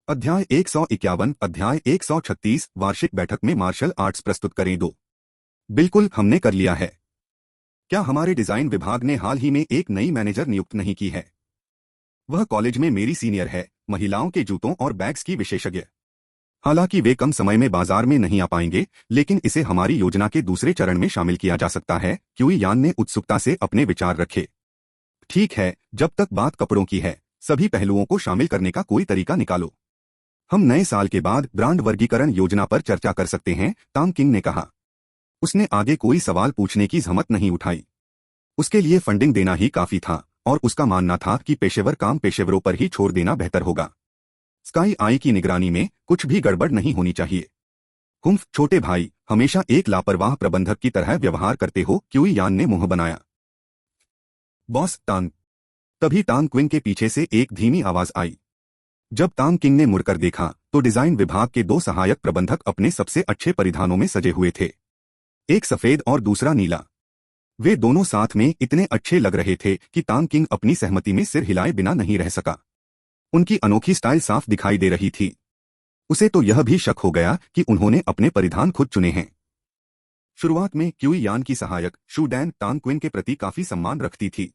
अध्याय 151 अध्याय 136 वार्षिक बैठक में मार्शल आर्ट्स प्रस्तुत करें। दो बिल्कुल हमने कर लिया है। क्या हमारे डिजाइन विभाग ने हाल ही में एक नई मैनेजर नियुक्त नहीं की है? वह कॉलेज में मेरी सीनियर है, महिलाओं के जूतों और बैग्स की विशेषज्ञ। हालांकि वे कम समय में बाजार में नहीं आ पाएंगे, लेकिन इसे हमारी योजना के दूसरे चरण में शामिल किया जा सकता है। क्यूई यान ने उत्सुकता से अपने विचार रखे। ठीक है, जब तक बात कपड़ों की है, सभी पहलुओं को शामिल करने का कोई तरीका निकालो। हम नए साल के बाद ब्रांड वर्गीकरण योजना पर चर्चा कर सकते हैं, तांग किंग ने कहा। उसने आगे कोई सवाल पूछने की हिम्मत नहीं उठाई। उसके लिए फंडिंग देना ही काफी था और उसका मानना था कि पेशेवर काम पेशेवरों पर ही छोड़ देना बेहतर होगा। स्काई आई की निगरानी में कुछ भी गड़बड़ नहीं होनी चाहिए। हुम्फ, छोटे भाई, हमेशा एक लापरवाह प्रबंधक की तरह व्यवहार करते हो, क्यूई यान ने मुंह बनाया। बॉस टांग। तभी टांग क्विंग के पीछे से एक धीमी आवाज आई। जब टांग किंग ने मुड़कर देखा तो डिजाइन विभाग के दो सहायक प्रबंधक अपने सबसे अच्छे परिधानों में सजे हुए थे, एक सफेद और दूसरा नीला। वे दोनों साथ में इतने अच्छे लग रहे थे कि टांग किंग अपनी सहमति में सिर हिलाए बिना नहीं रह सका। उनकी अनोखी स्टाइल साफ दिखाई दे रही थी। उसे तो यह भी शक हो गया कि उन्होंने अपने परिधान खुद चुने हैं। शुरुआत में क्यूई यान की सहायक शू डैन टांग क्विंग के प्रति काफी सम्मान रखती थी,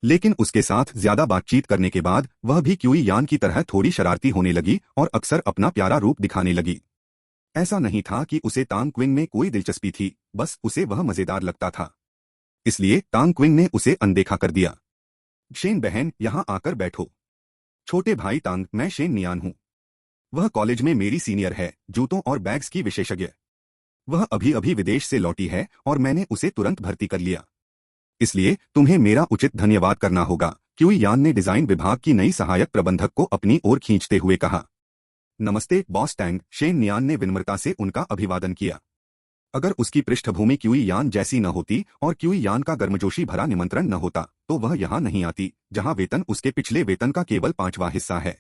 लेकिन उसके साथ ज्यादा बातचीत करने के बाद वह भी क्यूई यान की तरह थोड़ी शरारती होने लगी और अक्सर अपना प्यारा रूप दिखाने लगी। ऐसा नहीं था कि उसे टांग क्विंग में कोई दिलचस्पी थी, बस उसे वह मजेदार लगता था। इसलिए टांग क्विंग ने उसे अनदेखा कर दिया। शेन बहन, यहाँ आकर बैठो। छोटे भाई टांग, मैं शेन नियान हूँ। वह कॉलेज में मेरी सीनियर है, जूतों और बैग्स की विशेषज्ञ। वह अभी अभी विदेश से लौटी है और मैंने उसे तुरंत भर्ती कर लिया। इसलिए तुम्हें मेरा उचित धन्यवाद करना होगा, क्यूई यान ने डिजाइन विभाग की नई सहायक प्रबंधक को अपनी ओर खींचते हुए कहा। नमस्ते बॉस टैंग, शेन नियान ने विनम्रता से उनका अभिवादन किया। अगर उसकी पृष्ठभूमि क्यूई यान जैसी न होती और क्यूई यान का गर्मजोशी भरा निमंत्रण न होता तो वह यहाँ नहीं आती, जहाँ वेतन उसके पिछले वेतन का केवल 5वां हिस्सा है।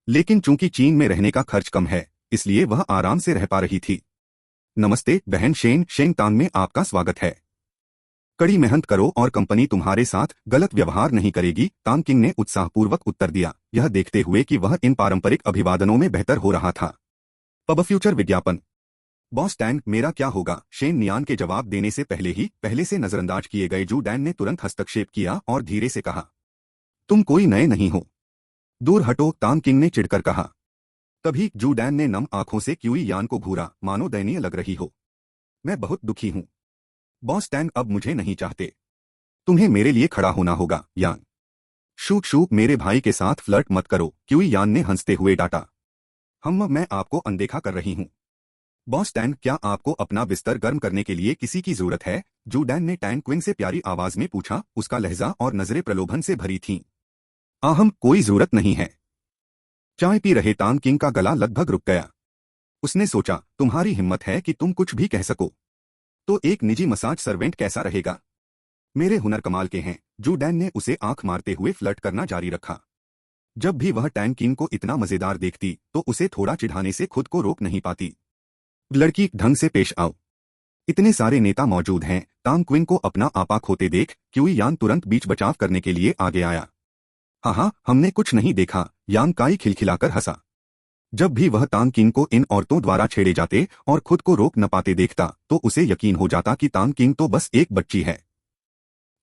लेकिन चूंकि चीन में रहने का खर्च कम है, इसलिए वह आराम से रह पा रही थी। नमस्ते बहन शेन, शेन तांग में आपका स्वागत है। कड़ी मेहनत करो और कंपनी तुम्हारे साथ गलत व्यवहार नहीं करेगी, टांग किंग ने उत्साहपूर्वक उत्तर दिया, यह देखते हुए कि वह इन पारंपरिक अभिवादनों में बेहतर हो रहा था। पब फ्यूचर विज्ञापन। बॉस टैंग, मेरा क्या होगा? शेन नियान के जवाब देने से पहले से नजरअंदाज किए गए जू डैन ने तुरंत हस्तक्षेप किया और धीरे से कहा, तुम कोई नए नहीं हो। दूर हटो, टांग किंग ने चिढ़कर कहा। तभी जू डैन ने नम आंखों से क्यूई यान को घूरा, मानो दयनीय लग रही हो। मैं बहुत दुखी हूं। बॉस टैंग अब मुझे नहीं चाहते। तुम्हें मेरे लिए खड़ा होना होगा, यान। शूक शूक, मेरे भाई के साथ फ्लर्ट मत करो, क्यूई यान ने हंसते हुए डांटा। मैं आपको अनदेखा कर रही हूं। बॉस टैंग, क्या आपको अपना बिस्तर गर्म करने के लिए किसी की जरूरत है? जू डैन ने टैंग क्विंग से प्यारी आवाज में पूछा, उसका लहजा और नजरें प्रलोभन से भरी थीं। आहम, कोई जरूरत नहीं है। चाय पी रहे टांग किंग का गला लगभग रुक गया। उसने सोचा, तुम्हारी हिम्मत है कि तुम कुछ भी कह सको। तो एक निजी मसाज सर्वेंट कैसा रहेगा? मेरे हुनर कमाल के हैं। जू डैन ने उसे आंख मारते हुए फ्लर्ट करना जारी रखा। जब भी वह टैंग किंग को इतना मजेदार देखती तो उसे थोड़ा चिढ़ाने से खुद को रोक नहीं पाती। लड़की, ढंग से पेश आओ। इतने सारे नेता मौजूद हैं। टांग क्विंग को अपना आपा खोते देख क्यूई यान तुरंत बीच बचाव करने के लिए आगे आया। हाँ, हमने कुछ नहीं देखा, यान काई खिलखिलाकर हंसा। जब भी वह टांग किंग को इन औरतों द्वारा छेड़े जाते और खुद को रोक न पाते देखता तो उसे यकीन हो जाता कि टांग किंग तो बस एक बच्ची है।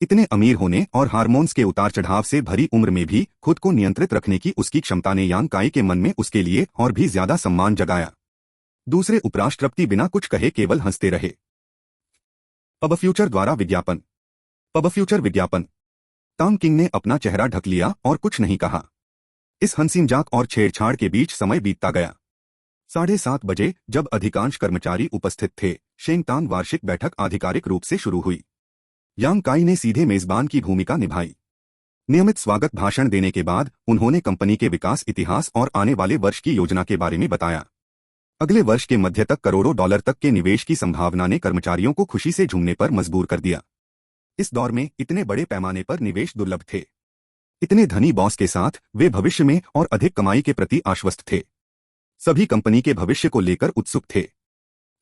इतने अमीर होने और हार्मोन्स के उतार चढ़ाव से भरी उम्र में भी खुद को नियंत्रित रखने की उसकी क्षमता ने यांग काई के मन में उसके लिए और भी ज्यादा सम्मान जगाया। दूसरे उपराष्ट्रपति बिना कुछ कहे केवल हंसते रहे। पब फ्यूचर द्वारा विज्ञापन। पब फ्यूचर विज्ञापन। टांग किंग ने अपना चेहरा ढक लिया और कुछ नहीं कहा। इस हंसी मजाक और छेड़छाड़ के बीच समय बीतता गया। 7:30 बजे जब अधिकांश कर्मचारी उपस्थित थे, शेन टांग वार्षिक बैठक आधिकारिक रूप से शुरू हुई। यांग काई ने सीधे मेजबान की भूमिका निभाई। नियमित स्वागत भाषण देने के बाद उन्होंने कंपनी के विकास इतिहास और आने वाले वर्ष की योजना के बारे में बताया। अगले वर्ष के मध्य तक करोड़ों डॉलर तक के निवेश की संभावना ने कर्मचारियों को खुशी से झूमने पर मजबूर कर दिया। इस दौर में इतने बड़े पैमाने पर निवेश दुर्लभ थे। इतने धनी बॉस के साथ वे भविष्य में और अधिक कमाई के प्रति आश्वस्त थे। सभी कंपनी के भविष्य को लेकर उत्सुक थे।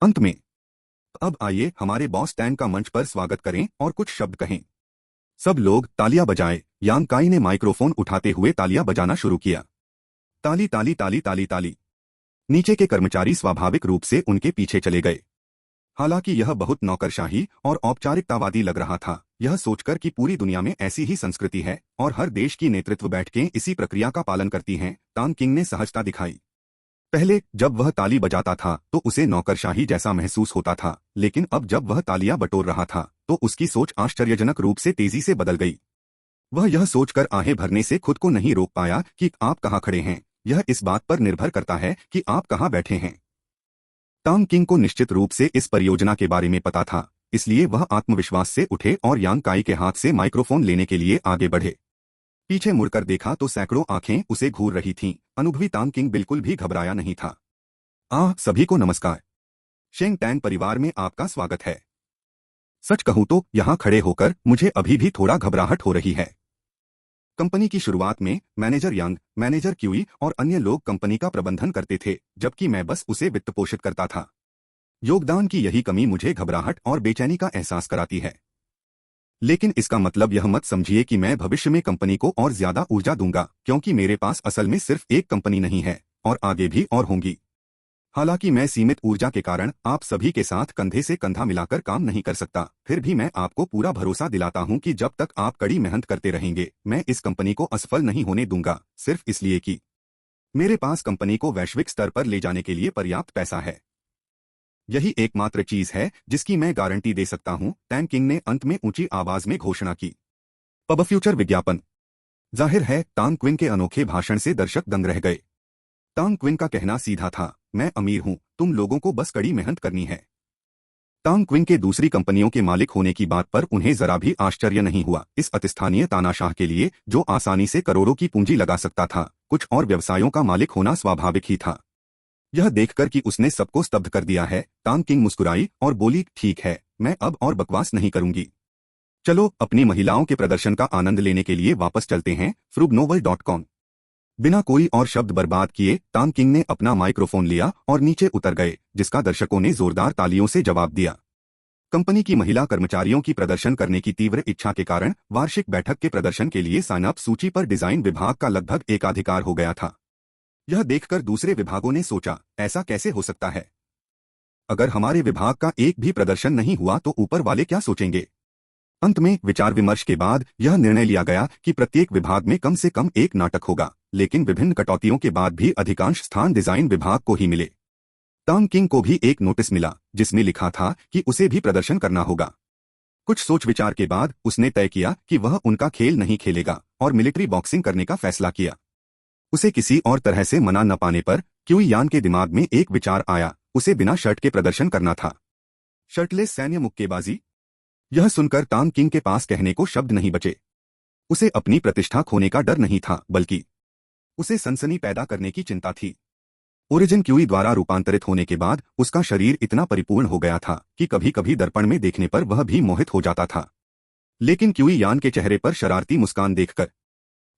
अंत में, अब आइए हमारे बॉस टैंग का मंच पर स्वागत करें और कुछ शब्द कहें। सब लोग तालियां बजाएं। यांग काई ने माइक्रोफोन उठाते हुए तालियां बजाना शुरू किया। ताली ताली ताली ताली ताली। नीचे के कर्मचारी स्वाभाविक रूप से उनके पीछे चले गए। हालांकि यह बहुत नौकरशाही और औपचारिकतावादी लग रहा था, यह सोचकर कि पूरी दुनिया में ऐसी ही संस्कृति है और हर देश की नेतृत्व बैठकें इसी प्रक्रिया का पालन करती हैं, तान किंग ने सहजता दिखाई। पहले जब वह ताली बजाता था तो उसे नौकरशाही जैसा महसूस होता था, लेकिन अब जब वह तालियां बटोर रहा था तो उसकी सोच आश्चर्यजनक रूप से तेजी से बदल गई। वह यह सोचकर आहें भरने से खुद को नहीं रोक पाया कि आप कहाँ खड़े हैं, यह इस बात पर निर्भर करता है कि आप कहाँ बैठे हैं। टांग किंग को निश्चित रूप से इस परियोजना के बारे में पता था, इसलिए वह आत्मविश्वास से उठे और यांग काई के हाथ से माइक्रोफोन लेने के लिए आगे बढ़े। पीछे मुड़कर देखा तो सैकड़ों आंखें उसे घूर रही थीं। अनुभवी टांग किंग बिल्कुल भी घबराया नहीं था। सभी को नमस्कार। शेंग टैन परिवार में आपका स्वागत है। सच कहूं तो यहाँ खड़े होकर मुझे अभी भी थोड़ा घबराहट हो रही है। कंपनी की शुरुआत में मैनेजर यांग, मैनेजर क्यूई और अन्य लोग कंपनी का प्रबंधन करते थे, जबकि मैं बस उसे वित्त पोषित करता था। योगदान की यही कमी मुझे घबराहट और बेचैनी का एहसास कराती है। लेकिन इसका मतलब यह मत समझिए कि मैं भविष्य में कंपनी को और ज्यादा ऊर्जा दूंगा, क्योंकि मेरे पास असल में सिर्फ एक कंपनी नहीं है और आगे भी और होंगी। हालांकि मैं सीमित ऊर्जा के कारण आप सभी के साथ कंधे से कंधा मिलाकर काम नहीं कर सकता, फिर भी मैं आपको पूरा भरोसा दिलाता हूं कि जब तक आप कड़ी मेहनत करते रहेंगे, मैं इस कंपनी को असफल नहीं होने दूंगा, सिर्फ इसलिए कि मेरे पास कंपनी को वैश्विक स्तर पर ले जाने के लिए पर्याप्त पैसा है। यही एकमात्र चीज है जिसकी मैं गारंटी दे सकता हूं, टैंग किंग ने अंत में ऊंची आवाज में घोषणा की। पब फ्यूचर विज्ञापन। जाहिर है टांग क्विन के अनोखे भाषण से दर्शक दंग रह गए। टांग क्विन का कहना सीधा था, मैं अमीर हूं, तुम लोगों को बस कड़ी मेहनत करनी है। टांग क्विन के दूसरी कंपनियों के मालिक होने की बात पर उन्हें जरा भी आश्चर्य नहीं हुआ। इस अतिस्थानीय तानाशाह के लिए, जो आसानी से करोड़ों की पूंजी लगा सकता था, कुछ और व्यवसायों का मालिक होना स्वाभाविक ही था। यह देखकर कि उसने सबको स्तब्ध कर दिया है, टांग किंग मुस्कुराई और बोली, ठीक है, मैं अब और बकवास नहीं करूंगी। चलो अपनी महिलाओं के प्रदर्शन का आनंद लेने के लिए वापस चलते हैं। frugnovel.com। बिना कोई और शब्द बर्बाद किए टांग किंग ने अपना माइक्रोफोन लिया और नीचे उतर गए, जिसका दर्शकों ने जोरदार तालियों से जवाब दिया। कंपनी की महिला कर्मचारियों की प्रदर्शन करने की तीव्र इच्छा के कारण वार्षिक बैठक के प्रदर्शन के लिए साइन अप सूची पर डिजाइन विभाग का लगभग एकाधिकार हो गया था। यह देखकर दूसरे विभागों ने सोचा, ऐसा कैसे हो सकता है? अगर हमारे विभाग का एक भी प्रदर्शन नहीं हुआ तो ऊपर वाले क्या सोचेंगे? अंत में विचार विमर्श के बाद यह निर्णय लिया गया कि प्रत्येक विभाग में कम से कम एक नाटक होगा, लेकिन विभिन्न कटौतियों के बाद भी अधिकांश स्थान डिजाइन विभाग को ही मिले। टांग किंग को भी एक नोटिस मिला, जिसमें लिखा था कि उसे भी प्रदर्शन करना होगा। कुछ सोच विचार के बाद उसने तय किया कि वह उनका खेल नहीं खेलेगा और मिलिट्री बॉक्सिंग करने का फैसला किया। उसे किसी और तरह से मना न पाने पर क्यूई यान के दिमाग में एक विचार आया, उसे बिना शर्ट के प्रदर्शन करना था। शर्टलेस सैन्य मुक्केबाजी। यह सुनकर टांग किंग के पास कहने को शब्द नहीं बचे। उसे अपनी प्रतिष्ठा खोने का डर नहीं था, बल्कि उसे सनसनी पैदा करने की चिंता थी। ओरिजिन क्यूई द्वारा रूपांतरित होने के बाद उसका शरीर इतना परिपूर्ण हो गया था कि कभी कभी दर्पण में देखने पर वह भी मोहित हो जाता था। लेकिन क्यूई यान के चेहरे पर शरारती मुस्कान देखकर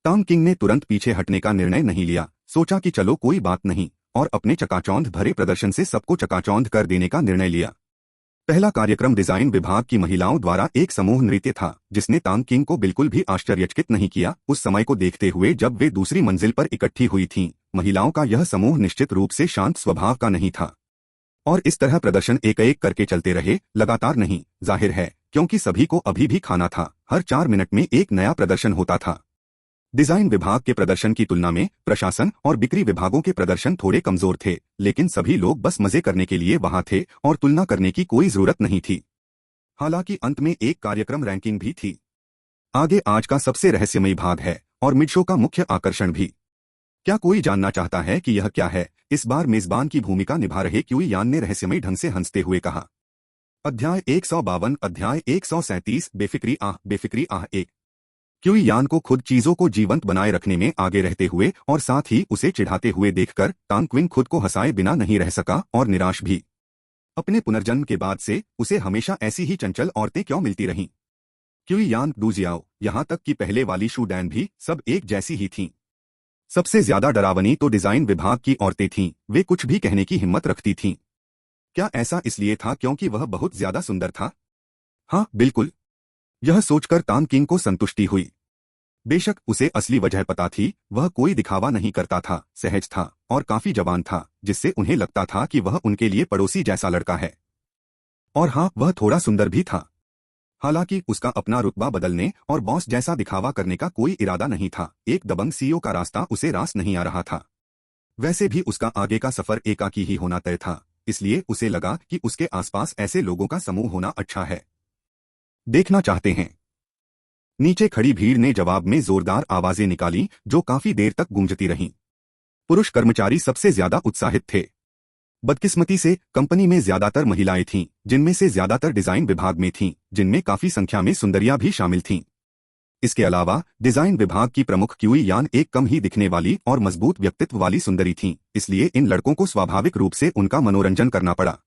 टांग किंग ने तुरंत पीछे हटने का निर्णय नहीं लिया। सोचा कि चलो कोई बात नहीं, और अपने चकाचौंध भरे प्रदर्शन से सबको चकाचौंध कर देने का निर्णय लिया। पहला कार्यक्रम डिजाइन विभाग की महिलाओं द्वारा एक समूह नृत्य था, जिसने टांग किंग को बिल्कुल भी आश्चर्यचकित नहीं किया। उस समय को देखते हुए जब वे दूसरी मंजिल पर इकट्ठी हुई थीं, महिलाओं का यह समूह निश्चित रूप से शांत स्वभाव का नहीं था, और इस तरह प्रदर्शन एक एक करके चलते रहे, लगातार नहीं। जाहिर है, क्योंकि सभी को अभी भी खाना था। हर 4 मिनट में एक नया प्रदर्शन होता था। डिजाइन विभाग के प्रदर्शन की तुलना में प्रशासन और बिक्री विभागों के प्रदर्शन थोड़े कमजोर थे, लेकिन सभी लोग बस मजे करने के लिए वहां थे और तुलना करने की कोई जरूरत नहीं थी। हालांकि अंत में एक कार्यक्रम रैंकिंग भी थी। आगे आज का सबसे रहस्यमयी भाग है और मिड शो का मुख्य आकर्षण भी। क्या कोई जानना चाहता है कि यह क्या है? इस बार मेजबान की भूमिका निभा रहे क्यूई यान ने रहस्यमयी ढंग से हंसते हुए कहा। अध्याय 152। अध्याय 137। बेफिक्री आह 1। क्यूई यान को खुद चीजों को जीवंत बनाए रखने में आगे रहते हुए और साथ ही उसे चिढ़ाते हुए देखकर टांग क्विन खुद को हंसाए बिना नहीं रह सका, और निराश भी। अपने पुनर्जन्म के बाद से उसे हमेशा ऐसी ही चंचल औरतें क्यों मिलती रहीं? क्यूई यान, डू जियाओ, यहां तक कि पहले वाली शू डैन भी, सब एक जैसी ही थीं। सबसे ज्यादा डरावनी तो डिजाइन विभाग की औरतें थीं। वे कुछ भी कहने की हिम्मत रखती थीं। क्या ऐसा इसलिए था क्योंकि वह बहुत ज्यादा सुंदर था? हाँ, बिल्कुल। यह सोचकर टांग किंग को संतुष्टि हुई। बेशक उसे असली वजह पता थी, वह कोई दिखावा नहीं करता था, सहज था और काफी जवान था, जिससे उन्हें लगता था कि वह उनके लिए पड़ोसी जैसा लड़का है। और हाँ, वह थोड़ा सुंदर भी था। हालांकि उसका अपना रुतबा बदलने और बॉस जैसा दिखावा करने का कोई इरादा नहीं था। एक दबंग सीईओ का रास्ता उसे रास नहीं आ रहा था। वैसे भी उसका आगे का सफर एकाकी ही होना तय था, इसलिए उसे लगा कि उसके आसपास ऐसे लोगों का समूह होना अच्छा है। देखना चाहते हैं? नीचे खड़ी भीड़ ने जवाब में जोरदार आवाजें निकाली, जो काफी देर तक गूंजती रहीं। पुरुष कर्मचारी सबसे ज्यादा उत्साहित थे। बदकिस्मती से कंपनी में ज्यादातर महिलाएं थीं, जिनमें से ज्यादातर डिजाइन विभाग में थीं, जिनमें काफी संख्या में सुंदरियां भी शामिल थीं। इसके अलावा डिजाइन विभाग की प्रमुख क्यूई यान एक कम ही दिखने वाली और मजबूत व्यक्तित्व वाली सुंदरी थीं, इसलिए इन लड़कों को स्वाभाविक रूप से उनका मनोरंजन करना पड़ा।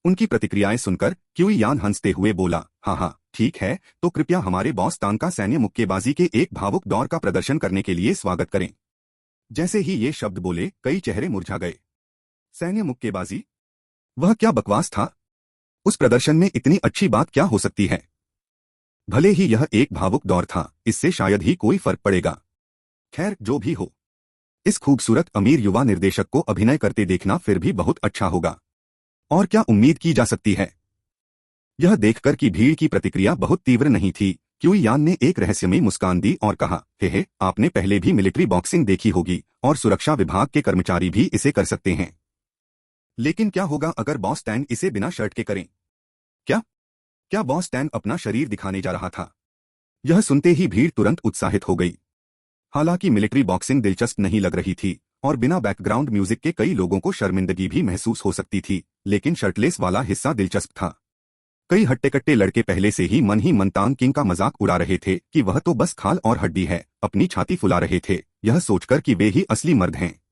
उनकी प्रतिक्रियाएं सुनकर क्यूई यान हंसते हुए बोला, हाँ हाँ ठीक है, तो कृपया हमारे बॉस तान का सैन्य मुक्केबाजी के एक भावुक दौर का प्रदर्शन करने के लिए स्वागत करें। जैसे ही ये शब्द बोले, कई चेहरे मुरझा गए। सैन्य मुक्केबाजी? वह क्या बकवास था? उस प्रदर्शन में इतनी अच्छी बात क्या हो सकती है? भले ही यह एक भावुक दौर था, इससे शायद ही कोई फर्क पड़ेगा। खैर, जो भी हो, इस खूबसूरत अमीर युवा निर्देशक को अभिनय करते देखना फिर भी बहुत अच्छा होगा। और क्या उम्मीद की जा सकती है? यह देखकर कि भीड़ की प्रतिक्रिया बहुत तीव्र नहीं थी, क्यूई यान ने एक रहस्यमयी मुस्कान दी और कहा, हे आपने पहले भी मिलिट्री बॉक्सिंग देखी होगी और सुरक्षा विभाग के कर्मचारी भी इसे कर सकते हैं। लेकिन क्या होगा अगर बॉस टैन इसे बिना शर्ट के करें? क्या क्या बॉस टैन अपना शरीर दिखाने जा रहा था? यह सुनते ही भीड़ तुरंत उत्साहित हो गई। हालांकि मिलिट्री बॉक्सिंग दिलचस्प नहीं लग रही थी और बिना बैकग्राउंड म्यूजिक के कई लोगों को शर्मिंदगी भी महसूस हो सकती थी, लेकिन शर्टलेस वाला हिस्सा दिलचस्प था। कई हट्टे-कट्टे लड़के पहले से ही मन तांग किंग का मजाक उड़ा रहे थे कि वह तो बस खाल और हड्डी है, अपनी छाती फुला रहे थे, यह सोचकर कि वे ही असली मर्द हैं।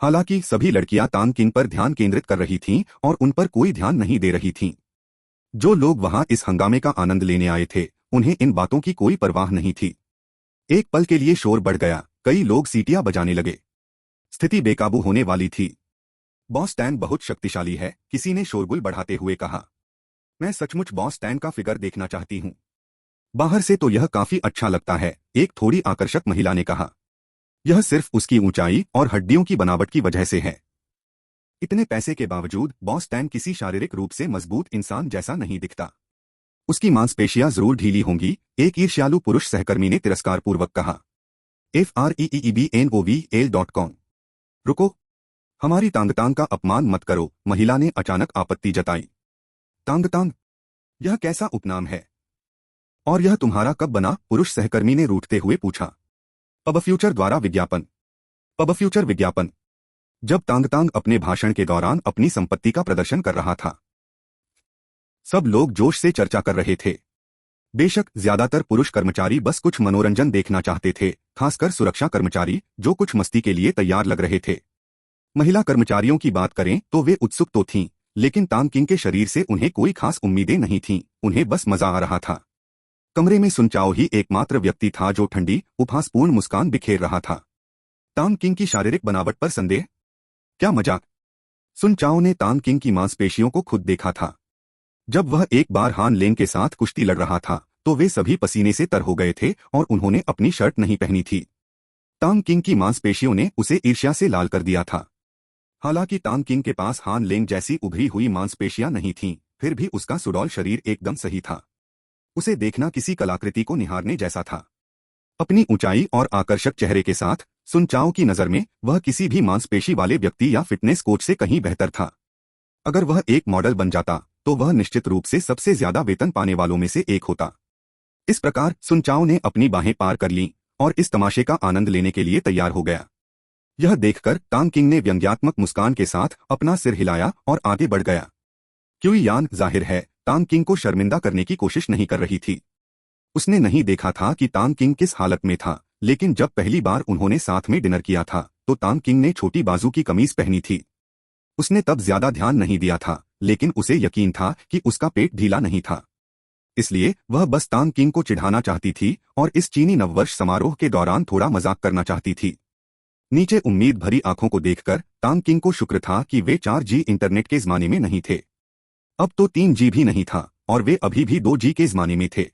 हालांकि सभी लड़कियां तांग किंग पर ध्यान केंद्रित कर रही थीं और उन पर कोई ध्यान नहीं दे रही थीं। जो लोग वहां इस हंगामे का आनंद लेने आए थे, उन्हें इन बातों की कोई परवाह नहीं थी। एक पल के लिए शोर बढ़ गया, कई लोग सीटियां बजाने लगे। स्थिति बेकाबू होने वाली थी। बॉस टैन बहुत शक्तिशाली है, किसी ने शोरगुल बढ़ाते हुए कहा। मैं सचमुच बॉस टैन का फिगर देखना चाहती हूँ। बाहर से तो यह काफी अच्छा लगता है, एक थोड़ी आकर्षक महिला ने कहा। यह सिर्फ उसकी ऊंचाई और हड्डियों की बनावट की वजह से है। इतने पैसे के बावजूद बॉस टैन किसी शारीरिक रूप से मजबूत इंसान जैसा नहीं दिखता। उसकी मांसपेशियां जरूर ढीली होंगी, एक ईर्ष्यालु पुरुष सहकर्मी ने तिरस्कारपूर्वक कहा। FREEEBNOVL.com। रुको, हमारी तांगतांग का अपमान मत करो, महिला ने अचानक आपत्ति जताई। तांगतांग? यह कैसा उपनाम है? और यह तुम्हारा कब बना? पुरुष सहकर्मी ने रूठते हुए पूछा। पबफ्यूचर द्वारा विज्ञापन। पबफ्यूचर विज्ञापन? जब तांगतांग अपने भाषण के दौरान अपनी संपत्ति का प्रदर्शन कर रहा था, सब लोग जोश से चर्चा कर रहे थे। बेशक ज्यादातर पुरुष कर्मचारी बस कुछ मनोरंजन देखना चाहते थे, खासकर सुरक्षा कर्मचारी, जो कुछ मस्ती के लिए तैयार लग रहे थे। महिला कर्मचारियों की बात करें तो वे उत्सुक तो थीं, लेकिन तांग किंग के शरीर से उन्हें कोई खास उम्मीदें नहीं थीं, उन्हें बस मजा आ रहा था। कमरे में सुनचाओ ही एकमात्र व्यक्ति था जो ठंडी, उपहासपूर्ण मुस्कान बिखेर रहा था। तांग किंग की शारीरिक बनावट पर संदेह? क्या मजाक! सुनचाओ ने तांग किंग की मांसपेशियों को खुद देखा था। जब वह एक बार हान लेंग के साथ कुश्ती लड़ रहा था, तो वे सभी पसीने से तर हो गए थे और उन्होंने अपनी शर्ट नहीं पहनी थी। तांग किंग की मांसपेशियों ने उसे ईर्ष्या से लाल कर दिया था। हालांकि तांग किंग के पास हान लेंग जैसी उभरी हुई मांसपेशियां नहीं थीं, फिर भी उसका सुडौल शरीर एकदम सही था। उसे देखना किसी कलाकृति को निहारने जैसा था। अपनी ऊंचाई और आकर्षक चेहरे के साथ सुनचाओ की नजर में वह किसी भी मांसपेशी वाले व्यक्ति या फिटनेस कोच से कहीं बेहतर था। अगर वह एक मॉडल बन जाता, तो वह निश्चित रूप से सबसे ज्यादा वेतन पाने वालों में से एक होता। इस प्रकार सुनचाओ ने अपनी बाहें पार कर लीं और इस तमाशे का आनंद लेने के लिए तैयार हो गया। यह देखकर तांग किंग ने व्यंग्यात्मक मुस्कान के साथ अपना सिर हिलाया और आगे बढ़ गया। क्यूई यान, जाहिर है, तांग किंग को शर्मिंदा करने की कोशिश नहीं कर रही थी। उसने नहीं देखा था कि तांग किंग किस हालत में था, लेकिन जब पहली बार उन्होंने साथ में डिनर किया था, तो तांग किंग ने छोटी बाजू की कमीज पहनी थी। उसने तब ज्यादा ध्यान नहीं दिया था, लेकिन उसे यकीन था कि उसका पेट ढीला नहीं था। इसलिए वह बस तांग किंग को चिढ़ाना चाहती थी और इस चीनी नववर्ष समारोह के दौरान थोड़ा मजाक करना चाहती थी। नीचे उम्मीद भरी आंखों को देखकर तांग किंग को शुक्र था कि वे 4G इंटरनेट के जमाने में नहीं थे। अब तो 3G भी नहीं था और वे अभी भी 2G के जमाने में थे।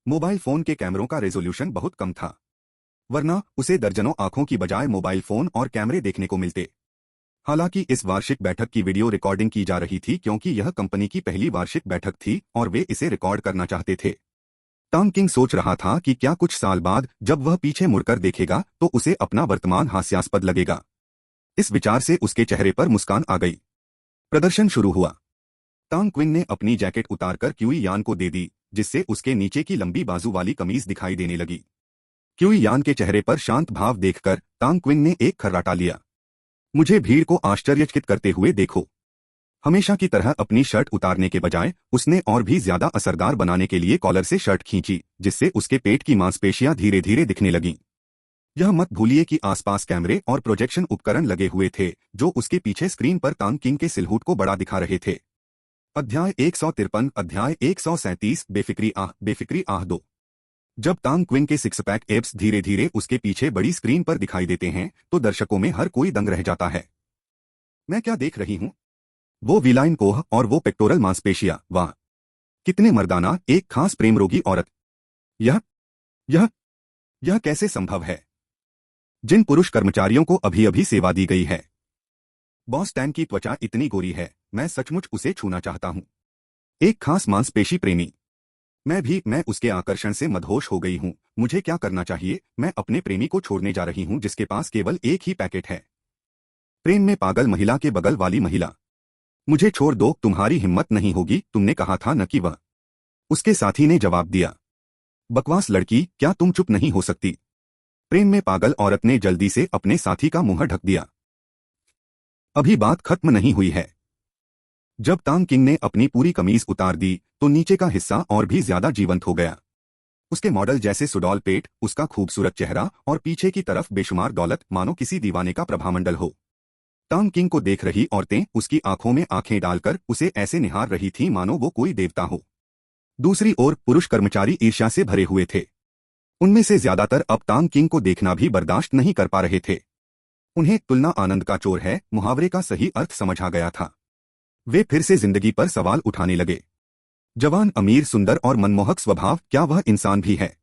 मोबाइल फोन के कैमरों का रेजोल्यूशन बहुत कम था, वरना उसे दर्जनों आंखों की बजाय मोबाइल फोन और कैमरे देखने को मिलते। हालांकि इस वार्षिक बैठक की वीडियो रिकॉर्डिंग की जा रही थी क्योंकि यह कंपनी की पहली वार्षिक बैठक थी और वे इसे रिकॉर्ड करना चाहते थे। टांग किंग सोच रहा था कि क्या कुछ साल बाद जब वह पीछे मुड़कर देखेगा तो उसे अपना वर्तमान हास्यास्पद लगेगा। इस विचार से उसके चेहरे पर मुस्कान आ गई। प्रदर्शन शुरू हुआ। टांग क्विंग ने अपनी जैकेट उतारकर क्यूई यान को दे दी, जिससे उसके नीचे की लंबी बाजू वाली कमीज दिखाई देने लगी। क्यूई यान के चेहरे पर शांत भाव देखकर टांग क्विंग ने एक खर्राटा लिया। मुझे भीड़ को आश्चर्यचकित करते हुए देखो। हमेशा की तरह अपनी शर्ट उतारने के बजाय उसने और भी ज्यादा असरदार बनाने के लिए कॉलर से शर्ट खींची, जिससे उसके पेट की मांसपेशियां धीरे धीरे दिखने लगीं। यह मत भूलिए कि आसपास कैमरे और प्रोजेक्शन उपकरण लगे हुए थे, जो उसके पीछे स्क्रीन पर टांग किंग के सिलहूट को बढ़ा दिखा रहे थे। अध्याय 153 अध्याय 137 बेफिक्री आह दो। जब टांग क्विंग के सिक्स पैक एब्स धीरे धीरे उसके पीछे बड़ी स्क्रीन पर दिखाई देते हैं तो दर्शकों में हर कोई दंग रह जाता है। मैं क्या देख रही हूं? वो विलाइन कोह और वो पेक्टोरल मांसपेशियां, वाह कितने मर्दाना, एक खास प्रेम रोगी औरत। यह यह यह कैसे संभव है? जिन पुरुष कर्मचारियों को अभी अभी सेवा दी गई है। बॉस टैन की त्वचा इतनी गोरी है, मैं सचमुच उसे छूना चाहता हूं। एक खास मांसपेशी प्रेमी। मैं उसके आकर्षण से मदहोश हो गई हूं। मुझे क्या करना चाहिए? मैं अपने प्रेमी को छोड़ने जा रही हूं जिसके पास केवल एक ही पैकेट है। प्रेम में पागल महिला के बगल वाली महिला। मुझे छोड़ दो, तुम्हारी हिम्मत नहीं होगी, तुमने कहा था न कि वह। उसके साथी ने जवाब दिया। बकवास लड़की, क्या तुम चुप नहीं हो सकती? प्रेम में पागल औरत ने जल्दी से अपने साथी का मुंह ढक दिया। अभी बात खत्म नहीं हुई है। जब टांग किंग ने अपनी पूरी कमीज उतार दी तो नीचे का हिस्सा और भी ज्यादा जीवंत हो गया। उसके मॉडल जैसे सुडौल पेट, उसका खूबसूरत चेहरा और पीछे की तरफ बेशुमार दौलत, मानो किसी दीवाने का प्रभामंडल हो। टांग किंग को देख रही औरतें उसकी आंखों में आंखें डालकर उसे ऐसे निहार रही थीं मानो वो कोई देवता हो। दूसरी ओर पुरुष कर्मचारी ईर्ष्या से भरे हुए थे। उनमें से ज्यादातर अब टांग किंग को देखना भी बर्दाश्त नहीं कर पा रहे थे। उन्हें तुलना आनंद का चोर है मुहावरे का सही अर्थ समझ आ गया था। वे फिर से जिंदगी पर सवाल उठाने लगे। जवान, अमीर, सुंदर और मनमोहक स्वभाव, क्या वह इंसान भी है?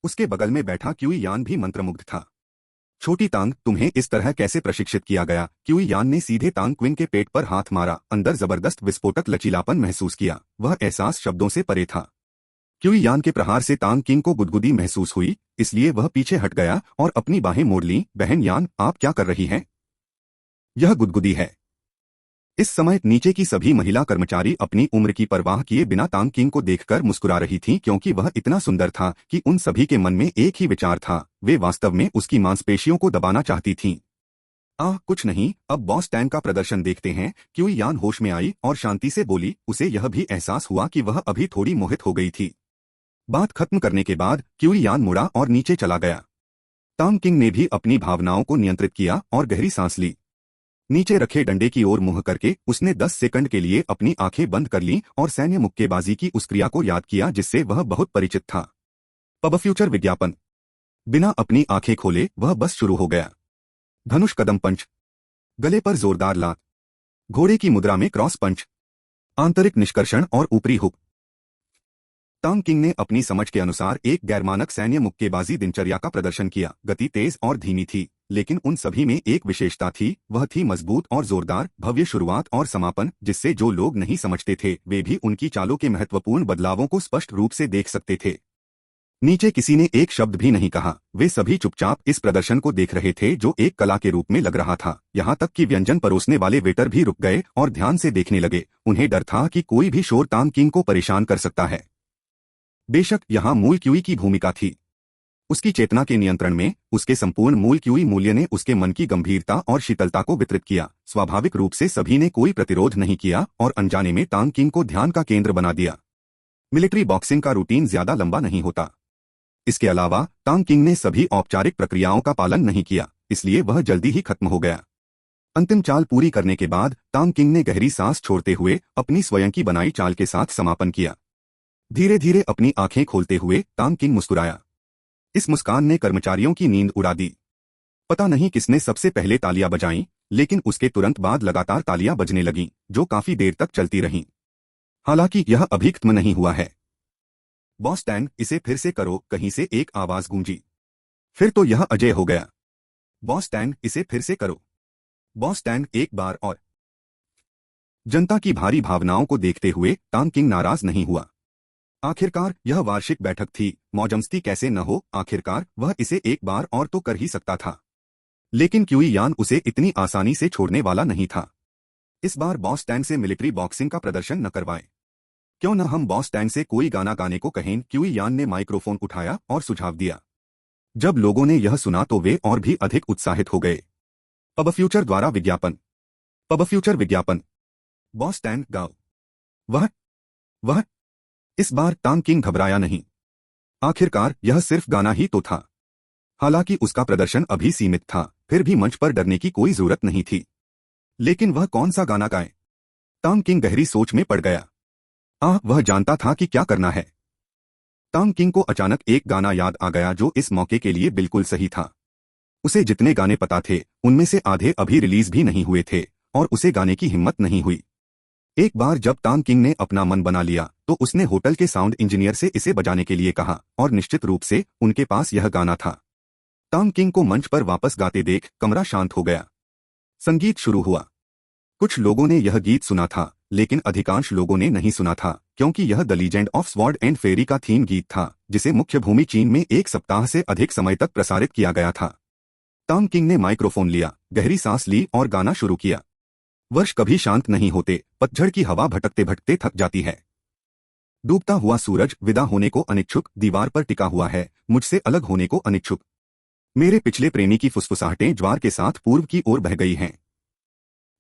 उसके बगल में बैठा क्यूई यान भी मंत्रमुग्ध था। छोटी टांग, तुम्हें इस तरह कैसे प्रशिक्षित किया गया? क्यूई यान ने सीधे टांग क्विंग के पेट पर हाथ मारा। अंदर जबरदस्त विस्फोटक लचीलापन महसूस किया। वह एहसास शब्दों से परे था। क्यूई यान के प्रहार से टांग किंग को गुदगुदी महसूस हुई, इसलिए वह पीछे हट गया और अपनी बाहें मोड़ लीं। बहन यान, आप क्या कर रही हैं? यह गुदगुदी है। इस समय नीचे की सभी महिला कर्मचारी अपनी उम्र की परवाह किए बिना टांग किंग को देखकर मुस्कुरा रही थीं क्योंकि वह इतना सुंदर था कि उन सभी के मन में एक ही विचार था, वे वास्तव में उसकी मांसपेशियों को दबाना चाहती थीं। कुछ नहीं, अब बॉस टैन का प्रदर्शन देखते हैं। क्यूई यान होश में आई और शांति से बोली। उसे यह भी एहसास हुआ कि वह अभी थोड़ी मोहित हो गई थी। बात खत्म करने के बाद क्यूई यान मुड़ा और नीचे चला गया। टांग किंग ने भी अपनी भावनाओं को नियंत्रित किया और गहरी सांस ली। नीचे रखे डंडे की ओर मुंह करके उसने 10 सेकंड के लिए अपनी आंखें बंद कर लीं और सैन्य मुक्केबाजी की उस क्रिया को याद किया जिससे वह बहुत परिचित था। पब फ्यूचर विज्ञापन। बिना अपनी आंखें खोले वह बस शुरू हो गया। धनुष कदम पंच, गले पर जोरदार लात, घोड़े की मुद्रा में क्रॉस पंच, आंतरिक निष्कर्षण और ऊपरी हुक। टांग किंग ने अपनी समझ के अनुसार एक गैरमानक सैन्य मुक्केबाजी दिनचर्या का प्रदर्शन किया। गति तेज और धीमी थी, लेकिन उन सभी में एक विशेषता थी, वह थी मजबूत और जोरदार, भव्य शुरुआत और समापन, जिससे जो लोग नहीं समझते थे वे भी उनकी चालों के महत्वपूर्ण बदलावों को स्पष्ट रूप से देख सकते थे। नीचे किसी ने एक शब्द भी नहीं कहा। वे सभी चुपचाप इस प्रदर्शन को देख रहे थे जो एक कला के रूप में लग रहा था। यहाँ तक कि व्यंजन परोसने वाले वेटर भी रुक गए और ध्यान से देखने लगे। उन्हें डर था कि कोई भी शोर टांग किंग को परेशान कर सकता है। बेशक यहाँ मूल क्यूई की भूमिका थी। उसकी चेतना के नियंत्रण में उसके संपूर्ण मूल क्यूई मूल्य ने उसके मन की गंभीरता और शीतलता को वितरित किया। स्वाभाविक रूप से सभी ने कोई प्रतिरोध नहीं किया और अनजाने में टांग किंग को ध्यान का केंद्र बना दिया। मिलिट्री बॉक्सिंग का रूटीन ज्यादा लंबा नहीं होता। इसके अलावा टांग किंग ने सभी औपचारिक प्रक्रियाओं का पालन नहीं किया, इसलिए वह जल्दी ही खत्म हो गया। अंतिम चाल पूरी करने के बाद टांग किंग ने गहरी सांस छोड़ते हुए अपनी स्वयं की बनाई चाल के साथ समापन किया। धीरे धीरे अपनी आंखें खोलते हुए टांग किंग मुस्कुराया। इस मुस्कान ने कर्मचारियों की नींद उड़ा दी। पता नहीं किसने सबसे पहले तालियां बजाईं, लेकिन उसके तुरंत बाद लगातार तालियां बजने लगीं, जो काफी देर तक चलती रहीं। हालांकि यह अभी खत्म नहीं हुआ है। बॉस टैंग, इसे फिर से करो, कहीं से एक आवाज गूंजी। फिर तो यह अजय हो गया। बॉस टैंग, इसे फिर से करो। बॉस टैंग, एक बार और। जनता की भारी भावनाओं को देखते हुए टांग किंग नाराज नहीं हुआ। आखिरकार यह वार्षिक बैठक थी, मौजमस्ती कैसे न हो, आखिरकार वह इसे एक बार और तो कर ही सकता था। लेकिन क्यूई यान उसे इतनी आसानी से छोड़ने वाला नहीं था। इस बार बॉस टैंग से मिलिट्री बॉक्सिंग का प्रदर्शन न करवाएं। क्यों न हम बॉस टैंग से कोई गाना गाने को कहें। क्यूई यान ने माइक्रोफोन उठाया और सुझाव दिया। जब लोगों ने यह सुना तो वे और भी अधिक उत्साहित हो गए। पब फ्यूचर द्वारा विज्ञापन। पब फ्यूचर विज्ञापन। बॉस टैंग, गाओ। वह इस बार टांग किंग घबराया नहीं। आखिरकार यह सिर्फ गाना ही तो था। हालांकि उसका प्रदर्शन अभी सीमित था, फिर भी मंच पर डरने की कोई जरूरत नहीं थी। लेकिन वह कौन सा गाना गाए? टांग किंग गहरी सोच में पड़ गया। वह जानता था कि क्या करना है। टांग किंग को अचानक एक गाना याद आ गया जो इस मौके के लिए बिल्कुल सही था। उसे जितने गाने पता थे उनमें से आधे अभी रिलीज भी नहीं हुए थे और उसे गाने की हिम्मत नहीं हुई। एक बार जब टांग किंग ने अपना मन बना लिया तो उसने होटल के साउंड इंजीनियर से इसे बजाने के लिए कहा और निश्चित रूप से उनके पास यह गाना था। टांग किंग को मंच पर वापस गाते देख कमरा शांत हो गया। संगीत शुरू हुआ। कुछ लोगों ने यह गीत सुना था, लेकिन अधिकांश लोगों ने नहीं सुना था, क्योंकि यह the legend of sword and fairy का थीम गीत था, जिसे मुख्य भूमि चीन में एक सप्ताह से अधिक समय तक प्रसारित किया गया था। टांग किंग ने माइक्रोफोन लिया, गहरी सांस ली और गाना शुरू किया। वर्ष कभी शांत नहीं होते, पतझड़ की हवा भटकते भटकते थक जाती है। डूबता हुआ सूरज विदा होने को अनिच्छुक, दीवार पर टिका हुआ है, मुझसे अलग होने को अनिच्छुक। मेरे पिछले प्रेमी की फुसफुसाहटें ज्वार के साथ पूर्व की ओर बह गई हैं।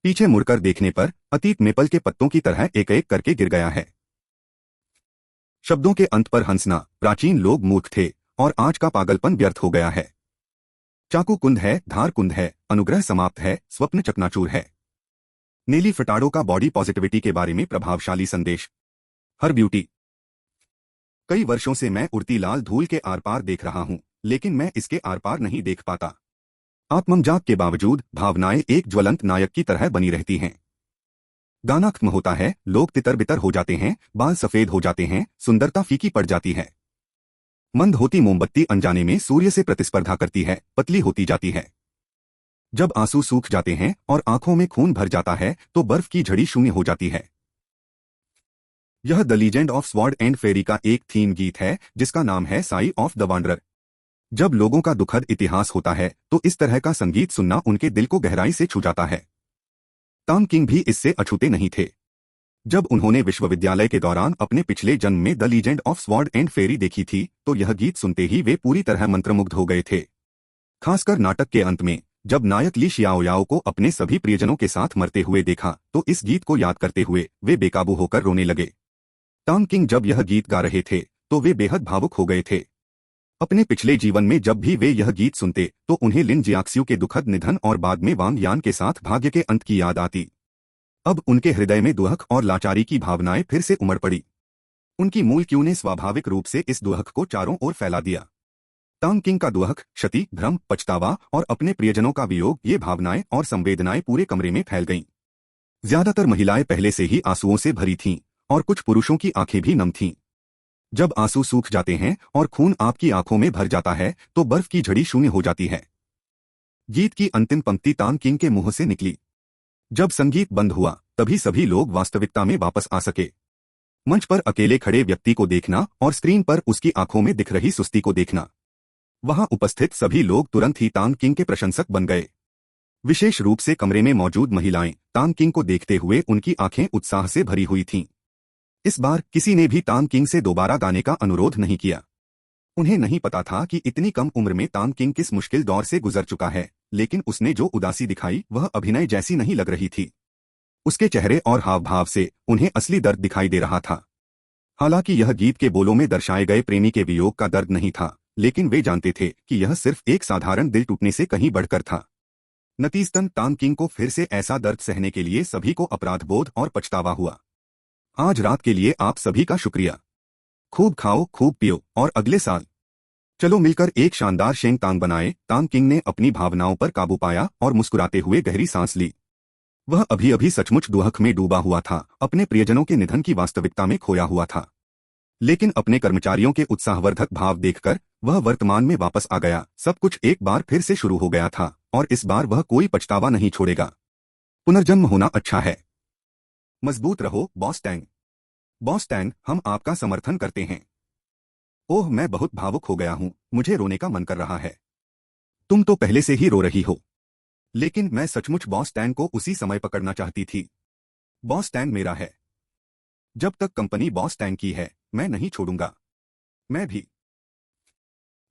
पीछे मुड़कर देखने पर अतीत मेपल के पत्तों की तरह एक एक करके गिर गया है। शब्दों के अंत पर हंसना, प्राचीन लोग मूर्ख थे और आज का पागलपन व्यर्थ हो गया है। चाकू कुंद है, धार कुंद है, अनुग्रह समाप्त है, स्वप्न चकनाचूर है। नेली फटाडो का बॉडी पॉजिटिविटी के बारे में प्रभावशाली संदेश। हर ब्यूटी। कई वर्षों से मैं उड़ती लाल धूल के आर पार देख रहा हूं, लेकिन मैं इसके आर पार नहीं देख पाता। आत्मजाग के बावजूद भावनाएं एक ज्वलंत नायक की तरह बनी रहती हैं। गाना खत्म होता है, लोग तितर बितर हो जाते हैं, बाल सफेद हो जाते हैं, सुंदरता फीकी पड़ जाती है। मंद होती मोमबत्ती अनजाने में सूर्य से प्रतिस्पर्धा करती है, पतली होती जाती है। जब आंसू सूख जाते हैं और आंखों में खून भर जाता है तो बर्फ की झड़ी शून्य हो जाती है। यह the legend of sword and fairy का एक थीम गीत है जिसका नाम है साई ऑफ द वांडरर। जब लोगों का दुखद इतिहास होता है तो इस तरह का संगीत सुनना उनके दिल को गहराई से छू जाता है। टांग किंग भी इससे अछूते नहीं थे। जब उन्होंने विश्वविद्यालय के दौरान अपने पिछले जन्म में the legend of sword and fairy देखी थी तो यह गीत सुनते ही वे पूरी तरह मंत्रमुग्ध हो गए थे। खासकर नाटक के अंत में जब नायक ली शियाओयाओ को अपने सभी प्रियजनों के साथ मरते हुए देखा तो इस गीत को याद करते हुए वे बेकाबू होकर रोने लगे। टांग किंग जब यह गीत गा रहे थे तो वे बेहद भावुक हो गए थे। अपने पिछले जीवन में जब भी वे यह गीत सुनते तो उन्हें लिन जियाक्स्यू के दुखद निधन और बाद में वांग यान के साथ भाग्य के अंत की याद आती। अब उनके हृदय में दुहक और लाचारी की भावनाएं फिर से उमड़ पड़ी। उनकी मूल क्यू ने स्वाभाविक रूप से इस दुहक को चारों ओर फैला दिया। टांग किंग का दुहक, क्षति, भ्रम, पछतावा और अपने प्रियजनों का वियोग, ये भावनाएं और संवेदनाएं पूरे कमरे में फैल गईं। ज्यादातर महिलाएं पहले से ही आंसुओं से भरी थीं और कुछ पुरुषों की आंखें भी नम थीं। जब आंसू सूख जाते हैं और खून आपकी आंखों में भर जाता है तो बर्फ की झड़ी शून्य हो जाती है। गीत की अंतिम पंक्ति टांग किंग के मुंह से निकली। जब संगीत बंद हुआ तभी सभी लोग वास्तविकता में वापस आ सके। मंच पर अकेले खड़े व्यक्ति को देखना और स्क्रीन पर उसकी आंखों में दिख रही सुस्ती को देखना, वहां उपस्थित सभी लोग तुरंत ही टांग किंग के प्रशंसक बन गए। विशेष रूप से कमरे में मौजूद महिलाएं टांग किंग को देखते हुए उनकी आंखें उत्साह से भरी हुई थीं। इस बार किसी ने भी टांग किंग से दोबारा गाने का अनुरोध नहीं किया। उन्हें नहीं पता था कि इतनी कम उम्र में टांग किंग किस मुश्किल दौर से गुजर चुका है, लेकिन उसने जो उदासी दिखाई वह अभिनय जैसी नहीं लग रही थी। उसके चेहरे और हाव भाव से उन्हें असली दर्द दिखाई दे रहा था। हालांकि यह गीत के बोलों में दर्शाए गए प्रेमी के वियोग का दर्द नहीं था, लेकिन वे जानते थे कि यह सिर्फ एक साधारण दिल टूटने से कहीं बढ़कर था। नतीजतन टांग किंग को फिर से ऐसा दर्द सहने के लिए सभी को अपराधबोध और पछतावा हुआ। आज रात के लिए आप सभी का शुक्रिया। खूब खाओ, खूब पियो और अगले साल चलो मिलकर एक शानदार शेंग तांग बनाए। टांग किंग ने अपनी भावनाओं पर काबू पाया और मुस्कुराते हुए गहरी सांस ली। वह अभी अभी सचमुच दुहक में डूबा हुआ था, अपने प्रियजनों के निधन की वास्तविकता में खोया हुआ था। लेकिन अपने कर्मचारियों के उत्साहवर्धक भाव देखकर वह वर्तमान में वापस आ गया। सब कुछ एक बार फिर से शुरू हो गया था और इस बार वह कोई पछतावा नहीं छोड़ेगा। पुनर्जन्म होना अच्छा है। मजबूत रहो बॉस टैंग। बॉस टैंग, हम आपका समर्थन करते हैं। ओह, मैं बहुत भावुक हो गया हूं, मुझे रोने का मन कर रहा है। तुम तो पहले से ही रो रही हो। लेकिन मैं सचमुच बॉस टैंग को उसी समय पकड़ना चाहती थी। बॉस टैंग मेरा है। जब तक कंपनी बॉस टैंग की है, मैं नहीं छोड़ूंगा। मैं भी।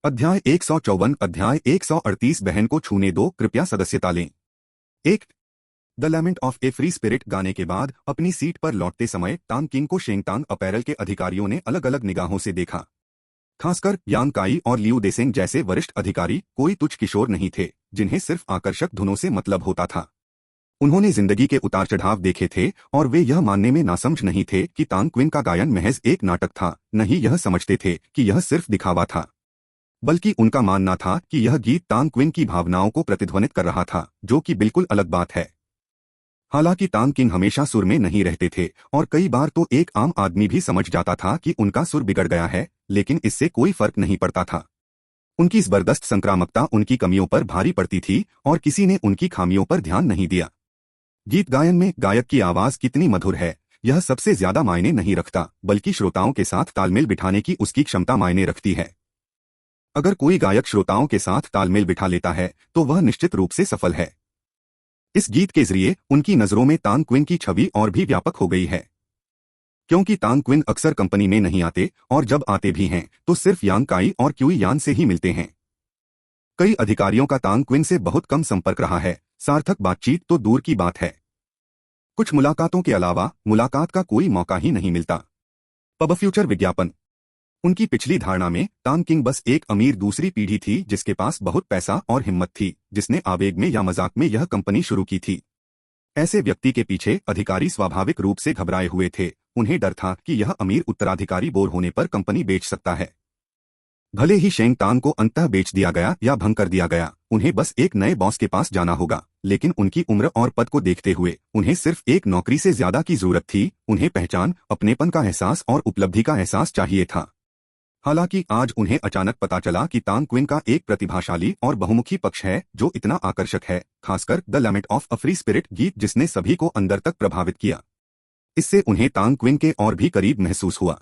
अध्याय 154 अध्याय 138 बहन को छूने दो, कृपया सदस्यता लें। एक the lament of A free spirit गाने के बाद अपनी सीट पर लौटते समय तांग किंग को शेंगतांग अपैरल के अधिकारियों ने अलग अलग निगाहों से देखा। खासकर यांग काई और लियू देसेंग जैसे वरिष्ठ अधिकारी कोई तुच्छ किशोर नहीं थे जिन्हें सिर्फ आकर्षक धुनों से मतलब होता था। उन्होंने जिंदगी के उतार चढ़ाव देखे थे और वे यह मानने में नासमझ नहीं थे कि तांग क्विन का गायन महज एक नाटक था। नहीं यह समझते थे कि यह सिर्फ दिखावा था, बल्कि उनका मानना था कि यह गीत तांग क्विन की भावनाओं को प्रतिध्वनित कर रहा था, जो कि बिल्कुल अलग बात है। हालांकि तांग किंग हमेशा सुर में नहीं रहते थे और कई बार तो एक आम आदमी भी समझ जाता था कि उनका सुर बिगड़ गया है, लेकिन इससे कोई फर्क नहीं पड़ता था। उनकी जबरदस्त संक्रामकता उनकी कमियों पर भारी पड़ती थी और किसी ने उनकी खामियों पर ध्यान नहीं दिया। गीत गायन में गायक की आवाज कितनी मधुर है, यह सबसे ज्यादा मायने नहीं रखता, बल्कि श्रोताओं के साथ तालमेल बिठाने की उसकी क्षमता मायने रखती है। अगर कोई गायक श्रोताओं के साथ तालमेल बिठा लेता है तो वह निश्चित रूप से सफल है। इस गीत के जरिए उनकी नजरों में तांग क्विन की छवि और भी व्यापक हो गई है, क्योंकि तांग क्विन अक्सर कंपनी में नहीं आते और जब आते भी हैं तो सिर्फ यांग काई और क्यूई यान से ही मिलते हैं। कई अधिकारियों का तांग क्विन से बहुत कम संपर्क रहा है, सार्थक बातचीत तो दूर की बात है। कुछ मुलाकातों के अलावा मुलाकात का कोई मौका ही नहीं मिलता। पब फ्यूचर विज्ञापन। उनकी पिछली धारणा में तांग किंग बस एक अमीर दूसरी पीढ़ी थी जिसके पास बहुत पैसा और हिम्मत थी, जिसने आवेग में या मजाक में यह कंपनी शुरू की थी। ऐसे व्यक्ति के पीछे अधिकारी स्वाभाविक रूप से घबराए हुए थे। उन्हें डर था कि यह अमीर उत्तराधिकारी बोर होने पर कंपनी बेच सकता है। भले ही शेंग तांग को अंततः बेच दिया गया या भंग कर दिया गया, उन्हें बस एक नए बॉस के पास जाना होगा। लेकिन उनकी उम्र और पद को देखते हुए उन्हें सिर्फ एक नौकरी से ज्यादा की जरूरत थी। उन्हें पहचान, अपनेपन का एहसास और उपलब्धि का एहसास चाहिए था। हालांकि आज उन्हें अचानक पता चला कि तांग क्विन का एक प्रतिभाशाली और बहुमुखी पक्ष है जो इतना आकर्षक है, खासकर the lament of a free spirit गीत जिसने सभी को अंदर तक प्रभावित किया। इससे उन्हें तांग क्विन के और भी करीब महसूस हुआ।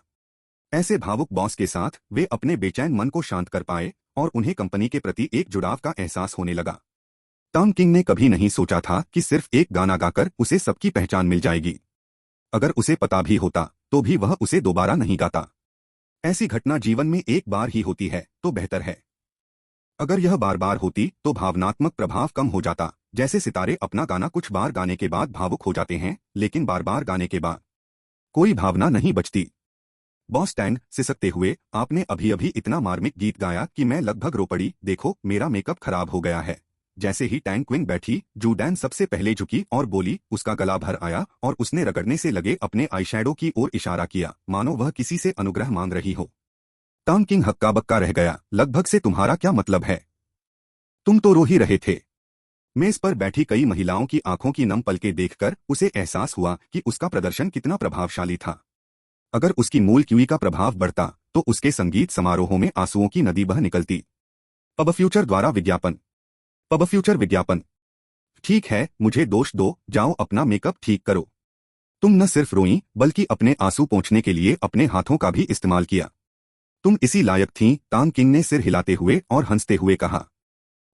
ऐसे भावुक बॉस के साथ वे अपने बेचैन मन को शांत कर पाए और उन्हें कंपनी के प्रति एक जुड़ाव का एहसास होने लगा। तांग किंग ने कभी नहीं सोचा था कि सिर्फ एक गाना गाकर उसे सबकी पहचान मिल जाएगी। अगर उसे पता भी होता तो भी वह उसे दोबारा नहीं गाता। ऐसी घटना जीवन में एक बार ही होती है तो बेहतर है। अगर यह बार बार होती तो भावनात्मक प्रभाव कम हो जाता। जैसे सितारे अपना गाना कुछ बार गाने के बाद भावुक हो जाते हैं, लेकिन बार बार गाने के बाद कोई भावना नहीं बचती। बॉस टैंग, सिसकते हुए, आपने अभी अभी इतना मार्मिक गीत गाया कि मैं लगभग रो पड़ी। देखो, मेरा मेकअप खराब हो गया है। जैसे ही टैंग क्विन बैठी, जूडैन सबसे पहले झुकी और बोली। उसका गला भर आया और उसने रगड़ने से लगे अपने आईशैडो की ओर इशारा किया, मानो वह किसी से अनुग्रह मांग रही हो। तांग किंग हक्का बक्का रह गया। लगभग से तुम्हारा क्या मतलब है? तुम तो रो ही रहे थे। मेज पर बैठी कई महिलाओं की आंखों की नम पलकें देखकर उसे एहसास हुआ कि उसका प्रदर्शन कितना प्रभावशाली था। अगर उसकी मूल क्यूई का प्रभाव बढ़ता तो उसके संगीत समारोहों में आंसुओं की नदी बह निकलती। पब फ्यूचर द्वारा विज्ञापन। पब फ्यूचर विज्ञापन। ठीक है, मुझे दोष दो, जाओ अपना मेकअप ठीक करो। तुम न सिर्फ रोई बल्कि अपने आंसू पोंछने के लिए अपने हाथों का भी इस्तेमाल किया। तुम इसी लायक थीं। तांग किंग ने सिर हिलाते हुए और हंसते हुए कहा,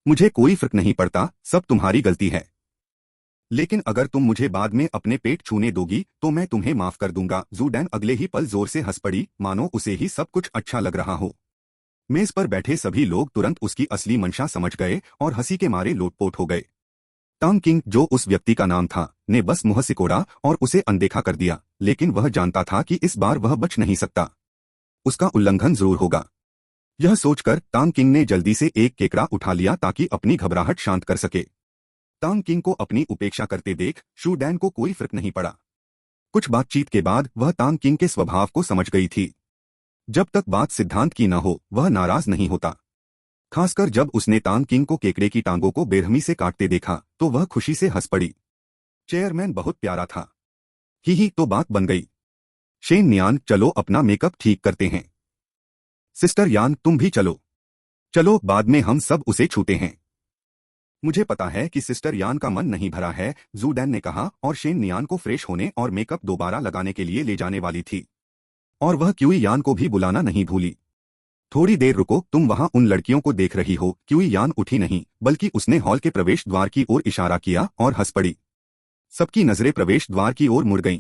मुझे कोई फर्क नहीं पड़ता, सब तुम्हारी गलती है। लेकिन अगर तुम मुझे बाद में अपने पेट छूने दोगी तो मैं तुम्हें माफ कर दूंगा। जूडैन अगले ही पल जोर से हंस पड़ी, मानो उसे ही सब कुछ अच्छा लग रहा हो। मेज पर बैठे सभी लोग तुरंत उसकी असली मंशा समझ गए और हंसी के मारे लोटपोट हो गए। तांग किंग, जो उस व्यक्ति का नाम था, ने बस मुंह सिकोड़ा और उसे अनदेखा कर दिया। लेकिन वह जानता था कि इस बार वह बच नहीं सकता। उसका उल्लंघन जरूर होगा। यह सोचकर तांग किंग ने जल्दी से एक केकड़ा उठा लिया ताकि अपनी घबराहट शांत कर सके। तांग किंग को अपनी उपेक्षा करते देख शूडैन को कोई फर्क नहीं पड़ा। कुछ बातचीत के बाद वह तांग किंग के स्वभाव को समझ गई थी। जब तक बात सिद्धांत की न हो वह नाराज नहीं होता। खासकर जब उसने तांग किंग को केकड़े की टांगों को बेरहमी से काटते देखा तो वह खुशी से हंस पड़ी। चेयरमैन बहुत प्यारा था। ही तो बात बन गई। शेन नियान, चलो अपना मेकअप ठीक करते हैं। सिस्टर यान, तुम भी चलो। चलो, बाद में हम सब उसे छूते हैं। मुझे पता है कि सिस्टर यान का मन नहीं भरा है, जू डैन ने कहा, और शेन नियान को फ्रेश होने और मेकअप दोबारा लगाने के लिए ले जाने वाली थी। और वह क्यूई यान को भी बुलाना नहीं भूली। थोड़ी देर रुको, तुम वहां उन लड़कियों को देख रही हो? क्यूई यान उठी नहीं, बल्कि उसने हॉल के प्रवेश द्वार की ओर इशारा किया और हंस पड़ी। सबकी नजरें प्रवेश द्वार की ओर मुड़ गईं।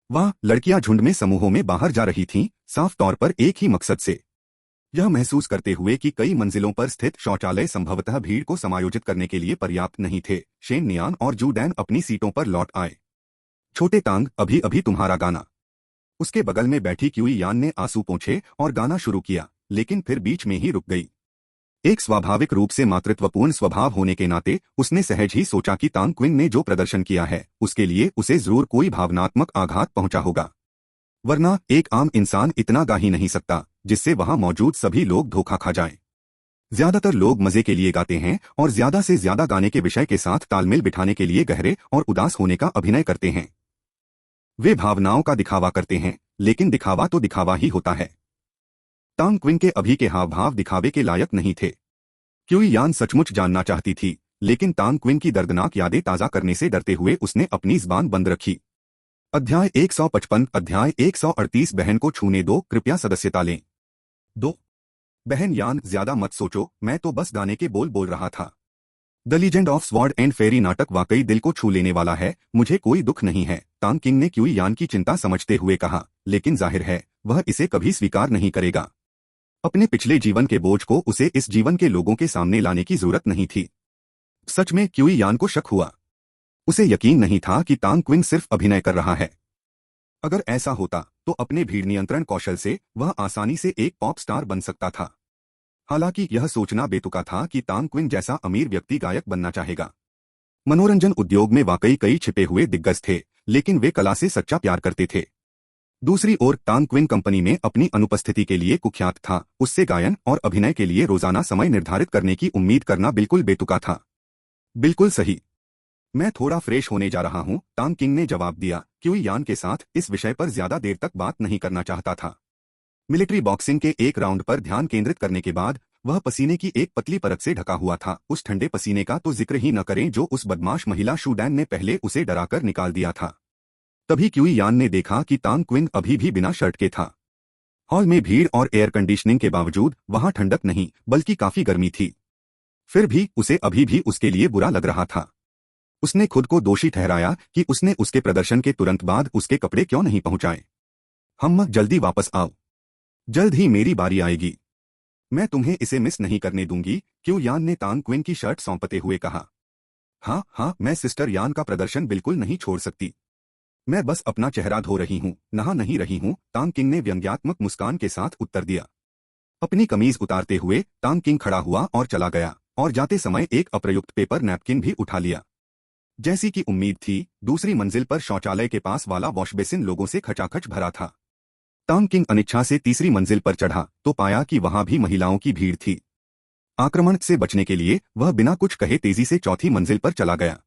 वह लड़कियां झुंड में समूहों में बाहर जा रही थीं, साफ तौर पर एक ही मकसद से, यह महसूस करते हुए कि कई मंजिलों पर स्थित शौचालय संभवतः भीड़ को समायोजित करने के लिए पर्याप्त नहीं थे। शेन नियान और जू डैन अपनी सीटों पर लौट आए। छोटे तांग, अभी अभी तुम्हारा गाना। उसके बगल में बैठी क्यूई यान ने आंसू पोंछे और गाना शुरू किया, लेकिन फिर बीच में ही रुक गई। एक स्वाभाविक रूप से मातृत्वपूर्ण स्वभाव होने के नाते उसने सहज ही सोचा कि तांग क्विन ने जो प्रदर्शन किया है उसके लिए उसे जरूर कोई भावनात्मक आघात पहुंचा होगा, वरना एक आम इंसान इतना गा ही नहीं सकता जिससे वहां मौजूद सभी लोग धोखा खा जाएं। ज्यादातर लोग मजे के लिए गाते हैं और ज्यादा से ज्यादा गाने के विषय के साथ तालमेल बिठाने के लिए गहरे और उदास होने का अभिनय करते हैं। वे भावनाओं का दिखावा करते हैं, लेकिन दिखावा तो दिखावा ही होता है। तांग क्विन के अभी के हाव भाव दिखावे के लायक नहीं थे। क्यूई यान सचमुच जानना चाहती थी, लेकिन तांग क्विन की दर्दनाक यादें ताजा करने से डरते हुए उसने अपनी जुबान बंद रखी। अध्याय 155, अध्याय 138, बहन को छूने दो, कृपया सदस्यता लें। 2 बहन यान, ज्यादा मत सोचो, मैं तो बस गाने के बोल बोल रहा था। The legend of sword and fairy नाटक वाकई दिल को छू लेने वाला है, मुझे कोई दुख नहीं है, तांग किंग ने क्यूई यान की चिंता समझते हुए कहा, लेकिन जाहिर है वह इसे कभी स्वीकार नहीं करेगा। अपने पिछले जीवन के बोझ को उसे इस जीवन के लोगों के सामने लाने की जरूरत नहीं थी। सच में क्यूई यान को शक हुआ। उसे यकीन नहीं था कि तांग क्विन सिर्फ अभिनय कर रहा है। अगर ऐसा होता तो अपने भीड़ नियंत्रण कौशल से वह आसानी से एक पॉप स्टार बन सकता था। हालांकि यह सोचना बेतुका था कि तांग क्विन जैसा अमीर व्यक्ति गायक बनना चाहेगा। मनोरंजन उद्योग में वाकई कई छिपे हुए दिग्गज थे, लेकिन वे कला से सच्चा प्यार करते थे। दूसरी ओर तांग क्विन कंपनी में अपनी अनुपस्थिति के लिए कुख्यात था, उससे गायन और अभिनय के लिए रोजाना समय निर्धारित करने की उम्मीद करना बिल्कुल बेतुका था। बिल्कुल सही, मैं थोड़ा फ्रेश होने जा रहा हूं, तांग किंग ने जवाब दिया। क्यूई यान के साथ इस विषय पर ज्यादा देर तक बात नहीं करना चाहता था। मिलिट्री बॉक्सिंग के एक राउंड पर ध्यान केंद्रित करने के बाद वह पसीने की एक पतली परत से ढका हुआ था। उस ठंडे पसीने का तो जिक्र ही न करें जो उस बदमाश महिला शू डैन ने पहले उसे डराकर निकाल दिया था। तभी क्यूई यान ने देखा कि तांग क्विन अभी भी बिना शर्ट के था। हॉल में भीड़ और एयर कंडीशनिंग के बावजूद वहां ठंडक नहीं बल्कि काफी गर्मी थी। फिर भी उसे अभी भी उसके लिए बुरा लग रहा था। उसने खुद को दोषी ठहराया कि उसने उसके प्रदर्शन के तुरंत बाद उसके कपड़े क्यों नहीं पहुंचाए। हम जल्दी वापस आओ, जल्द ही मेरी बारी आएगी, मैं तुम्हें इसे मिस नहीं करने दूंगी, क्यूई यान ने तांग क्विन की शर्ट सौंपते हुए कहा। हाँ, मैं सिस्टर यान का प्रदर्शन बिल्कुल नहीं छोड़ सकती, मैं बस अपना चेहरा धो रही हूँ, नहा नहीं रही हूँ, तांग किंग ने व्यंग्यात्मक मुस्कान के साथ उत्तर दिया। अपनी कमीज उतारते हुए तांग किंग खड़ा हुआ और चला गया, और जाते समय एक अप्रयुक्त पेपर नैपकिन भी उठा लिया। जैसी कि उम्मीद थी, दूसरी मंजिल पर शौचालय के पास वाला वॉशबेसिन लोगों से खचाखच भरा था। तांग किंग अनिच्छा से तीसरी मंजिल पर चढ़ा तो पाया कि वहां भी महिलाओं की भीड़ थी। आक्रमण से बचने के लिए वह बिना कुछ कहे तेजी से चौथी मंजिल पर चला गया।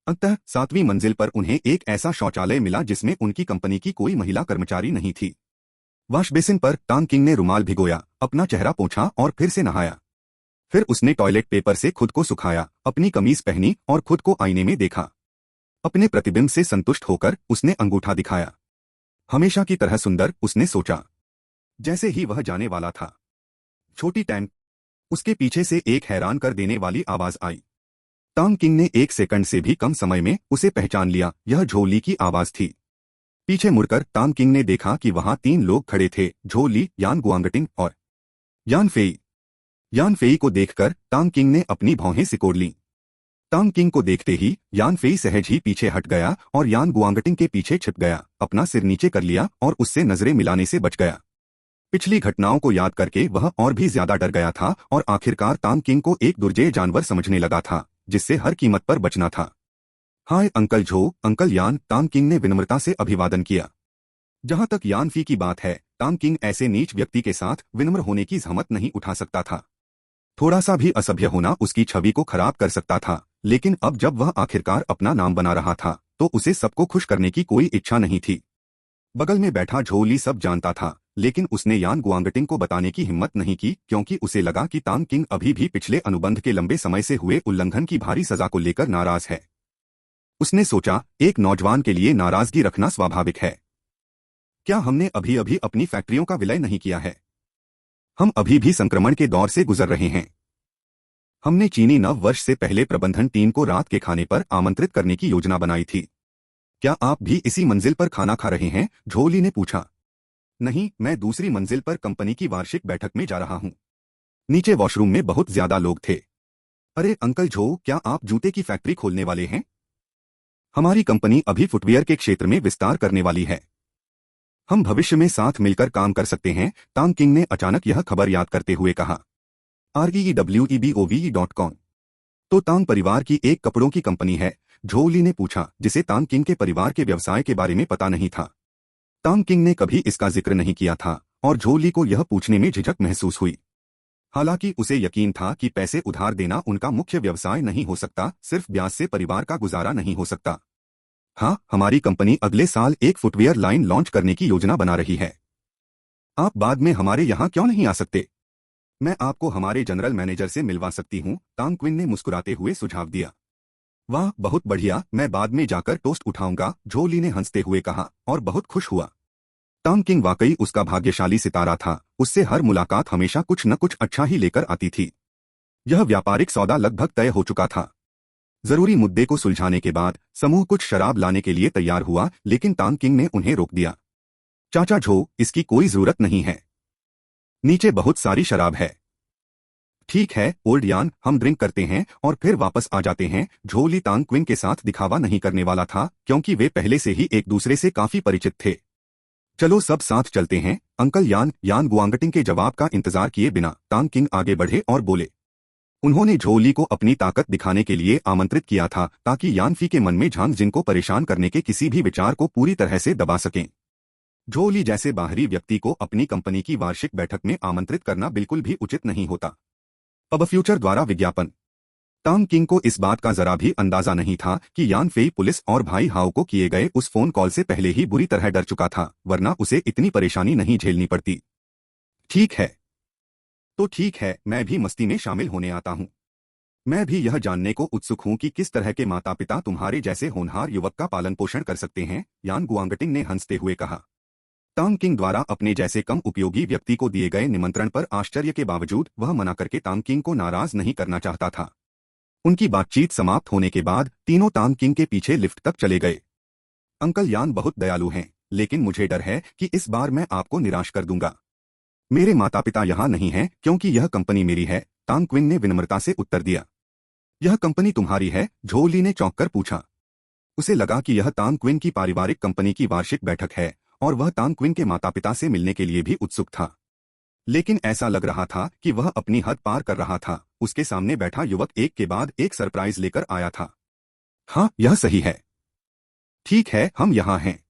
अंततः सातवीं मंजिल पर उन्हें एक ऐसा शौचालय मिला जिसमें उनकी कंपनी की कोई महिला कर्मचारी नहीं थी। वॉशबेसिन पर तांग किंग ने रुमाल भिगोया, अपना चेहरा पोंछा और फिर से नहाया। फिर उसने टॉयलेट पेपर से खुद को सुखाया, अपनी कमीज पहनी और खुद को आईने में देखा। अपने प्रतिबिंब से संतुष्ट होकर उसने अंगूठा दिखाया। हमेशा की तरह सुंदर, उसने सोचा। जैसे ही वह जाने वाला था, छोटी टैंक, उसके पीछे से एक हैरान कर देने वाली आवाज आई। तांग किंग ने 1 सेकंड से भी कम समय में उसे पहचान लिया, यह झोली की आवाज थी। पीछे मुड़कर तांग किंग ने देखा कि वहां 3 लोग खड़े थे, झोली, यान गुआंगटिंग और यान फेई। यान फेई को देखकर तांग किंग ने अपनी भौहें सिकोड़ लीं। तांग किंग को देखते ही यान फेई सहज ही पीछे हट गया और यान गुआंगटिंग के पीछे छिप गया, अपना सिर नीचे कर लिया और उससे नजरें मिलाने से बच गया। पिछली घटनाओं को याद करके वह और भी ज्यादा डर गया था और आखिरकार तांग किंग को एक दुर्जेय जानवर समझने लगा था जिससे हर कीमत पर बचना था। हाय अंकल झो, अंकल यान, तांग किंग ने विनम्रता से अभिवादन किया। जहां तक यान फी की बात है, तांग किंग ऐसे नीच व्यक्ति के साथ विनम्र होने की जहमत नहीं उठा सकता था। थोड़ा सा भी असभ्य होना उसकी छवि को खराब कर सकता था, लेकिन अब जब वह आखिरकार अपना नाम बना रहा था तो उसे सबको खुश करने की कोई इच्छा नहीं थी। बगल में बैठा झोली सब जानता था, लेकिन उसने यान गुआंगटिंग को बताने की हिम्मत नहीं की, क्योंकि उसे लगा कि तांग किंग अभी भी पिछले अनुबंध के लंबे समय से हुए उल्लंघन की भारी सजा को लेकर नाराज है। उसने सोचा, एक नौजवान के लिए नाराजगी रखना स्वाभाविक है। क्या हमने अभी अभी अपनी फैक्ट्रियों का विलय नहीं किया है? हम अभी भी संक्रमण के दौर से गुजर रहे हैं। हमने चीनी नव वर्ष से पहले प्रबंधन टीम को रात के खाने पर आमंत्रित करने की योजना बनाई थी। क्या आप भी इसी मंजिल पर खाना खा रहे हैं? झोली ने पूछा। नहीं, मैं दूसरी मंजिल पर कंपनी की वार्षिक बैठक में जा रहा हूं। नीचे वॉशरूम में बहुत ज्यादा लोग थे। अरे अंकल झो, क्या आप जूते की फैक्ट्री खोलने वाले हैं? हमारी कंपनी अभी फुटवियर के क्षेत्र में विस्तार करने वाली है। हम भविष्य में साथ मिलकर काम कर सकते हैं। तांग किंग ने अचानक यह खबर याद करते हुए कहा। REEWEBOVE.com तो तांग परिवार की एक कपड़ों की कंपनी है? झोली ने पूछा, जिसे तांग किंग के परिवार के व्यवसाय के बारे में पता नहीं था। तांग किंग ने कभी इसका जिक्र नहीं किया था और झोली को यह पूछने में झिझक महसूस हुई। हालांकि उसे यकीन था कि पैसे उधार देना उनका मुख्य व्यवसाय नहीं हो सकता, सिर्फ ब्याज से परिवार का गुजारा नहीं हो सकता। हाँ, हमारी कंपनी अगले साल एक फुटवियर लाइन लॉन्च करने की योजना बना रही है। आप बाद में हमारे यहाँ क्यों नहीं आ सकते? मैं आपको हमारे जनरल मैनेजर से मिलवा सकती हूँ, तांग क्विन ने मुस्कुराते हुए सुझाव दिया। वाह, बहुत बढ़िया, मैं बाद में जाकर टोस्ट उठाऊंगा, झोली ने हंसते हुए कहा और बहुत खुश हुआ। तांग किंग वाकई उसका भाग्यशाली सितारा था, उससे हर मुलाकात हमेशा कुछ न कुछ अच्छा ही लेकर आती थी। यह व्यापारिक सौदा लगभग तय हो चुका था। जरूरी मुद्दे को सुलझाने के बाद समूह कुछ शराब लाने के लिए तैयार हुआ, लेकिन तांग किंग ने उन्हें रोक दिया। चाचा झो, इसकी कोई जरूरत नहीं है। नीचे बहुत सारी शराब है। ठीक है ओल्ड यान, हम ड्रिंक करते हैं और फिर वापस आ जाते हैं। झोली तांग क्विन के साथ दिखावा नहीं करने वाला था, क्योंकि वे पहले से ही एक दूसरे से काफी परिचित थे। चलो सब साथ चलते हैं अंकल यान। यान गुआंगटिंग के जवाब का इंतजार किए बिना तांग किंग आगे बढ़े और बोले। उन्होंने झोली को अपनी ताकत दिखाने के लिए आमंत्रित किया था, ताकि यानफी के मन में झांग जिंग को परेशान करने के किसी भी विचार को पूरी तरह से दबा सकें। झोली जैसे बाहरी व्यक्ति को अपनी कंपनी की वार्षिक बैठक में आमंत्रित करना बिल्कुल भी उचित नहीं होता। अब फ्यूचर द्वारा विज्ञापन। तांग किंग को इस बात का जरा भी अंदाजा नहीं था कि यान फेई पुलिस और भाई हाओ को किए गए उस फोन कॉल से पहले ही बुरी तरह डर चुका था, वरना उसे इतनी परेशानी नहीं झेलनी पड़ती। ठीक है, तो ठीक है, मैं भी मस्ती में शामिल होने आता हूँ। मैं भी यह जानने को उत्सुक हूँ कि किस तरह के माता पिता तुम्हारे जैसे होनहार युवक का पालन पोषण कर सकते हैं, यान गुआंगटिंग ने हंसते हुए कहा। तांग किंग द्वारा अपने जैसे कम उपयोगी व्यक्ति को दिए गए निमंत्रण पर आश्चर्य के बावजूद वह मना करके तांग किंग को नाराज नहीं करना चाहता था। उनकी बातचीत समाप्त होने के बाद तीनों तांग किंग के पीछे लिफ्ट तक चले गए। अंकल यान बहुत दयालु हैं, लेकिन मुझे डर है कि इस बार मैं आपको निराश कर दूंगा। मेरे माता पिता यहाँ नहीं हैं, क्योंकि यह कंपनी मेरी है, तांग क्विन ने विनम्रता से उत्तर दिया। यह कंपनी तुम्हारी है? झोली ने चौंक कर पूछा। उसे लगा कि यह तांग क्विन की पारिवारिक कंपनी की वार्षिक बैठक है और वह तांग क्विन के माता पिता से मिलने के लिए भी उत्सुक था। लेकिन ऐसा लग रहा था कि वह अपनी हद पार कर रहा था। उसके सामने बैठा युवक एक के बाद एक सरप्राइज लेकर आया था। हाँ, यह सही है। ठीक है, हम यहाँ हैं।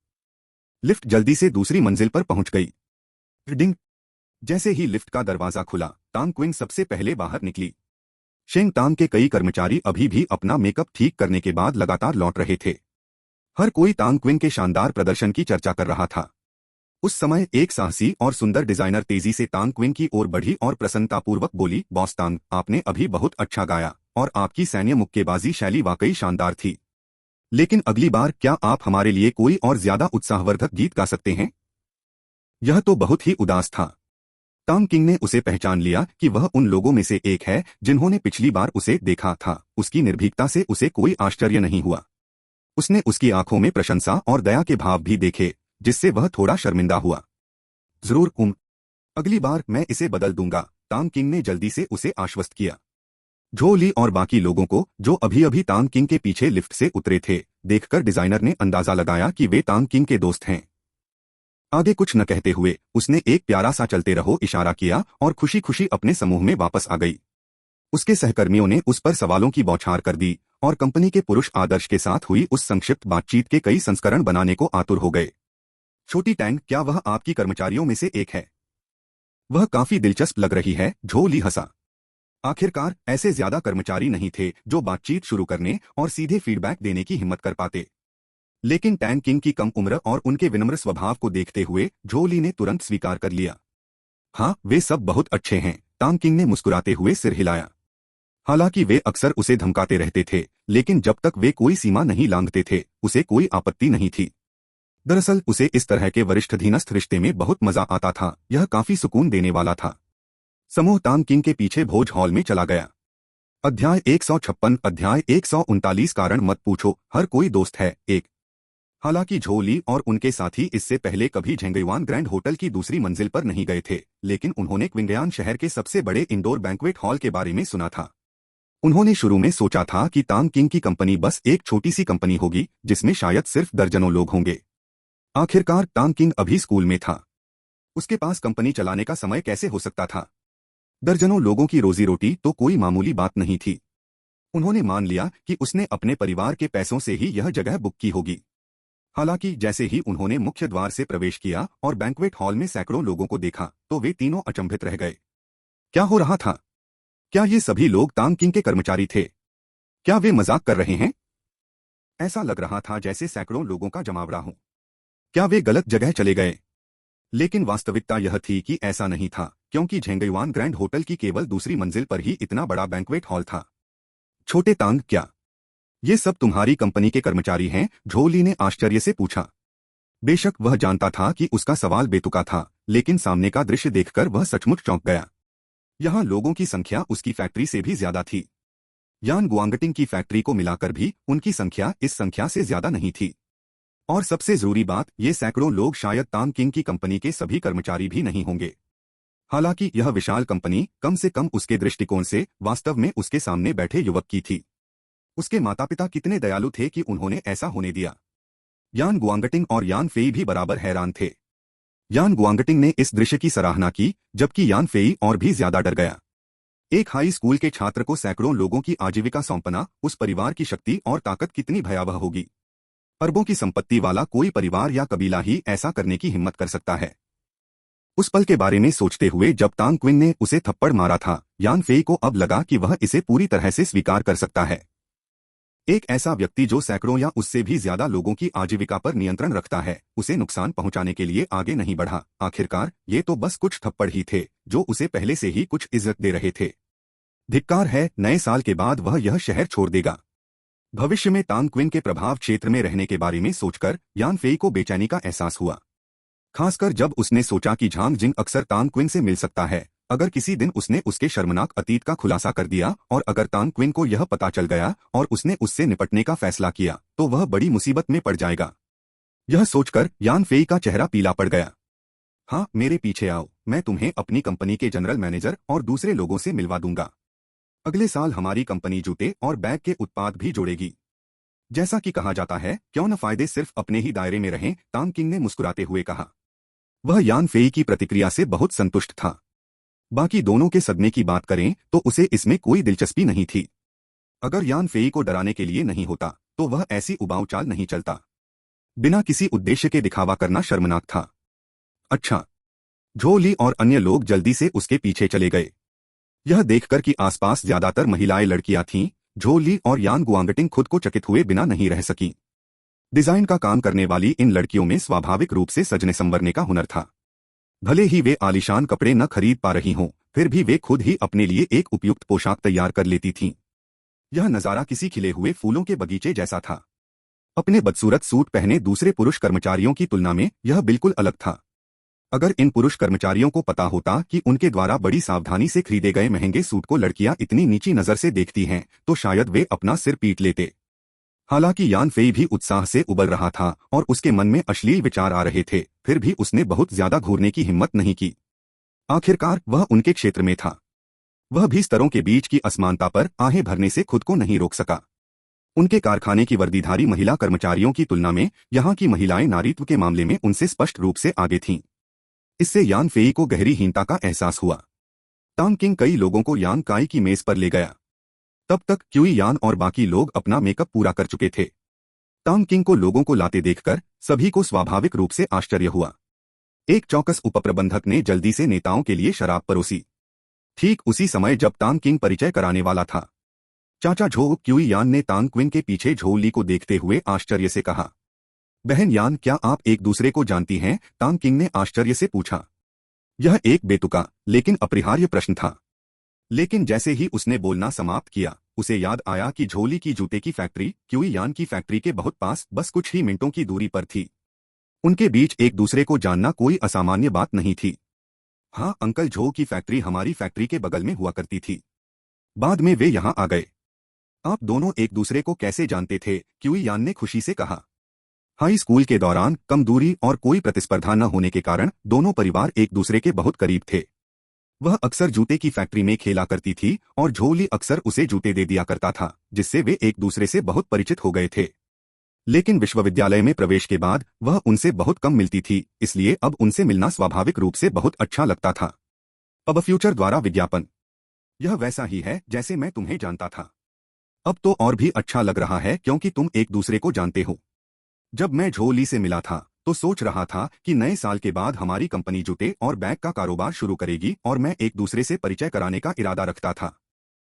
लिफ्ट जल्दी से दूसरी मंजिल पर पहुंच गई। डिंग। जैसे ही लिफ्ट का दरवाजा खुला, तांग क्विन सबसे पहले बाहर निकली। शेंग तांग के कई कर्मचारी अभी भी अपना मेकअप ठीक करने के बाद लगातार लौट रहे थे। हर कोई तांग क्विन के शानदार प्रदर्शन की चर्चा कर रहा था। उस समय एक साहसी और सुंदर डिजाइनर तेजी से तांग क्विन की ओर बढ़ी और प्रसन्नतापूर्वक बोली, बॉस तांग, आपने अभी बहुत अच्छा गाया और आपकी सैन्य मुक्केबाजी शैली वाकई शानदार थी। लेकिन अगली बार क्या आप हमारे लिए कोई और ज्यादा उत्साहवर्धक गीत गा सकते हैं? यह तो बहुत ही उदास था। तांग किंग ने उसे पहचान लिया कि वह उन लोगों में से एक है जिन्होंने पिछली बार उसे देखा था। उसकी निर्भीकता से उसे कोई आश्चर्य नहीं हुआ। उसने उसकी आंखों में प्रशंसा और दया के भाव भी देखे, जिससे वह थोड़ा शर्मिंदा हुआ। जरूर अगली बार मैं इसे बदल दूंगा, तांग किंग ने जल्दी से उसे आश्वस्त किया। झो ली और बाकी लोगों को, जो अभी अभी तांग किंग के पीछे लिफ्ट से उतरे थे, देखकर डिजाइनर ने अंदाजा लगाया कि वे तांग किंग के दोस्त हैं। आगे कुछ न कहते हुए उसने एक प्यारा सा चलते रहो इशारा किया और खुशी खुशी अपने समूह में वापस आ गई। उसके सहकर्मियों ने उस पर सवालों की बौछार कर दी और कंपनी के पुरुष आदर्श के साथ हुई उस संक्षिप्त बातचीत के कई संस्करण बनाने को आतुर हो गए। छोटी टैंग, क्या वह आपकी कर्मचारियों में से एक है? वह काफी दिलचस्प लग रही है, झो ली हंसा। आखिरकार ऐसे ज्यादा कर्मचारी नहीं थे जो बातचीत शुरू करने और सीधे फीडबैक देने की हिम्मत कर पाते। लेकिन टैंग किंग की कम उम्र और उनके विनम्र स्वभाव को देखते हुए झो ली ने तुरंत स्वीकार कर लिया। हाँ, वे सब बहुत अच्छे हैं, टांग किंग ने मुस्कुराते हुए सिर हिलाया। हालांकि वे अक्सर उसे धमकाते रहते थे, लेकिन जब तक वे कोई सीमा नहीं लांघते थे उसे कोई आपत्ति नहीं थी। दरअसल उसे इस तरह के वरिष्ठ-अधीनस्थ रिश्ते में बहुत मजा आता था, यह काफी सुकून देने वाला था। समूह टांग किंग के पीछे भोज हॉल में चला गया। अध्याय 156 अध्याय 139 कारण मत पूछो, हर कोई दोस्त है एक। हालांकि झो ली और उनके साथी इससे पहले कभी झेंगयुआन ग्रैंड होटल की दूसरी मंजिल पर नहीं गए थे, लेकिन उन्होंने क्विंगयान शहर के सबसे बड़े इंडोर बैंक्वेट हॉल के बारे में सुना था। उन्होंने शुरू में सोचा था कि टांग किंग की कंपनी बस एक छोटी सी कंपनी होगी जिसमें शायद सिर्फ दर्जनों लोग होंगे। आखिरकार टांग किंग अभी स्कूल में था। उसके पास कंपनी चलाने का समय कैसे हो सकता था? दर्जनों लोगों की रोजी रोटी तो कोई मामूली बात नहीं थी। उन्होंने मान लिया कि उसने अपने परिवार के पैसों से ही यह जगह बुक की होगी। हालांकि जैसे ही उन्होंने मुख्य द्वार से प्रवेश किया और बैंक्वेट हॉल में सैकड़ों लोगों को देखा तो वे तीनों अचंभित रह गए। क्या हो रहा था? क्या ये सभी लोग टांग किंग के कर्मचारी थे? क्या वे मजाक कर रहे हैं? ऐसा लग रहा था जैसे सैकड़ों लोगों का जमावड़ा हो। क्या वे गलत जगह चले गए? लेकिन वास्तविकता यह थी कि ऐसा नहीं था, क्योंकि झेंगयुआन ग्रैंड होटल की केवल दूसरी मंजिल पर ही इतना बड़ा बैंक्वेट हॉल था। छोटे टांग, क्या ये सब तुम्हारी कंपनी के कर्मचारी हैं? झो ली ने आश्चर्य से पूछा। बेशक वह जानता था कि उसका सवाल बेतुका था, लेकिन सामने का दृश्य देखकर वह सचमुच चौंक गया। यहाँ लोगों की संख्या उसकी फैक्ट्री से भी ज्यादा थी। यान गुआंगटिंग की फैक्ट्री को मिलाकर भी उनकी संख्या इस संख्या से ज्यादा नहीं थी। और सबसे जरूरी बात, ये सैकड़ों लोग शायद टांग किंग की कंपनी के सभी कर्मचारी भी नहीं होंगे। हालांकि यह विशाल कंपनी कम से कम उसके दृष्टिकोण से वास्तव में उसके सामने बैठे युवक की थी। उसके माता पिता कितने दयालु थे कि उन्होंने ऐसा होने दिया। यान गुआंगटिंग और यान फेई भी बराबर हैरान थे। यान गुआंगटिंग ने इस दृश्य की सराहना की, जबकि यान फेई और भी ज्यादा डर गया। एक हाई स्कूल के छात्र को सैकड़ों लोगों की आजीविका सौंपना, उस परिवार की शक्ति और ताकत कितनी भयावह होगी। अरबों की संपत्ति वाला कोई परिवार या कबीला ही ऐसा करने की हिम्मत कर सकता है। उस पल के बारे में सोचते हुए जब टांग क्विंग ने उसे थप्पड़ मारा था, यान फेई को अब लगा कि वह इसे पूरी तरह से स्वीकार कर सकता है। एक ऐसा व्यक्ति जो सैकड़ों या उससे भी ज्यादा लोगों की आजीविका पर नियंत्रण रखता है, उसे नुकसान पहुंचाने के लिए आगे नहीं बढ़ा। आखिरकार ये तो बस कुछ थप्पड़ ही थे जो उसे पहले से ही कुछ इज्जत दे रहे थे। धिक्कार है, नए साल के बाद वह यह शहर छोड़ देगा। भविष्य में टांग क्विंग के प्रभाव क्षेत्र में रहने के बारे में सोचकर यान फेई को बेचैनी का एहसास हुआ। खासकर जब उसने सोचा कि झांग जिंग अक्सर टांग क्विंग से मिल सकता है। अगर किसी दिन उसने उसके शर्मनाक अतीत का खुलासा कर दिया और अगर टांग क्विंग को यह पता चल गया और उसने उससे निपटने का फैसला किया तो वह बड़ी मुसीबत में पड़ जाएगा। यह सोचकर यान फेई का चेहरा पीला पड़ गया। हाँ, मेरे पीछे आओ, मैं तुम्हें अपनी कंपनी के जनरल मैनेजर और दूसरे लोगों से मिलवा दूंगा। अगले साल हमारी कंपनी जूते और बैग के उत्पाद भी जोड़ेगी। जैसा कि कहा जाता है, क्यों न फायदे सिर्फ अपने ही दायरे में रहें, टांग किंग ने मुस्कुराते हुए कहा। वह यान फेई की प्रतिक्रिया से बहुत संतुष्ट था। बाकी दोनों के सदमे की बात करें तो उसे इसमें कोई दिलचस्पी नहीं थी। अगर यान फेई को डराने के लिए नहीं होता तो वह ऐसी उबाऊ चाल नहीं चलता। बिना किसी उद्देश्य के दिखावा करना शर्मनाक था। अच्छा। झो ली और अन्य लोग जल्दी से उसके पीछे चले गए। यह देखकर कि आसपास ज्यादातर महिलाएं लड़कियां थीं, झो ली और यान गुआंगटिंग खुद को चकित हुए बिना नहीं रह सकी। डिजाइन का काम करने वाली इन लड़कियों में स्वाभाविक रूप से सजने संवरने का हुनर था। भले ही वे आलीशान कपड़े न खरीद पा रही हों, फिर भी वे खुद ही अपने लिए एक उपयुक्त पोशाक तैयार कर लेती थीं। यह नजारा किसी खिले हुए फूलों के बगीचे जैसा था। अपने बदसूरत सूट पहने दूसरे पुरुष कर्मचारियों की तुलना में यह बिल्कुल अलग था। अगर इन पुरुष कर्मचारियों को पता होता कि उनके द्वारा बड़ी सावधानी से खरीदे गए महंगे सूट को लड़कियां इतनी नीची नजर से देखती हैं, तो शायद वे अपना सिर पीट लेते। हालांकि यान फेई भी उत्साह से उबल रहा था और उसके मन में अश्लील विचार आ रहे थे, फिर भी उसने बहुत ज्यादा घूरने की हिम्मत नहीं की। आखिरकार वह उनके क्षेत्र में था। वह भी स्तरों के बीच की असमानता पर आहें भरने से खुद को नहीं रोक सका। उनके कारखाने की वर्दीधारी महिला कर्मचारियों की तुलना में यहाँ की महिलाएं नारीत्व के मामले में उनसे स्पष्ट रूप से आगे थीं। इससे यान फेई को गहरी हीनता का एहसास हुआ। टांग किंग कई लोगों को यान काई की मेज पर ले गया। तब तक क्यूई यान और बाकी लोग अपना मेकअप पूरा कर चुके थे। टांग किंग को लोगों को लाते देखकर सभी को स्वाभाविक रूप से आश्चर्य हुआ। एक चौकस उपप्रबंधक ने जल्दी से नेताओं के लिए शराब परोसी। ठीक उसी समय जब टांग किंग परिचय कराने वाला था, चाचा झो क्यूई यान ने टांग क्विंग के पीछे झो ली को देखते हुए आश्चर्य से कहा, बहन यान, क्या आप एक दूसरे को जानती हैं? तांग किंग ने आश्चर्य से पूछा। यह एक बेतुका लेकिन अपरिहार्य प्रश्न था। लेकिन जैसे ही उसने बोलना समाप्त किया, उसे याद आया कि झोली की जूते की फैक्ट्री क्यूई यान की फैक्ट्री के बहुत पास बस कुछ ही मिनटों की दूरी पर थी। उनके बीच एक दूसरे को जानना कोई असामान्य बात नहीं थी। हाँ अंकल, झो की फैक्ट्री हमारी फैक्ट्री के बगल में हुआ करती थी। बाद में वे यहाँ आ गए। आप दोनों एक दूसरे को कैसे जानते थे? क्यूई यान ने खुशी से कहा। हाई स्कूल के दौरान कम दूरी और कोई प्रतिस्पर्धा न होने के कारण दोनों परिवार एक दूसरे के बहुत करीब थे। वह अक्सर जूते की फैक्ट्री में खेला करती थी और झोली अक्सर उसे जूते दे दिया करता था, जिससे वे एक दूसरे से बहुत परिचित हो गए थे। लेकिन विश्वविद्यालय में प्रवेश के बाद वह उनसे बहुत कम मिलती थी, इसलिए अब उनसे मिलना स्वाभाविक रूप से बहुत अच्छा लगता था। अब फ्यूचर द्वारा विज्ञापन। यह वैसा ही है जैसे मैं तुम्हें जानता था। अब तो और भी अच्छा लग रहा है क्योंकि तुम एक दूसरे को जानते हो। जब मैं झोली से मिला था तो सोच रहा था कि नए साल के बाद हमारी कंपनी जूते और बैग का कारोबार शुरू करेगी और मैं एक दूसरे से परिचय कराने का इरादा रखता था।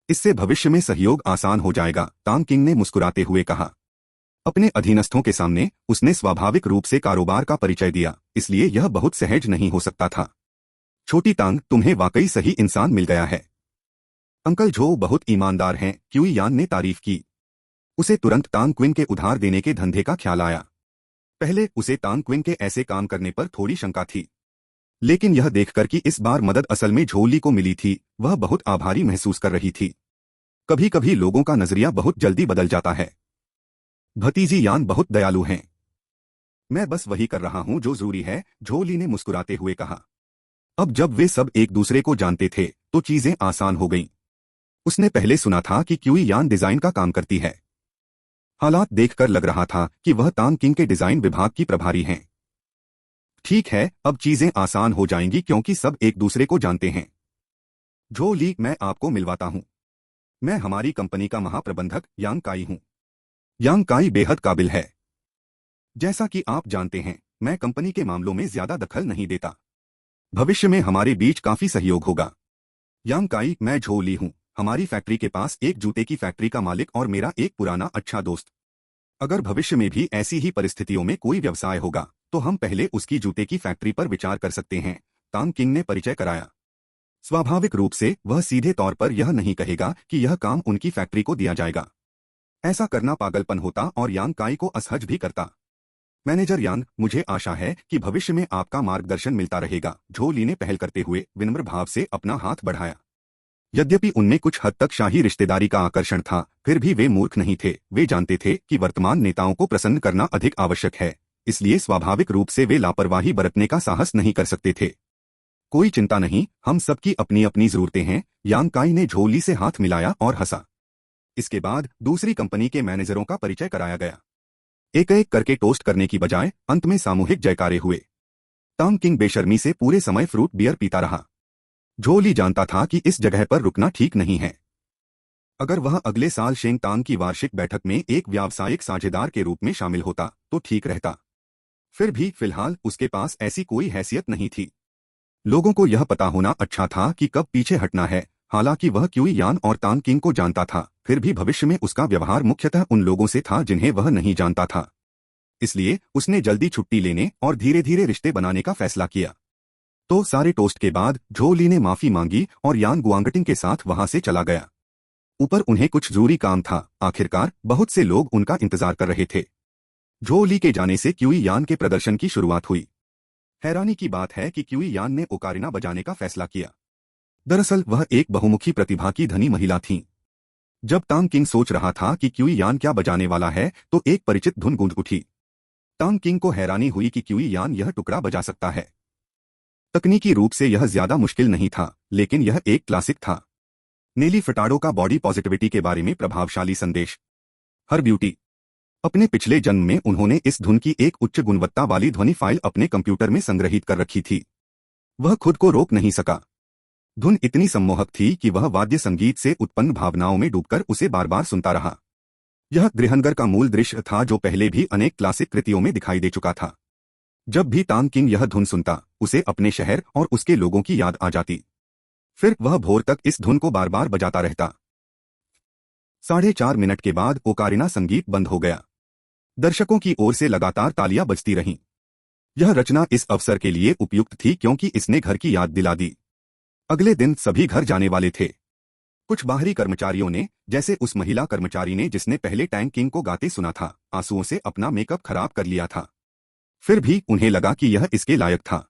इससे भविष्य में सहयोग आसान हो जाएगा, तांग किंग ने मुस्कुराते हुए कहा। अपने अधीनस्थों के सामने उसने स्वाभाविक रूप से कारोबार का परिचय दिया, इसलिए यह बहुत सहज नहीं हो सकता था। छोटी तांग, तुम्हें वाकई सही इंसान मिल गया है। अंकल झो बहुत ईमानदार हैं, क्यूई यान ने तारीफ की। उसे तुरंत तांग क्विन के उधार देने के धंधे का ख्याल आया। पहले उसे तांग क्विन के ऐसे काम करने पर थोड़ी शंका थी, लेकिन यह देखकर कि इस बार मदद असल में झोली को मिली थी, वह बहुत आभारी महसूस कर रही थी। कभी कभी लोगों का नजरिया बहुत जल्दी बदल जाता है। भतीजी यान बहुत दयालु हैं। मैं बस वही कर रहा हूं जो जरूरी है, झोली ने मुस्कुराते हुए कहा। अब जब वे सब एक दूसरे को जानते थे तो चीजें आसान हो गईं। उसने पहले सुना था कि क्यूई यान डिजाइन का काम करती है। हालात देखकर लग रहा था कि वह तांग किंग के डिजाइन विभाग की प्रभारी हैं। ठीक है, अब चीजें आसान हो जाएंगी क्योंकि सब एक दूसरे को जानते हैं। झो ली, मैं आपको मिलवाता हूं। मैं हमारी कंपनी का महाप्रबंधक यांग काई हूं। यांग काई बेहद काबिल है। जैसा कि आप जानते हैं, मैं कंपनी के मामलों में ज्यादा दखल नहीं देता। भविष्य में हमारे बीच काफी सहयोग होगा। यांग काई, मैं झो ली हूं, हमारी फैक्ट्री के पास एक जूते की फैक्ट्री का मालिक और मेरा एक पुराना अच्छा दोस्त। अगर भविष्य में भी ऐसी ही परिस्थितियों में कोई व्यवसाय होगा तो हम पहले उसकी जूते की फैक्ट्री पर विचार कर सकते हैं, तांग किंग ने परिचय कराया। स्वाभाविक रूप से वह सीधे तौर पर यह नहीं कहेगा कि यह काम उनकी फैक्ट्री को दिया जाएगा। ऐसा करना पागलपन होता और यांग काई को असहज भी करता। मैनेजर यांग, मुझे आशा है कि भविष्य में आपका मार्गदर्शन मिलता रहेगा, झो ली ने पहल करते हुए विनम्र भाव से अपना हाथ बढ़ाया। यद्यपि उनमें कुछ हद तक शाही रिश्तेदारी का आकर्षण था, फिर भी वे मूर्ख नहीं थे। वे जानते थे कि वर्तमान नेताओं को प्रसन्न करना अधिक आवश्यक है, इसलिए स्वाभाविक रूप से वे लापरवाही बरतने का साहस नहीं कर सकते थे। कोई चिंता नहीं, हम सबकी अपनी अपनी जरूरतें हैं, यांग काई ने झोली से हाथ मिलाया और हंसा। इसके बाद दूसरी कंपनी के मैनेजरों का परिचय कराया गया। एक एक करके टोस्ट करने की बजाय अंत में सामूहिक जयकारे हुए। तांग किंग बेशर्मी से पूरे समय फ्रूट बियर पीता रहा। झो ली जानता था कि इस जगह पर रुकना ठीक नहीं है। अगर वह अगले साल शेंग तांग की वार्षिक बैठक में एक व्यावसायिक साझेदार के रूप में शामिल होता तो ठीक रहता। फिर भी फिलहाल उसके पास ऐसी कोई हैसियत नहीं थी। लोगों को यह पता होना अच्छा था कि कब पीछे हटना है। हालांकि वह क्यूई यान और तांग किंग को जानता था, फिर भी भविष्य में उसका व्यवहार मुख्यतः उन लोगों से था जिन्हें वह नहीं जानता था। इसलिए उसने जल्दी छुट्टी लेने और धीरे धीरे रिश्ते बनाने का फैसला किया। तो सारे टोस्ट के बाद झो ली ने माफी मांगी और यान गुआंगटिंग के साथ वहां से चला गया। ऊपर उन्हें कुछ जरूरी काम था। आखिरकार बहुत से लोग उनका इंतजार कर रहे थे। झो ली के जाने से क्यूई यान के प्रदर्शन की शुरुआत हुई। हैरानी की बात है कि क्यूई यान ने ओकारिना बजाने का फैसला किया। दरअसल वह एक बहुमुखी प्रतिभा की धनी महिला थीं। जब तांग किंग सोच रहा था कि क्यूई यान क्या बजाने वाला है तो एक परिचित धुन गूंज उठी। तांग किंग को हैरानी हुई कि क्यूई यान यह टुकड़ा बजा सकता है। तकनीकी रूप से यह ज्यादा मुश्किल नहीं था, लेकिन यह एक क्लासिक था। नेली फटाडो का बॉडी पॉजिटिविटी के बारे में प्रभावशाली संदेश। हर ब्यूटी। अपने पिछले जन्म में उन्होंने इस धुन की एक उच्च गुणवत्ता वाली ध्वनि फाइल अपने कंप्यूटर में संग्रहित कर रखी थी। वह खुद को रोक नहीं सका। धुन इतनी सम्मोहक थी कि वह वाद्य संगीत से उत्पन्न भावनाओं में डूबकर उसे बार बार सुनता रहा। यह गृहनगर का मूल दृश्य था जो पहले भी अनेक क्लासिक कृतियों में दिखाई दे चुका था। जब भी तांग किंग यह धुन सुनता, उसे अपने शहर और उसके लोगों की याद आ जाती। फिर वह भोर तक इस धुन को बार बार बजाता रहता। 4.5 मिनट के बाद ओकारिना संगीत बंद हो गया। दर्शकों की ओर से लगातार तालियां बजती रहीं। यह रचना इस अवसर के लिए उपयुक्त थी क्योंकि इसने घर की याद दिला दी। अगले दिन सभी घर जाने वाले थे। कुछ बाहरी कर्मचारियों ने, जैसे उस महिला कर्मचारी ने जिसने पहले टैंक किंग को गाते सुना था, आंसुओं से अपना मेकअप खराब कर लिया था। फिर भी उन्हें लगा कि यह इसके लायक था।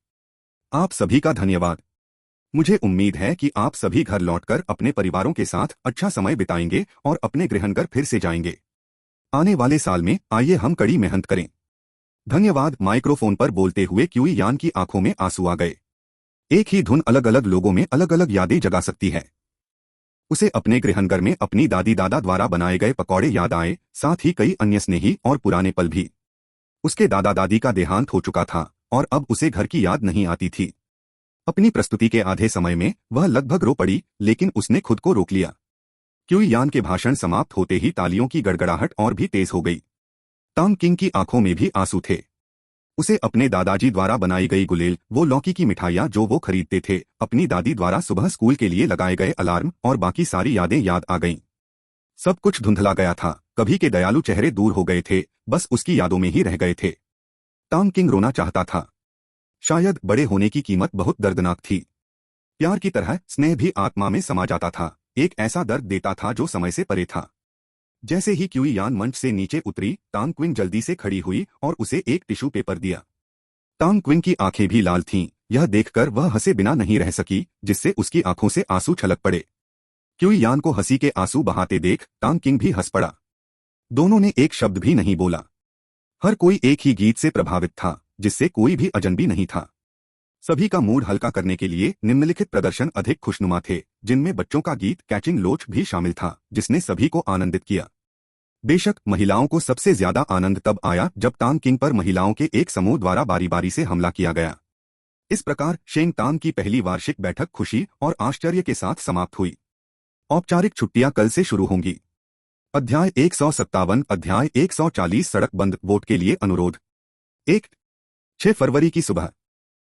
आप सभी का धन्यवाद। मुझे उम्मीद है कि आप सभी घर लौटकर अपने परिवारों के साथ अच्छा समय बिताएंगे और अपने गृहनगर फिर से जाएंगे। आने वाले साल में आइए हम कड़ी मेहनत करें। धन्यवाद। माइक्रोफोन पर बोलते हुए क्यूई यान की आंखों में आंसू आ गए। एक ही धुन अलग अलग लोगों में अलग अलग यादें जगा सकती है। उसे अपने गृहनगर में अपनी दादी दादा द्वारा बनाए गए पकौड़े याद आए, साथ ही कई अन्य स्नेही और पुराने पल भी। उसके दादा दादी का देहांत हो चुका था और अब उसे घर की याद नहीं आती थी। अपनी प्रस्तुति के आधे समय में वह लगभग रो पड़ी, लेकिन उसने खुद को रोक लिया। क्यूई यान के भाषण समाप्त होते ही तालियों की गड़गड़ाहट और भी तेज हो गई। टैंक किंग की आंखों में भी आंसू थे। उसे अपने दादाजी द्वारा बनाई गई गुलेल, वो लौकी की मिठाइयाँ जो वो खरीदते थे, अपनी दादी द्वारा सुबह स्कूल के लिए लगाए गए अलार्म और बाकी सारी यादें याद आ गईं। सब कुछ धुंधला गया था। कभी के दयालु चेहरे दूर हो गए थे, बस उसकी यादों में ही रह गए थे। टैंक किंग रोना चाहता था। शायद बड़े होने की कीमत बहुत दर्दनाक थी। प्यार की तरह स्नेह भी आत्मा में समा जाता था, एक ऐसा दर्द देता था जो समय से परे था। जैसे ही क्यूई यान मंच से नीचे उतरी, टैंक क्विन जल्दी से खड़ी हुई और उसे एक टिश्यू पेपर दिया। टैंक क्विन की आंखें भी लाल थीं। यह देखकर वह हंसे बिना नहीं रह सकी, जिससे उसकी आंखों से आंसू छलक पड़े। क्यूई यान को हंसी के आंसू बहाते देख टैंक किंग भी हंस पड़ा। दोनों ने एक शब्द भी नहीं बोला। हर कोई एक ही गीत से प्रभावित था, जिससे कोई भी अजनबी नहीं था। सभी का मूड हल्का करने के लिए निम्नलिखित प्रदर्शन अधिक खुशनुमा थे, जिनमें बच्चों का गीत कैचिंग लोच भी शामिल था, जिसने सभी को आनंदित किया। बेशक महिलाओं को सबसे ज्यादा आनंद तब आया जब टैंक किंग पर महिलाओं के एक समूह द्वारा बारी बारी से हमला किया गया। इस प्रकार शेंग टैंक की पहली वार्षिक बैठक खुशी और आश्चर्य के साथ समाप्त हुई। औपचारिक छुट्टियां कल से शुरू होंगी। अध्याय 157। अध्याय 140। सड़क बंद, वोट के लिए अनुरोध। 6 फरवरी की सुबह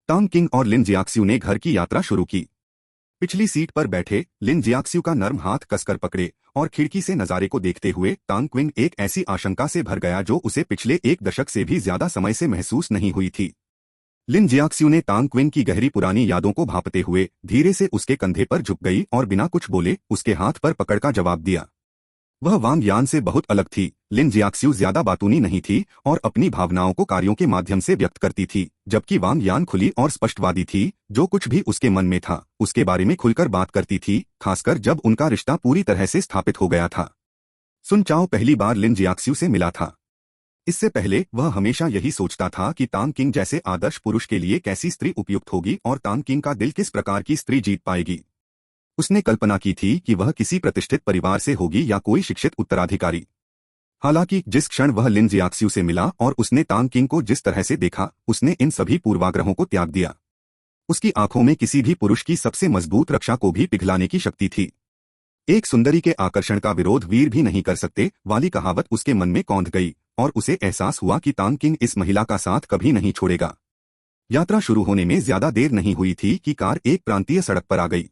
टैंक किंग और लिन जियाक्स्यू ने घर की यात्रा शुरू की। पिछली सीट पर बैठे लिन जियाक्स्यू का नर्म हाथ कसकर पकड़े और खिड़की से नजारे को देखते हुए टैंक क्विन एक ऐसी आशंका से भर गया जो उसे पिछले एक दशक से भी ज्यादा समय से महसूस नहीं हुई थी। लिन जियाक्स्यू ने टैंक क्विन की गहरी पुरानी यादों को भांपते हुए धीरे से उसके कंधे पर झुक गई और बिना कुछ बोले उसके हाथ पर पकड़ का जवाब दिया। वह वांग यान से बहुत अलग थी। लिन जियाक्स्यू ज्यादा बातूनी नहीं थी और अपनी भावनाओं को कार्यों के माध्यम से व्यक्त करती थी, जबकि वांग यान खुली और स्पष्टवादी थी। जो कुछ भी उसके मन में था उसके बारे में खुलकर बात करती थी, खासकर जब उनका रिश्ता पूरी तरह से स्थापित हो गया था। सुन चाओ पहली बार लिन जियाक्स्यू से मिला था। इससे पहले वह हमेशा यही सोचता था कि टैंक किंग जैसे आदर्श पुरुष के लिए कैसी स्त्री उपयुक्त होगी और टैंक किंग का दिल किस प्रकार की स्त्री जीत पाएगी। उसने कल्पना की थी कि वह किसी प्रतिष्ठित परिवार से होगी या कोई शिक्षित उत्तराधिकारी। हालांकि जिस क्षण वह लिन जियाक्स्यू से मिला और उसने टैंक किंग को जिस तरह से देखा, उसने इन सभी पूर्वाग्रहों को त्याग दिया। उसकी आंखों में किसी भी पुरुष की सबसे मजबूत रक्षा को भी पिघलाने की शक्ति थी। एक सुंदरी के आकर्षण का विरोध वीर भी नहीं कर सकते वाली कहावत उसके मन में कौंध गई और उसे एहसास हुआ कि टैंक किंग इस महिला का साथ कभी नहीं छोड़ेगा। यात्रा शुरू होने में ज्यादा देर नहीं हुई थी कि कार एक प्रांतीय सड़क पर आ गई।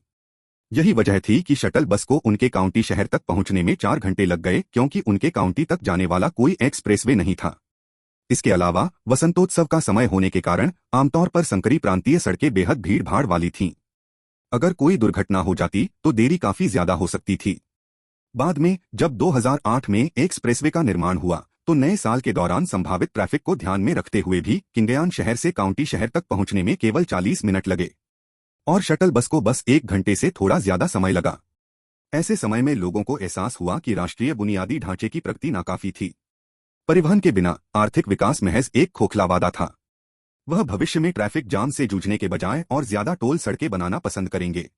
यही वजह थी कि शटल बस को उनके काउंटी शहर तक पहुंचने में 4 घंटे लग गए, क्योंकि उनके काउंटी तक जाने वाला कोई एक्सप्रेसवे नहीं था। इसके अलावा वसंतोत्सव का समय होने के कारण आमतौर पर संकरी प्रांतीय सड़कें बेहद भीड़ भाड़ वाली थीं। अगर कोई दुर्घटना हो जाती तो देरी काफी ज्यादा हो सकती थी। बाद में जब 2008 में एक्सप्रेसवे का निर्माण हुआ तो नए साल के दौरान संभावित ट्रैफिक को ध्यान में रखते हुए भी किंगयान शहर से काउंटी शहर तक पहुंचने में केवल 40 मिनट लगे और शटल बस को बस 1 घंटे से थोड़ा ज्यादा समय लगा। ऐसे समय में लोगों को एहसास हुआ कि राष्ट्रीय बुनियादी ढांचे की प्रगति नाकाफी थी। परिवहन के बिना आर्थिक विकास महज एक खोखला वादा था। वह भविष्य में ट्रैफिक जाम से जूझने के बजाय और ज्यादा टोल सड़कें बनाना पसंद करेंगे।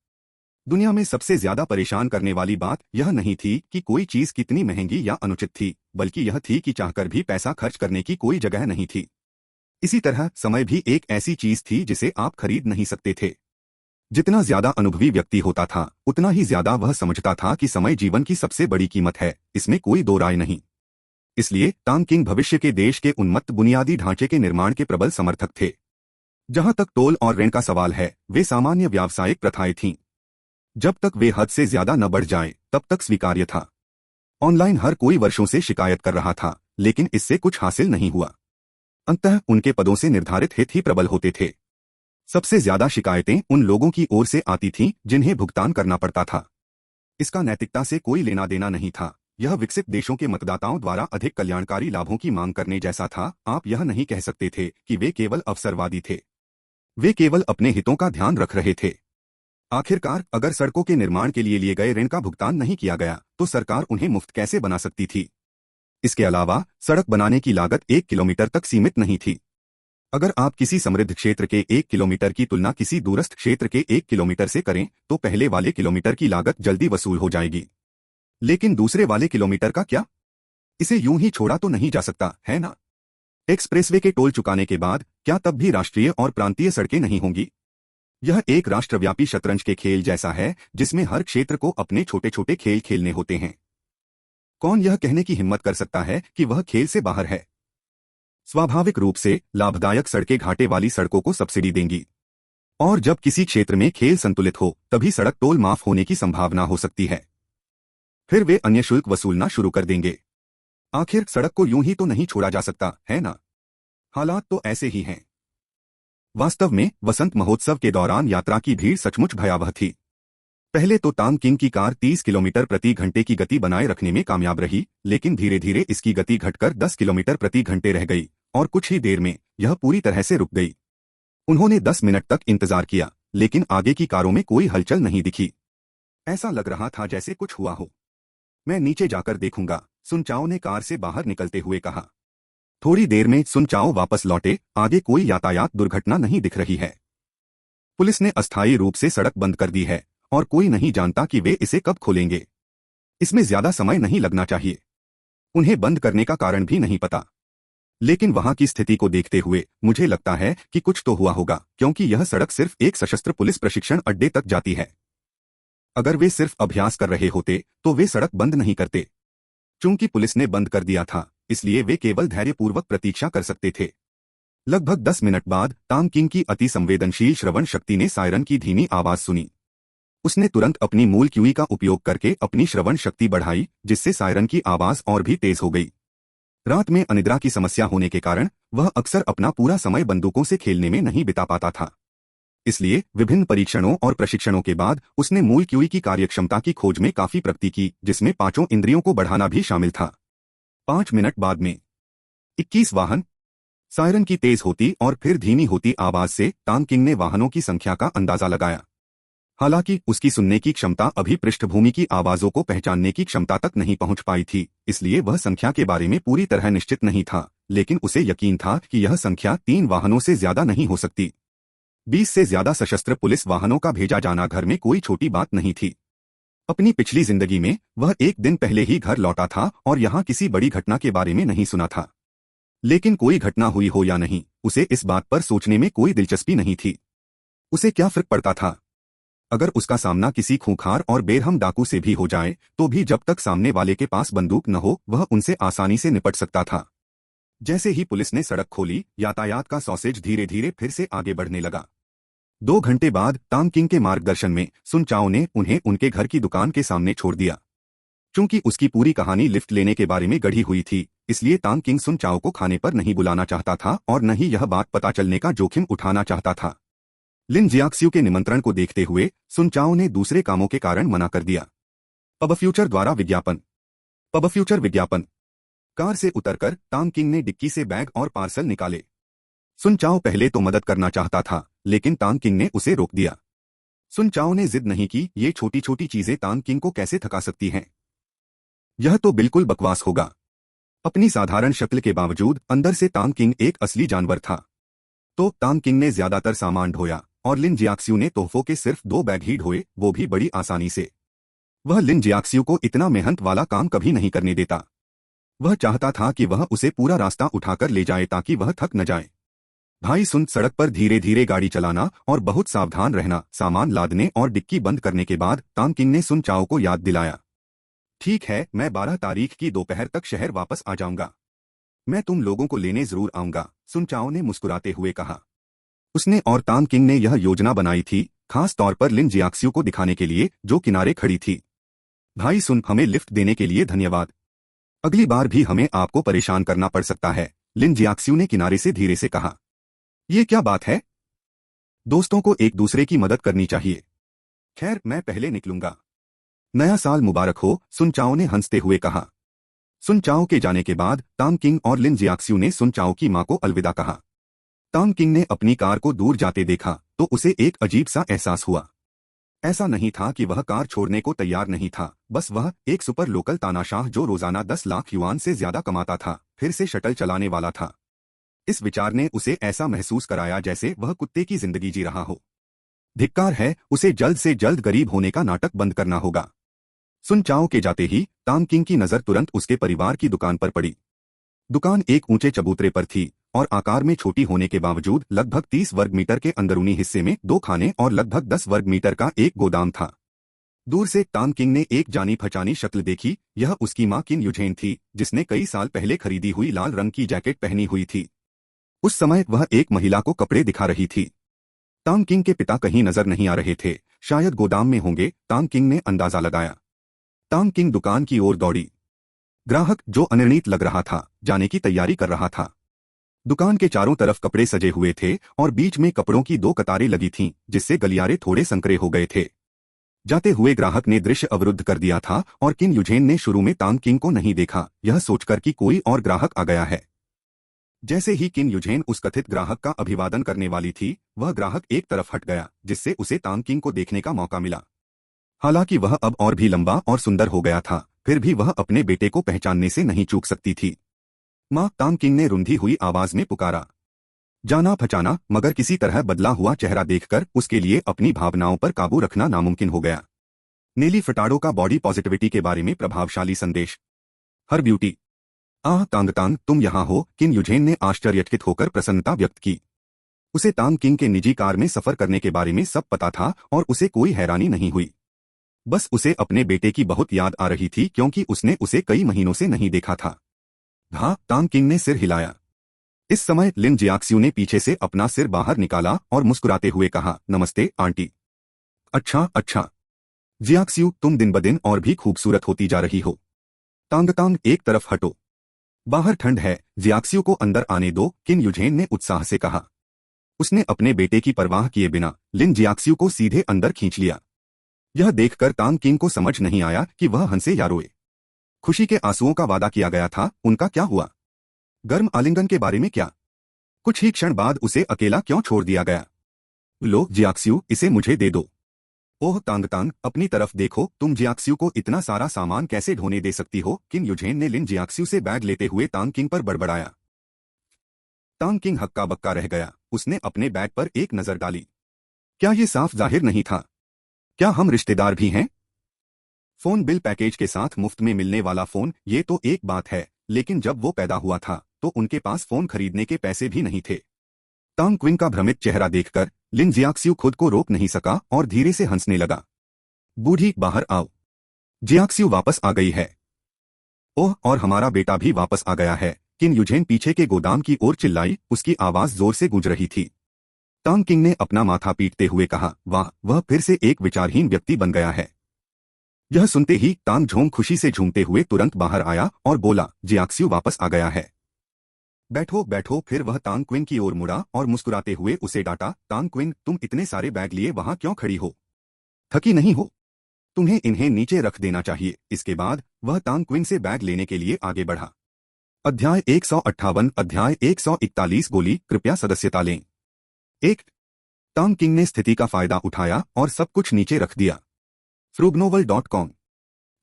दुनिया में सबसे ज्यादा परेशान करने वाली बात यह नहीं थी कि कोई चीज कितनी महंगी या अनुचित थी, बल्कि यह थी कि चाहकर भी पैसा खर्च करने की कोई जगह नहीं थी। इसी तरह समय भी एक ऐसी चीज थी जिसे आप खरीद नहीं सकते थे। जितना ज्यादा अनुभवी व्यक्ति होता था उतना ही ज्यादा वह समझता था कि समय जीवन की सबसे बड़ी कीमत है, इसमें कोई दो राय नहीं। इसलिए टैंक किंग भविष्य के देश के उन्मत्त बुनियादी ढांचे के निर्माण के प्रबल समर्थक थे। जहां तक टोल और ऋण का सवाल है, वे सामान्य व्यावसायिक प्रथाएं थीं। जब तक वे हद से ज्यादा न बढ़ जाएं, तब तक स्वीकार्य था। ऑनलाइन हर कोई वर्षों से शिकायत कर रहा था, लेकिन इससे कुछ हासिल नहीं हुआ। अंततः उनके पदों से निर्धारित हित ही प्रबल होते थे। सबसे ज्यादा शिकायतें उन लोगों की ओर से आती थीं जिन्हें भुगतान करना पड़ता था। इसका नैतिकता से कोई लेना देना नहीं था। यह विकसित देशों के मतदाताओं द्वारा अधिक कल्याणकारी लाभों की मांग करने जैसा था। आप यह नहीं कह सकते थे कि वे केवल अवसरवादी थे। वे केवल अपने हितों का ध्यान रख रहे थे। आखिरकार अगर सड़कों के निर्माण के लिए गए ऋण का भुगतान नहीं किया गया तो सरकार उन्हें मुफ्त कैसे बना सकती थी? इसके अलावा सड़क बनाने की लागत 1 किलोमीटर तक सीमित नहीं थी। अगर आप किसी समृद्ध क्षेत्र के 1 किलोमीटर की तुलना किसी दूरस्थ क्षेत्र के 1 किलोमीटर से करें तो पहले वाले किलोमीटर की लागत जल्दी वसूल हो जाएगी। लेकिन दूसरे वाले किलोमीटर का क्या? इसे यूं ही छोड़ा तो नहीं जा सकता, है ना? एक्सप्रेसवे के टोल चुकाने के बाद क्या तब भी राष्ट्रीय और प्रांतीय सड़कें नहीं होंगी? यह एक राष्ट्रव्यापी शतरंज के खेल जैसा है जिसमें हर क्षेत्र को अपने छोटे छोटे खेल खेलने होते हैं। कौन यह कहने की हिम्मत कर सकता है कि वह खेल से बाहर है? स्वाभाविक रूप से लाभदायक सड़कें घाटे वाली सड़कों को सब्सिडी देंगी, और जब किसी क्षेत्र में खेल संतुलित हो तभी सड़क टोल माफ होने की संभावना हो सकती है। फिर वे अन्य शुल्क वसूलना शुरू कर देंगे। आखिर सड़क को यूं ही तो नहीं छोड़ा जा सकता, है ना? हालात तो ऐसे ही हैं। वास्तव में वसंत महोत्सव के दौरान यात्रा की भीड़ सचमुच भयावह थी। पहले तो तांग किंग की कार 30 किलोमीटर प्रति घंटे की गति बनाए रखने में कामयाब रही, लेकिन धीरे धीरे इसकी गति घटकर 10 किलोमीटर प्रति घंटे रह गई और कुछ ही देर में यह पूरी तरह से रुक गई। उन्होंने 10 मिनट तक इंतजार किया, लेकिन आगे की कारों में कोई हलचल नहीं दिखी। ऐसा लग रहा था जैसे कुछ हुआ हो। मैं नीचे जाकर देखूंगा, सुन चाओ ने कार से बाहर निकलते हुए कहा। थोड़ी देर में सुन चाओ वापस लौटे। आगे कोई यातायात दुर्घटना नहीं दिख रही है। पुलिस ने अस्थायी रूप से सड़क बंद कर दी है और कोई नहीं जानता कि वे इसे कब खोलेंगे। इसमें ज्यादा समय नहीं लगना चाहिए। उन्हें बंद करने का कारण भी नहीं पता, लेकिन वहां की स्थिति को देखते हुए मुझे लगता है कि कुछ तो हुआ होगा, क्योंकि यह सड़क सिर्फ एक सशस्त्र पुलिस प्रशिक्षण अड्डे तक जाती है। अगर वे सिर्फ अभ्यास कर रहे होते तो वे सड़क बंद नहीं करते। चूंकि पुलिस ने बंद कर दिया था, इसलिए वे केवल धैर्यपूर्वक प्रतीक्षा कर सकते थे। लगभग 10 मिनट बाद तांग किंग की अति संवेदनशील श्रवण शक्ति ने सायरन की धीमी आवाज सुनी। उसने तुरंत अपनी मूल क्यूई का उपयोग करके अपनी श्रवण शक्ति बढ़ाई, जिससे सायरन की आवाज और भी तेज हो गई। रात में अनिद्रा की समस्या होने के कारण वह अक्सर अपना पूरा समय बंदूकों से खेलने में नहीं बिता पाता था। इसलिए विभिन्न परीक्षणों और प्रशिक्षणों के बाद उसने मूल क्यूई की कार्यक्षमता की खोज में काफी प्रगति की, जिसमें 5 इंद्रियों को बढ़ाना भी शामिल था। 5 मिनट बाद में 21 वाहन। सायरन की तेज होती और फिर धीमी होती आवाज से तांग किंग ने वाहनों की संख्या का अंदाजा लगाया। हालांकि उसकी सुनने की क्षमता अभी पृष्ठभूमि की आवाजों को पहचानने की क्षमता तक नहीं पहुंच पाई थी, इसलिए वह संख्या के बारे में पूरी तरह निश्चित नहीं था, लेकिन उसे यकीन था कि यह संख्या 3 वाहनों से ज्यादा नहीं हो सकती। 20 से ज्यादा सशस्त्र पुलिस वाहनों का भेजा जाना घर में कोई छोटी बात नहीं थी। अपनी पिछली जिंदगी में वह एक दिन पहले ही घर लौटा था और यहाँ किसी बड़ी घटना के बारे में नहीं सुना था। लेकिन कोई घटना हुई हो या नहीं, उसे इस बात पर सोचने में कोई दिलचस्पी नहीं थी। उसे क्या फर्क पड़ता था? अगर उसका सामना किसी खूंखार और बेरहम डाकू से भी हो जाए तो भी जब तक सामने वाले के पास बंदूक न हो वह उनसे आसानी से निपट सकता था। जैसे ही पुलिस ने सड़क खोली, यातायात का सॉसेज धीरे धीरे फिर से आगे बढ़ने लगा। 2 घंटे बाद तांग किंग के मार्गदर्शन में सुन चाओ ने उन्हें उनके घर की दुकान के सामने छोड़ दिया। चूंकि उसकी पूरी कहानी लिफ्ट लेने के बारे में गढ़ी हुई थी, इसलिए तांग किंग सुन चाओ को खाने पर नहीं बुलाना चाहता था और न ही यह बात पता चलने का जोखिम उठाना चाहता था। लिन जियाक्सियू के निमंत्रण को देखते हुए सुन चाओ ने दूसरे कामों के कारण मना कर दिया। पब फ्यूचर द्वारा विज्ञापन। पब फ्यूचर विज्ञापन। कार से उतरकर तांग किंग ने डिक्की से बैग और पार्सल निकाले। सुन चाओ पहले तो मदद करना चाहता था, लेकिन तांग किंग ने उसे रोक दिया। सुन चाओ ने जिद नहीं की। ये छोटी छोटी चीजें तांग किंग को कैसे थका सकती हैं? यह तो बिल्कुल बकवास होगा। अपनी साधारण शक्ल के बावजूद अंदर से तांग किंग एक असली जानवर था। तो तांग किंग ने ज्यादातर सामान ढोया और लिन जियाक्सियू ने तोहफों के सिर्फ 2 बैग ही ढोए, वो भी बड़ी आसानी से। वह लिन जियाक्सियू को इतना मेहनत वाला काम कभी नहीं करने देता। वह चाहता था कि वह उसे पूरा रास्ता उठाकर ले जाए ताकि वह थक न जाए। भाई सुन, सड़क पर धीरे धीरे गाड़ी चलाना और बहुत सावधान रहना। सामान लादने और डिक्की बंद करने के बाद तांग किंग ने सुन चाओ को याद दिलाया। ठीक है, मैं 12 तारीख की दोपहर तक शहर वापस आ जाऊंगा। मैं तुम लोगों को लेने जरूर आऊंगा, सुन चाओ ने मुस्कुराते हुए कहा। उसने और तांग किंग ने यह योजना बनाई थी, खास तौर पर लिन जियाक्सियू को दिखाने के लिए, जो किनारे खड़ी थी। भाई सुन, हमें लिफ्ट देने के लिए धन्यवाद। अगली बार भी हमें आपको परेशान करना पड़ सकता है, लिन जियाक्स्यू ने किनारे से धीरे से कहा। ये क्या बात है? दोस्तों को एक दूसरे की मदद करनी चाहिए। खैर, मैं पहले निकलूंगा। नया साल मुबारक हो, सुन चाओ ने हंसते हुए कहा। सुन चाओ के जाने के बाद तांग किंग और लिन जियाक्स्यू ने सुन चाओ की मां को अलविदा कहा। तांग किंग ने अपनी कार को दूर जाते देखा तो उसे एक अजीब सा एहसास हुआ। ऐसा नहीं था कि वह कार छोड़ने को तैयार नहीं था, बस वह एक सुपर लोकल तानाशाह जो रोजाना 10 लाख युआन से ज्यादा कमाता था, फिर से शटल चलाने वाला था। इस विचार ने उसे ऐसा महसूस कराया जैसे वह कुत्ते की जिंदगी जी रहा हो। धिक्कार है, उसे जल्द से जल्द गरीब होने का नाटक बंद करना होगा। सुन चाओ के जाते ही तांग किंग की नजर तुरंत उसके परिवार की दुकान पर पड़ी। दुकान एक ऊंचे चबूतरे पर थी और आकार में छोटी होने के बावजूद लगभग 30 वर्ग मीटर के अंदरूनी हिस्से में 2 खाने और लगभग 10 वर्ग मीटर का एक गोदाम था। दूर से तांग किंग ने एक जानी पहचानी शक्ल देखी। यह उसकी मां किन युझेन थी, जिसने कई साल पहले खरीदी हुई लाल रंग की जैकेट पहनी हुई थी। उस समय वह एक महिला को कपड़े दिखा रही थी। तांग किंग के पिता कहीं नजर नहीं आ रहे थे, शायद गोदाम में होंगे, तांग किंग ने अंदाजा लगाया। तांग किंग दुकान की ओर दौड़ी। ग्राहक, जो अनिर्णित लग रहा था, जाने की तैयारी कर रहा था। दुकान के चारों तरफ कपड़े सजे हुए थे और बीच में कपड़ों की 2 कतारें लगी थीं, जिससे गलियारे थोड़े संकरे हो गए थे। जाते हुए ग्राहक ने दृश्य अवरुद्ध कर दिया था और किन युझेन ने शुरू में तांग किंग को नहीं देखा, यह सोचकर कि कोई और ग्राहक आ गया है। जैसे ही किन युझेन उस कथित ग्राहक का अभिवादन करने वाली थी, वह ग्राहक एक तरफ हट गया, जिससे उसे तांग किंग को देखने का मौका मिला। हालांकि वह अब और भी लंबा और सुंदर हो गया था, फिर भी वह अपने बेटे को पहचानने से नहीं चूक सकती थी। मां, तांग किंग ने रुंधी हुई आवाज में पुकारा। जाना पहचाना मगर किसी तरह बदला हुआ चेहरा देखकर उसके लिए अपनी भावनाओं पर काबू रखना नामुमकिन हो गया। नेली फटाडो का बॉडी पॉजिटिविटी के बारे में प्रभावशाली संदेश। हर ब्यूटी। आह तांग तांग, तुम यहाँ हो, किन युझेन ने आश्चर्यचकित होकर प्रसन्नता व्यक्त की। उसे तांग किंग के निजी कार में सफर करने के बारे में सब पता था और उसे कोई हैरानी नहीं हुई। बस उसे अपने बेटे की बहुत याद आ रही थी क्योंकि उसने उसे कई महीनों से नहीं देखा था। हाँ, तांग किंग ने सिर हिलाया। इस समय लिन जियाक्स्यू ने पीछे से अपना सिर बाहर निकाला और मुस्कुराते हुए कहा, नमस्ते आंटी। अच्छा अच्छा जियाक्स्यू, तुम दिन ब दिन और भी खूबसूरत होती जा रही हो। तांग तांग, एक तरफ हटो, बाहर ठंड है। जियाक्स्यू को अंदर आने दो, किन युझेन ने उत्साह से कहा। उसने अपने बेटे की परवाह किए बिना लिन जियाक्स्यू को सीधे अंदर खींच लिया। यह देखकर तांग किंग को समझ नहीं आया कि वह हंसे या रोए। खुशी के आंसुओं का वादा किया गया था, उनका क्या हुआ? गर्म आलिंगन के बारे में क्या? कुछ ही क्षण बाद उसे अकेला क्यों छोड़ दिया गया? लो जियाक्स्यू, इसे मुझे दे दो। ओह तांग तांग, अपनी तरफ देखो, तुम जियाक्स्यू को इतना सारा सामान कैसे ढोने दे सकती हो? किन युझेन ने लिन जियाक्स्यू से बैग लेते हुए तांग किंग पर बड़बड़ाया। तांग किंग हक्का बक्का रह गया। उसने अपने बैग पर एक नजर डाली। क्या ये साफ जाहिर नहीं था? क्या हम रिश्तेदार भी हैं? फोन बिल पैकेज के साथ मुफ्त में मिलने वाला फोन, ये तो एक बात है, लेकिन जब वो पैदा हुआ था तो उनके पास फोन खरीदने के पैसे भी नहीं थे। तांग क्विंग का भ्रमित चेहरा देखकर लिन जियाक्स्यू खुद को रोक नहीं सका और धीरे से हंसने लगा। बूढ़ी, बाहर आओ। जियाक्स्यू वापस आ गई है। ओह, और हमारा बेटा भी वापस आ गया है। किन युझेन पीछे के गोदाम की ओर चिल्लाई, उसकी आवाज जोर से गूंज रही थी। तांग किंग ने अपना माथा पीटते हुए कहा, वाह, वह फिर से एक विचारहीन व्यक्ति बन गया है। यह सुनते ही तांग झोंग खुशी से झूमते हुए तुरंत बाहर आया और बोला, जियाक्स्यू वापस आ गया है। बैठो बैठो। फिर वह तांग क्विन की ओर मुड़ा और मुस्कुराते हुए उसे डांटा, तांग क्विन, तुम इतने सारे बैग लिए वहां क्यों खड़ी हो? थकी नहीं हो? तुम्हें इन्हें नीचे रख देना चाहिए। इसके बाद वह तांग क्विन से बैग लेने के लिए आगे बढ़ा। अध्याय 158। अध्याय 141। गोली, कृपया सदस्यता लें। 1। तांग किंग ने स्थिति का फायदा उठाया और सब कुछ नीचे रख दिया। फ्रूगनोवल.com।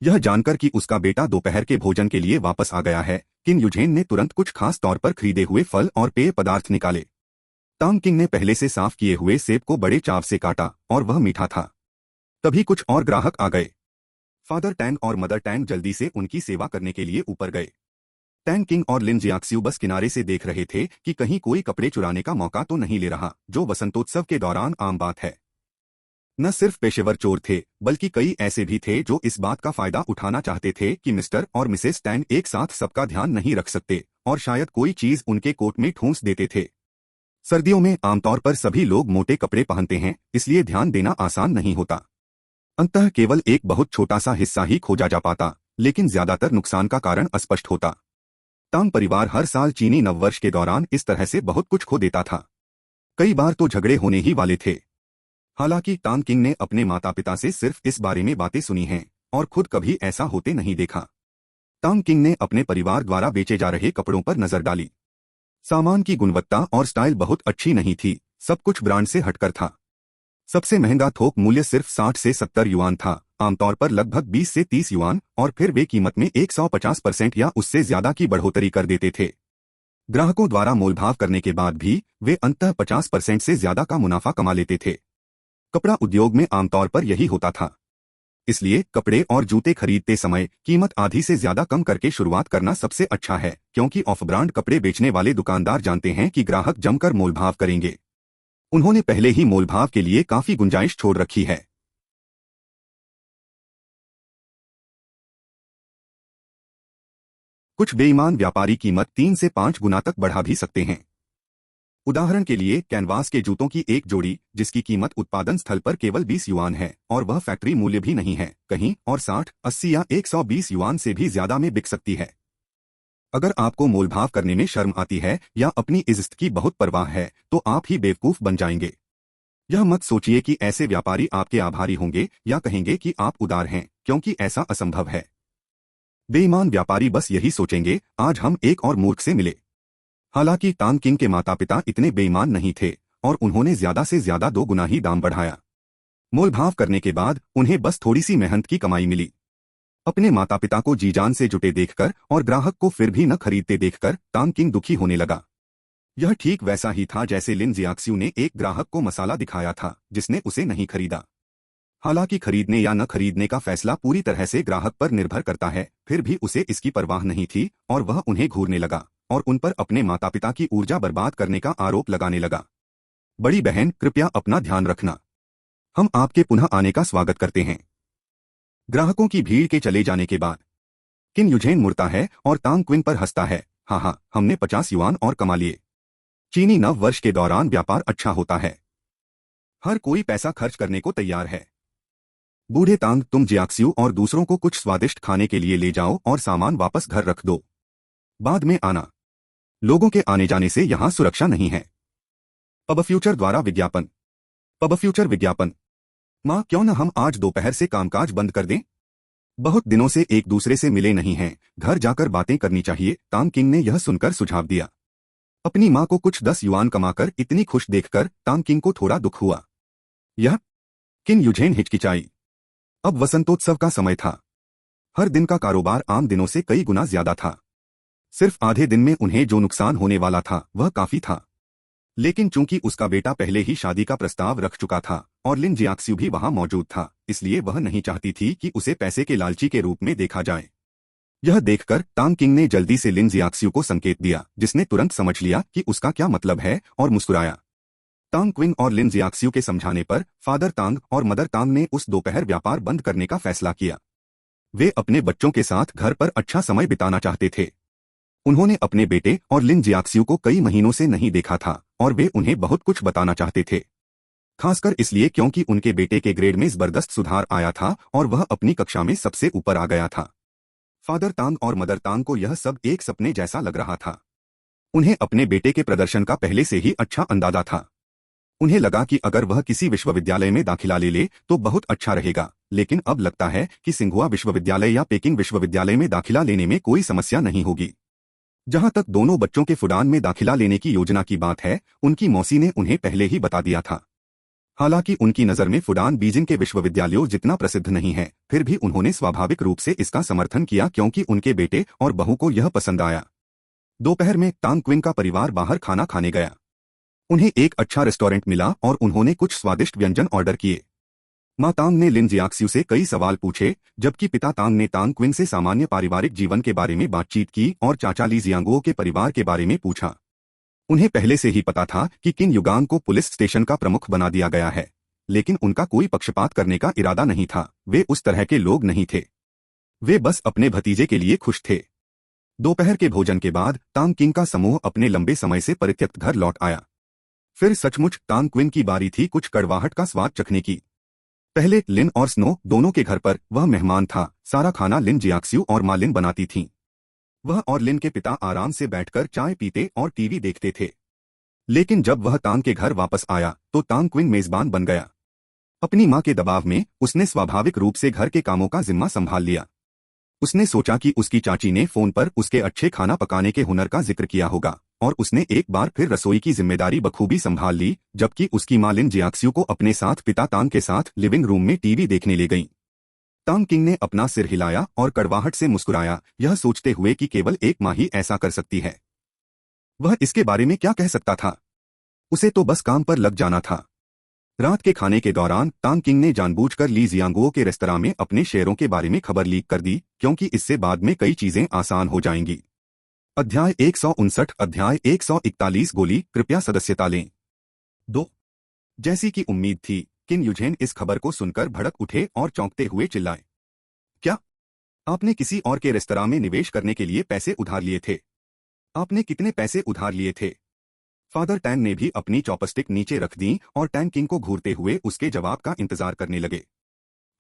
यह जानकर कि उसका बेटा दोपहर के भोजन के लिए वापस आ गया है, किन युझेन ने तुरंत कुछ खास तौर पर खरीदे हुए फल और पेय पदार्थ निकाले। तांग किंग ने पहले से साफ किए हुए सेब को बड़े चाव से काटा और वह मीठा था। तभी कुछ और ग्राहक आ गए। फादर टैंग और मदर टैंग जल्दी से उनकी सेवा करने के लिए ऊपर गए। टैंग किंग और लिन जियाक्स्यू बस किनारे से देख रहे थे कि कहीं कोई कपड़े चुराने का मौका तो नहीं ले रहा, जो वसंतोत्सव के दौरान आम बात है। न सिर्फ पेशेवर चोर थे, बल्कि कई ऐसे भी थे जो इस बात का फायदा उठाना चाहते थे कि मिस्टर और मिसेस टैंग एक साथ सबका ध्यान नहीं रख सकते और शायद कोई चीज उनके कोट में ठूंस देते थे। सर्दियों में आमतौर पर सभी लोग मोटे कपड़े पहनते हैं, इसलिए ध्यान देना आसान नहीं होता। अंततः केवल एक बहुत छोटा सा हिस्सा ही खोजा जा पाता, लेकिन ज्यादातर नुकसान का कारण अस्पष्ट होता। तांग परिवार हर साल चीनी नववर्ष के दौरान इस तरह से बहुत कुछ खो देता था। कई बार तो झगड़े होने ही वाले थे। हालांकि तांग किंग ने अपने माता पिता से सिर्फ इस बारे में बातें सुनी हैं और खुद कभी ऐसा होते नहीं देखा। तांग किंग ने अपने परिवार द्वारा बेचे जा रहे कपड़ों पर नजर डाली। सामान की गुणवत्ता और स्टाइल बहुत अच्छी नहीं थी, सब कुछ ब्रांड से हटकर था। सबसे महंगा थोक मूल्य सिर्फ 60 से 70 युआन था, आमतौर पर लगभग 20 से 30 युआन, और फिर वे कीमत में 150% या उससे ज्यादा की बढ़ोतरी कर देते थे। ग्राहकों द्वारा मोलभाव करने के बाद भी वे अंततः 50% से ज्यादा का मुनाफा कमा लेते थे। कपड़ा उद्योग में आमतौर पर यही होता था। इसलिए कपड़े और जूते खरीदते समय कीमत आधी से ज्यादा कम करके शुरुआत करना सबसे अच्छा है, क्योंकि ऑफ ब्रांड कपड़े बेचने वाले दुकानदार जानते हैं कि ग्राहक जमकर मोलभाव करेंगे। उन्होंने पहले ही मोलभाव के लिए काफी गुंजाइश छोड़ रखी है। कुछ बेईमान व्यापारी कीमत 3 से 5 गुना तक बढ़ा भी सकते हैं। उदाहरण के लिए कैनवास के जूतों की एक जोड़ी, जिसकी कीमत उत्पादन स्थल पर केवल 20 युआन है और वह फैक्ट्री मूल्य भी नहीं है, कहीं और 60, 80 या 120 युआन से भी ज्यादा में बिक सकती है। अगर आपको मोलभाव करने में शर्म आती है या अपनी इज्जत की बहुत परवाह है, तो आप ही बेवकूफ बन जाएंगे। यह मत सोचिए कि ऐसे व्यापारी आपके आभारी होंगे या कहेंगे कि आप उदार हैं, क्योंकि ऐसा असंभव है। बेईमान व्यापारी बस यही सोचेंगे, आज हम एक और मूर्ख से मिले। हालांकि तांग किंग के माता पिता इतने बेईमान नहीं थे और उन्होंने ज्यादा से ज्यादा 2 गुना ही दाम बढ़ाया। मोलभाव करने के बाद उन्हें बस थोड़ी सी मेहनत की कमाई मिली। अपने माता पिता को जी जान से जुटे देखकर और ग्राहक को फिर भी न खरीदते देखकर तांग किंग दुखी होने लगा। यह ठीक वैसा ही था जैसे लिन जियाक्स्यू ने एक ग्राहक को मसाला दिखाया था जिसने उसे नहीं खरीदा। हालांकि खरीदने या न खरीदने का फैसला पूरी तरह से ग्राहक पर निर्भर करता है, फिर भी उसे इसकी परवाह नहीं थी और वह उन्हें घूरने लगा और उन पर अपने माता पिता की ऊर्जा बर्बाद करने का आरोप लगाने लगा। बड़ी बहन, कृपया अपना ध्यान रखना। हम आपके पुनः आने का स्वागत करते हैं। ग्राहकों की भीड़ के चले जाने के बाद किन युझेन मुड़ता है और तांग क्विन पर हंसता है। हाँ, हमने 50 युआन और कमा लिए। चीनी नव वर्ष के दौरान व्यापार अच्छा होता है। हर कोई पैसा खर्च करने को तैयार है। बूढ़े तांग, तुम जियाक्स्यू और दूसरों को कुछ स्वादिष्ट खाने के लिए ले जाओ और सामान वापस घर रख दो। बाद में आना। लोगों के आने जाने से यहां सुरक्षा नहीं है। पब फ्यूचर द्वारा विज्ञापन। पब फ्यूचर विज्ञापन। माँ, क्यों न हम आज दोपहर से कामकाज बंद कर दें? बहुत दिनों से एक दूसरे से मिले नहीं हैं, घर जाकर बातें करनी चाहिए। तांग किंग ने यह सुनकर सुझाव दिया। अपनी माँ को कुछ 10 युआन कमाकर इतनी खुश देखकर तांग किंग को थोड़ा दुख हुआ। यह किन युझेन हिचकिचाई। अब वसंतोत्सव का समय था। हर दिन का कारोबार आम दिनों से कई गुना ज्यादा था। सिर्फ आधे दिन में उन्हें जो नुकसान होने वाला था वह काफी था। लेकिन चूंकि उसका बेटा पहले ही शादी का प्रस्ताव रख चुका था और लिन जियाक्स्यू भी वहां मौजूद था, इसलिए वह नहीं चाहती थी कि उसे पैसे के लालची के रूप में देखा जाए। यह देखकर तांग किंग ने जल्दी से लिन जियाक्स्यू को संकेत दिया, जिसने तुरंत समझ लिया कि उसका क्या मतलब है और मुस्कुराया। तांग क्विन और लिन जियाक्स्यू के समझाने पर फादर तांग और मदर तांग ने उस दोपहर व्यापार बंद करने का फैसला किया। वे अपने बच्चों के साथ घर पर अच्छा समय बिताना चाहते थे। उन्होंने अपने बेटे और लिन जियाक्स्यू को कई महीनों से नहीं देखा था और वे उन्हें बहुत कुछ बताना चाहते थे, खासकर इसलिए क्योंकि उनके बेटे के ग्रेड में जबरदस्त सुधार आया था और वह अपनी कक्षा में सबसे ऊपर आ गया था। फादर तांग और मदर तांग को यह सब एक सपने जैसा लग रहा था। उन्हें अपने बेटे के प्रदर्शन का पहले से ही अच्छा अंदाजा था। उन्हें लगा कि अगर वह किसी विश्वविद्यालय में दाखिला ले ले तो बहुत अच्छा रहेगा, लेकिन अब लगता है कि सिंघुआ विश्वविद्यालय या पेकिंग विश्वविद्यालय में दाखिला लेने में कोई समस्या नहीं होगी। जहां तक दोनों बच्चों के फुडान में दाखिला लेने की योजना की बात है, उनकी मौसी ने उन्हें पहले ही बता दिया था। हालांकि उनकी नजर में फुडान बीजिंग के विश्वविद्यालयों जितना प्रसिद्ध नहीं है, फिर भी उन्होंने स्वाभाविक रूप से इसका समर्थन किया क्योंकि उनके बेटे और बहू को यह पसंद आया। दोपहर में तांग क्विन का परिवार बाहर खाना खाने गया। उन्हें एक अच्छा रेस्टोरेंट मिला और उन्होंने कुछ स्वादिष्ट व्यंजन ऑर्डर किए। माँ तांग ने लिन जियाक्स्यू से कई सवाल पूछे, जबकि पिता तांग ने तांग क्विन से सामान्य पारिवारिक जीवन के बारे में बातचीत की और चाचा ली जियांगो के परिवार के बारे में पूछा। उन्हें पहले से ही पता था कि किन युगांग को पुलिस स्टेशन का प्रमुख बना दिया गया है, लेकिन उनका कोई पक्षपात करने का इरादा नहीं था। वे उस तरह के लोग नहीं थे। वे बस अपने भतीजे के लिए खुश थे। दोपहर के भोजन के बाद तांग किंग का समूह अपने लंबे समय से परित्यक्त घर लौट आया। फिर सचमुच तांग क्विन की बारी थी कुछ कड़वाहट का स्वाद चखने की। पहले लिन और स्नो दोनों के घर पर वह मेहमान था। सारा खाना लिन जियाक्स्यू और माँ लिन बनाती थीं। वह और लिन के पिता आराम से बैठकर चाय पीते और टीवी देखते थे। लेकिन जब वह तांग के घर वापस आया तो तांग क्विन मेजबान बन गया। अपनी माँ के दबाव में उसने स्वाभाविक रूप से घर के कामों का जिम्मा संभाल लिया। उसने सोचा कि उसकी चाची ने फोन पर उसके अच्छे खाना पकाने के हुनर का जिक्र किया होगा और उसने एक बार फिर रसोई की जिम्मेदारी बखूबी संभाल ली, जबकि उसकी माँ लिन जियाक्स्यू को अपने साथ पिता तांग के साथ लिविंग रूम में टीवी देखने ले गई। तांग किंग ने अपना सिर हिलाया और कड़वाहट से मुस्कुराया, यह सोचते हुए कि केवल एक माँ ही ऐसा कर सकती है। वह इसके बारे में क्या कह सकता था? उसे तो बस काम पर लग जाना था। रात के खाने के दौरान तांग किंग ने जानबूझकर ली जियांगुओ के रेस्तरां में अपने शेयरों के बारे में खबर लीक कर दी, क्योंकि इससे बाद में कई चीजें आसान हो जाएंगी। अध्याय 159 अध्याय 141 गोली कृपया सदस्यता लें। 2। जैसी कि उम्मीद थी, किन युझेन इस खबर को सुनकर भड़क उठे और चौंकते हुए चिल्लाए, क्या आपने किसी और के रेस्तरां में निवेश करने के लिए पैसे उधार लिए थे? आपने कितने पैसे उधार लिए थे? फादर टैंग ने भी अपनी चॉपस्टिक नीचे रख दी और टैंग किंग को घूरते हुए उसके जवाब का इंतजार करने लगे।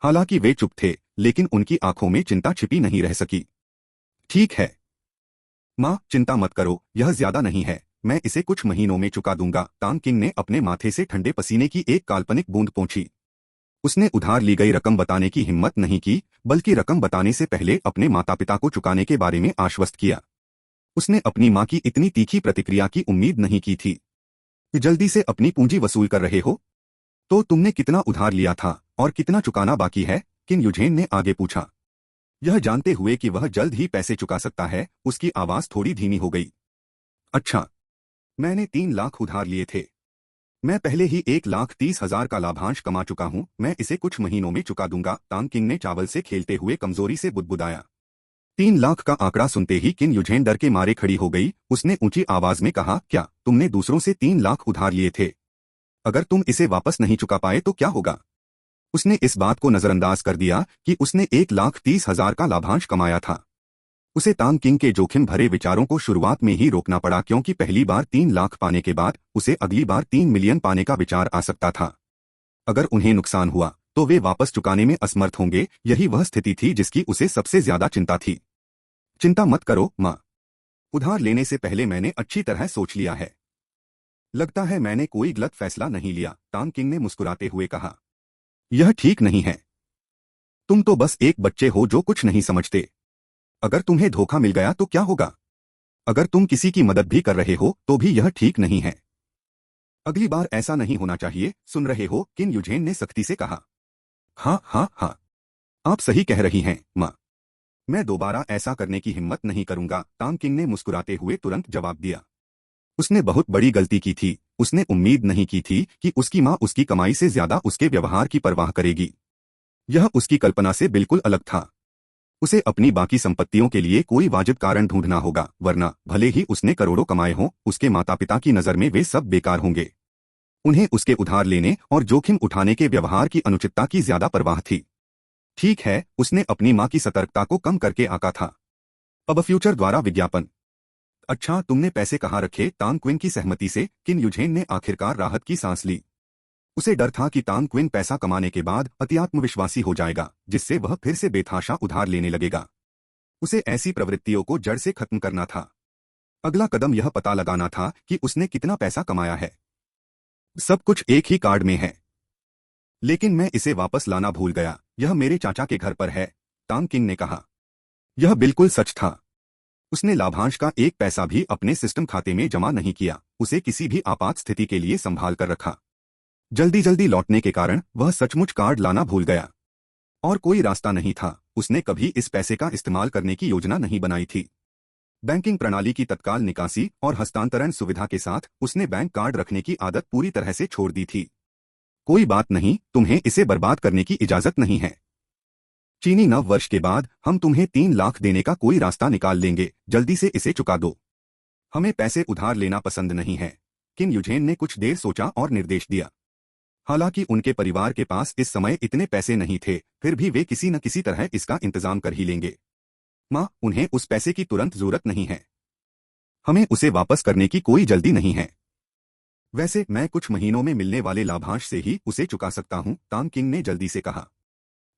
हालांकि वे चुप थे, लेकिन उनकी आंखों में चिंता छिपी नहीं रह सकी। ठीक है माँ, चिंता मत करो, यह ज्यादा नहीं है, मैं इसे कुछ महीनों में चुका दूंगा। तांग किंग ने अपने माथे से ठंडे पसीने की एक काल्पनिक बूंद पोंछी। उसने उधार ली गई रकम बताने की हिम्मत नहीं की, बल्कि रकम बताने से पहले अपने माता पिता को चुकाने के बारे में आश्वस्त किया। उसने अपनी माँ की इतनी तीखी प्रतिक्रिया की उम्मीद नहीं की थी। जल्दी से अपनी पूंजी वसूल कर रहे हो? तो तुमने कितना उधार लिया था और कितना चुकाना बाकी है? किन युझेन ने आगे पूछा। यह जानते हुए कि वह जल्द ही पैसे चुका सकता है, उसकी आवाज थोड़ी धीमी हो गई। अच्छा, मैंने 3 लाख उधार लिए थे। मैं पहले ही 1,30,000 का लाभांश कमा चुका हूं, मैं इसे कुछ महीनों में चुका दूंगा। तांग किंग ने चावल से खेलते हुए कमजोरी से बुदबुदाया। 3 लाख का आंकड़ा सुनते ही किन युझेन डर के मारे खड़ी हो गई। उसने ऊंची आवाज में कहा, क्या तुमने दूसरों से 3 लाख उधार लिए थे? अगर तुम इसे वापस नहीं चुका पाए तो क्या होगा? उसने इस बात को नजरअंदाज कर दिया कि उसने 1,30,000 का लाभांश कमाया था। उसे तांग किंग के जोखिम भरे विचारों को शुरुआत में ही रोकना पड़ा, क्योंकि पहली बार 3 लाख पाने के बाद उसे अगली बार 3 मिलियन पाने का विचार आ सकता था। अगर उन्हें नुकसान हुआ तो वे वापस चुकाने में असमर्थ होंगे। यही वह स्थिति थी जिसकी उसे सबसे ज्यादा चिंता थी। चिंता मत करो माँ, उधार लेने से पहले मैंने अच्छी तरह सोच लिया है। लगता है मैंने कोई गलत फैसला नहीं लिया, तांग किंग ने मुस्कुराते हुए कहा। यह ठीक नहीं है। तुम तो बस एक बच्चे हो जो कुछ नहीं समझते। अगर तुम्हें धोखा मिल गया तो क्या होगा? अगर तुम किसी की मदद भी कर रहे हो तो भी यह ठीक नहीं है। अगली बार ऐसा नहीं होना चाहिए, सुन रहे हो? किन युझेन ने सख्ती से कहा। हाँ हाँ हाँ, आप सही कह रही हैं माँ, मैं दोबारा ऐसा करने की हिम्मत नहीं करूंगा। तांग किंग ने मुस्कुराते हुए तुरंत जवाब दिया। उसने बहुत बड़ी गलती की थी। उसने उम्मीद नहीं की थी कि उसकी माँ उसकी कमाई से ज्यादा उसके व्यवहार की परवाह करेगी। यह उसकी कल्पना से बिल्कुल अलग था। उसे अपनी बाकी संपत्तियों के लिए कोई वाजिब कारण ढूंढना होगा, वरना भले ही उसने करोड़ों कमाए हों, उसके माता पिता की नजर में वे सब बेकार होंगे। उन्हें उसके उधार लेने और जोखिम उठाने के व्यवहार की अनुचितता की ज्यादा परवाह थी। ठीक है, उसने अपनी माँ की सतर्कता को कम करके आंका था। अब फ्यूचर द्वारा विज्ञापन। अच्छा, तुमने पैसे कहाँ रखे? तांग क्विन की सहमति से किन युझेन ने आखिरकार राहत की सांस ली। उसे डर था कि तांग क्विन पैसा कमाने के बाद अति आत्मविश्वासी हो जाएगा, जिससे वह फिर से बेतहाशा उधार लेने लगेगा। उसे ऐसी प्रवृत्तियों को जड़ से खत्म करना था। अगला कदम यह पता लगाना था कि उसने कितना पैसा कमाया है। सब कुछ एक ही कार्ड में है। लेकिन मैं इसे वापस लाना भूल गया, यह मेरे चाचा के घर पर है, तांग किंग ने कहा। यह बिल्कुल सच था। उसने लाभांश का एक पैसा भी अपने सिस्टम खाते में जमा नहीं किया, उसे किसी भी आपात स्थिति के लिए संभाल कर रखा। जल्दी जल्दी लौटने के कारण वह सचमुच कार्ड लाना भूल गया। और कोई रास्ता नहीं था, उसने कभी इस पैसे का इस्तेमाल करने की योजना नहीं बनाई थी। बैंकिंग प्रणाली की तत्काल निकासी और हस्तांतरण सुविधा के साथ उसने बैंक कार्ड रखने की आदत पूरी तरह से छोड़ दी थी। कोई बात नहीं, तुम्हें इसे बर्बाद करने की इजाजत नहीं है। चीनी नव वर्ष के बाद हम तुम्हें 3 लाख देने का कोई रास्ता निकाल लेंगे, जल्दी से इसे चुका दो। हमें पैसे उधार लेना पसंद नहीं है। किन युझेन ने कुछ देर सोचा और निर्देश दिया। हालांकि उनके परिवार के पास इस समय इतने पैसे नहीं थे, फिर भी वे किसी न किसी तरह इसका इंतजाम कर ही लेंगे। माँ, उन्हें उस पैसे की तुरंत जरूरत नहीं है। हमें उसे वापस करने की कोई जल्दी नहीं है। वैसे मैं कुछ महीनों में मिलने वाले लाभांश से ही उसे चुका सकता हूं, तांग किंग ने जल्दी से कहा।